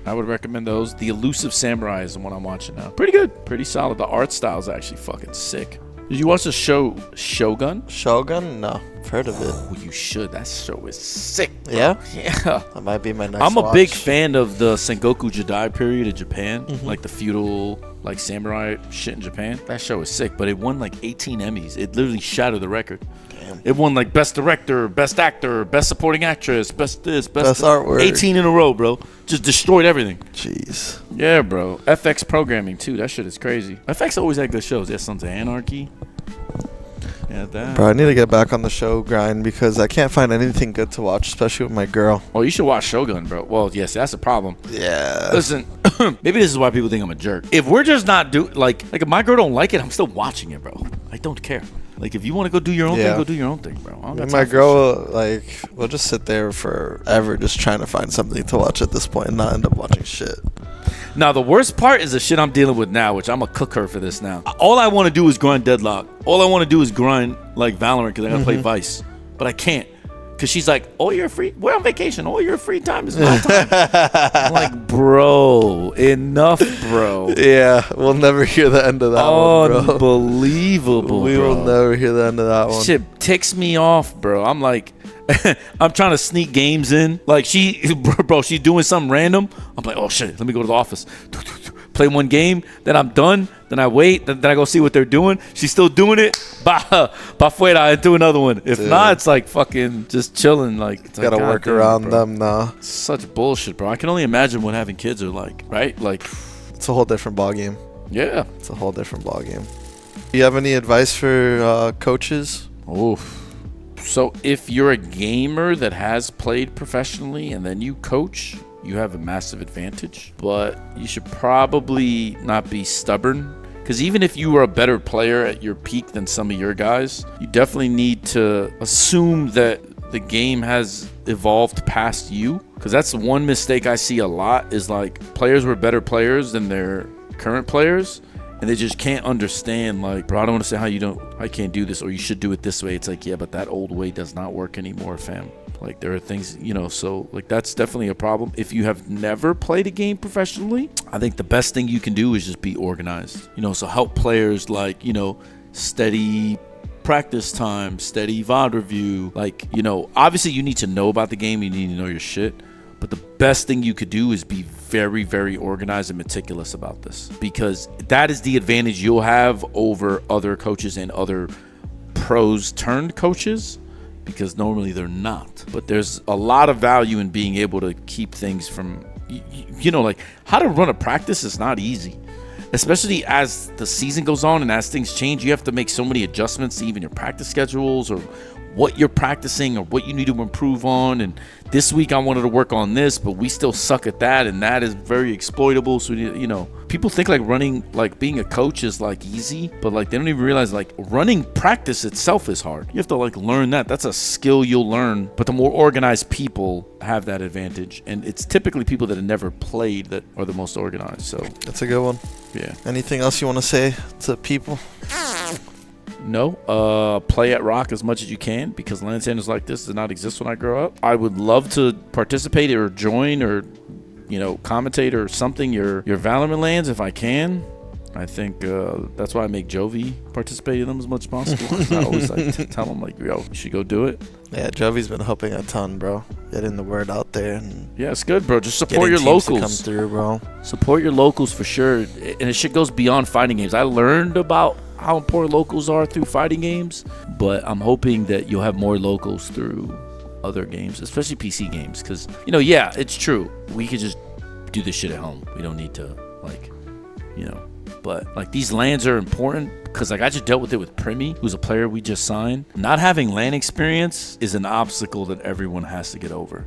I would recommend those. The Elusive Samurai is the one I'm watching now. Pretty good. Pretty solid. The art style is actually fucking sick. Did you watch the show Shogun? Shogun? No. I've heard of it. Oh, you should. That show is sick, bro. Yeah? Yeah. That might be my next I'm a watch. big fan of the Sengoku Jidai period in Japan. Like the feudal, like samurai shit in Japan. That show is sick, but it won like 18 Emmys. It literally shattered the record. Damn. It won like best director, best actor, best supporting actress, best this, best artwork. 18 in a row, bro. Just destroyed everything. Jeez. Yeah, bro. FX programming too. That shit is crazy. FX always had good shows. They had Sons of Anarchy. Yeah, that. Bro, I need to get back on the show grind because I can't find anything good to watch, especially with my girl. Oh, you should watch Shogun, bro. Well, yes, that's the problem. Yeah. Listen, maybe this is why people think I'm a jerk. If we're just not like if my girl don't like it, I'm still watching it, bro. I don't care. Like, if you want to go do your own thing, go do your own thing, bro. I don't got my time for girl, like, we'll just sit there forever just trying to find something to watch at this point and not end up watching shit. Now, the worst part is the shit I'm dealing with now, which I'm going to cook her for this now. All I want to do is grind Deadlock. All I want to do is grind, like, Valorant because I got to play Vice. But I can't. Because she's like, oh, you're free. We're on vacation. All your free time is my time. I'm like, bro, enough, bro. Yeah, we'll never hear the end of that one, bro. Unbelievable, we bro. will never hear the end of that one. Shit ticks me off, bro. I'm like, I'm trying to sneak games in. Like, she's doing something random. I'm like, oh, shit, let me go to the office. Play one game, then I'm done. Then I wait. Then I go see what they're doing. She's still doing it. Pa fuera, I do another one. If not, it's like fucking just chilling. Like, it's gotta work around them now. It's such bullshit, bro. I can only imagine what having kids are like, right? Like, it's a whole different ballgame. Yeah, it's a whole different ballgame. Do you have any advice for coaches? Oof. So if you're a gamer that has played professionally and then you coach, you have a massive advantage, but you should probably not be stubborn, because even if you are a better player at your peak than some of your guys, you definitely need to assume that the game has evolved past you, because that's one mistake I see a lot is like players were better players than their current players, and they just can't understand, like, bro, I don't understand how I can't do this, or you should do it this way. It's like, yeah, but that old way does not work anymore, fam. Like, there are things, so like that's definitely a problem. If you have never played a game professionally, I think the best thing you can do is just be organized, so help players, like, steady practice time, steady VOD review. Like, obviously you need to know about the game, you need to know your shit, but the best thing you could do is be very, very organized and meticulous about this, because that is the advantage you'll have over other coaches and other pros turned coaches, because normally they're not. But there's a lot of value in being able to keep things from, like how to run a practice is not easy, especially as the season goes on and as things change. You have to make so many adjustments to even your practice schedules or what you're practicing or what you need to improve on. And this week I wanted to work on this, but we still suck at that, and that is very exploitable. So, people think like being a coach is like easy, but like they don't even realize like running practice itself is hard. You have to like learn that. That's a skill you'll learn, but the more organized people have that advantage, and it's typically people that have never played that are the most organized. So that's a good one. Yeah. Anything else you want to say to people? No. Play at ROK as much as you can, because LAN centers like this did not exist when I grew up. I would love to participate or join or commentate or something your Valorant lands if I can. I think that's why I make Jovi participate in them as much as possible. I always like to tell him, like, yo, you should go do it. Yeah, Jovi's been helping a ton, bro. Getting the word out there. And yeah, it's good, bro. Just support your locals. To come through, bro. Support your locals for sure. And it shit goes beyond fighting games. I learned about how important locals are through fighting games, but I'm hoping that you'll have more locals through other games, especially PC games, because yeah, it's true, we could just do this shit at home. We don't need to but like these LANs are important, because like I just dealt with it with Primi, who's a player we just signed. Not having LAN experience is an obstacle that everyone has to get over,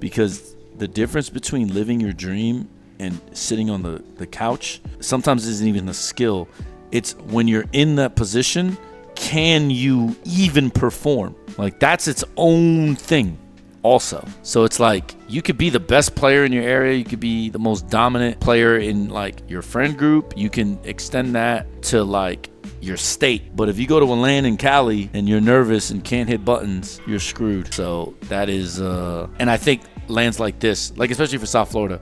because the difference between living your dream and sitting on the couch sometimes isn't even a skill. It's when you're in that position, can you even perform? Like, that's its own thing also. So it's like, you could be the best player in your area, you could be the most dominant player in like your friend group, you can extend that to like your state. But if you go to a LAN in Cali and you're nervous and can't hit buttons, you're screwed. So that is and I think LANs like this, like especially for South Florida,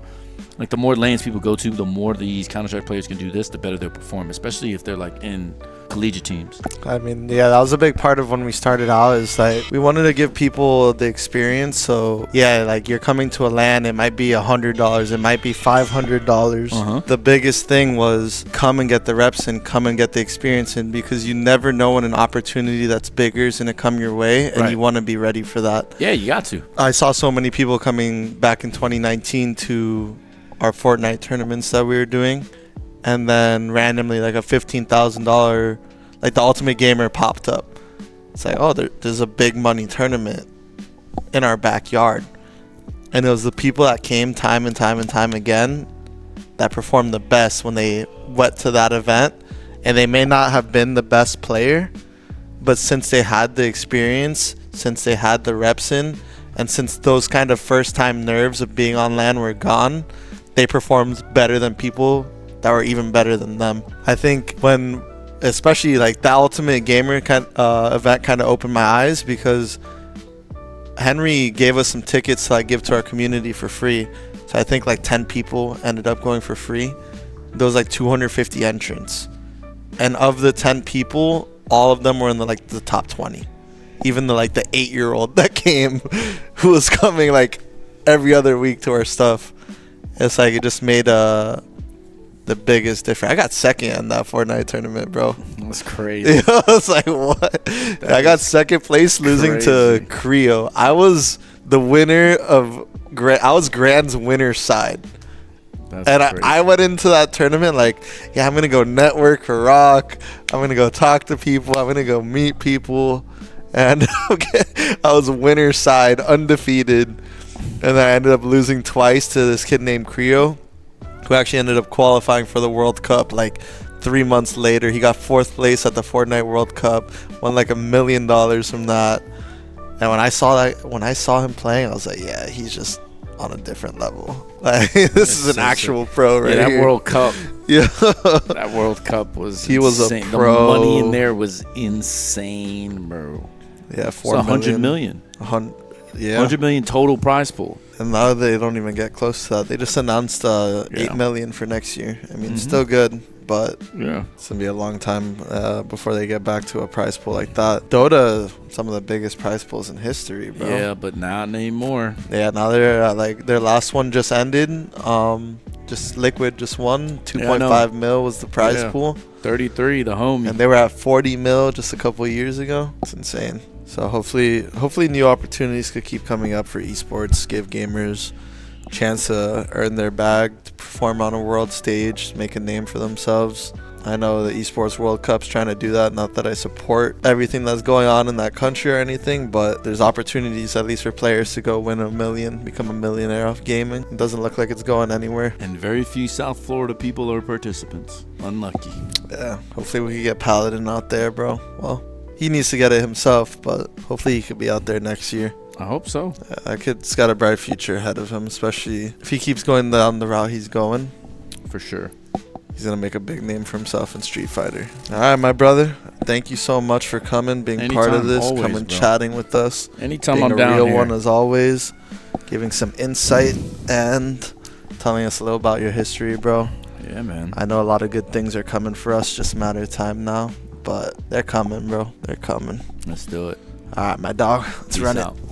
Like the more lanes people go to, the more these Counter-Strike players can do this, the better they'll perform, especially if they're like in collegiate teams. I mean, yeah, that was a big part of when we started out, is like we wanted to give people the experience. So yeah, like you're coming to a LAN, it might be $100, it might be $500. The biggest thing was come and get the reps and come and get the experience in, because you never know when an opportunity that's bigger is going to come your way, and you want to be ready for that. Yeah, you got to. I saw so many people coming back in 2019 to our Fortnite tournaments that we were doing, and then randomly like a $15,000, like the Ultimate Gamer popped up. It's like, oh, there's a big money tournament in our backyard, and it was the people that came time and time and time again that performed the best when they went to that event. And they may not have been the best player, but since they had the experience, since they had the reps in, and since those kind of first time nerves of being on LAN were gone, they performed better than people that were even better than them. I think when, especially like the Ultimate Gamer event kind of opened my eyes, because Henry gave us some tickets to like give to our community for free. So I think like 10 people ended up going for free. There was like 250 entrants. And of the 10 people, all of them were in the top 20. Even the 8-year-old that came, who was coming like every other week to our stuff. It's like it just made the biggest difference. I got second in that Fortnite tournament, bro. That's crazy. I was like, what? I got second place, losing to Creo. I was the winner of I was Grand's winner side. That's I went into that tournament like, yeah, I'm going to go network for ROK. I'm going to go talk to people. I'm going to go meet people. And I was winner side, undefeated. And then I ended up losing twice to this kid named Creo, who actually ended up qualifying for the World Cup like 3 months later. He got 4th place at the Fortnite World Cup, won like $1 million from that. And when I saw him playing, I was like, yeah, he's just on a different level. Like, this is an actual pro right that here. World Cup. Yeah. That World Cup was he insane. Was a pro. The money in there was insane, bro. Yeah, 100 million. Yeah. 100 million total prize pool. And now they don't even get close to that. They just announced 8 million for next year. I mean, still good, but yeah, it's gonna be a long time before they get back to a prize pool like that. Dota, some of the biggest prize pools in history, bro. Yeah, but not anymore. Yeah, now they're like their last one just ended. Just Liquid just won 2.5 mil was the prize pool. 33, the homie. And they were at 40 mil just a couple of years ago. It's insane. So hopefully new opportunities could keep coming up for esports, give gamers a chance to earn their bag, to perform on a world stage, make a name for themselves. I know the Esports World Cup's trying to do that. Not that I support everything that's going on in that country or anything, but there's opportunities at least for players to go win $1 million, become a millionaire off gaming. It doesn't look like it's going anywhere. And very few South Florida people are participants. Unlucky. Yeah, hopefully we can get Paladin out there, bro. Well, he needs to get it himself, but hopefully he could be out there next year. I hope so. That kid's got a bright future ahead of him, especially if he keeps going down the route he's going. For sure. He's going to make a big name for himself in Street Fighter. All right, my brother. Thank you so much for coming, being part of this, always, coming, bro. Chatting with us. Anytime being I'm down a real here. one as always, giving some insight and telling us a little about your history, bro. Yeah, man. I know a lot of good things are coming for us, just a matter of time now. But they're coming, bro. They're coming. Let's do it. All right, my dog. Let's Peace run out. it.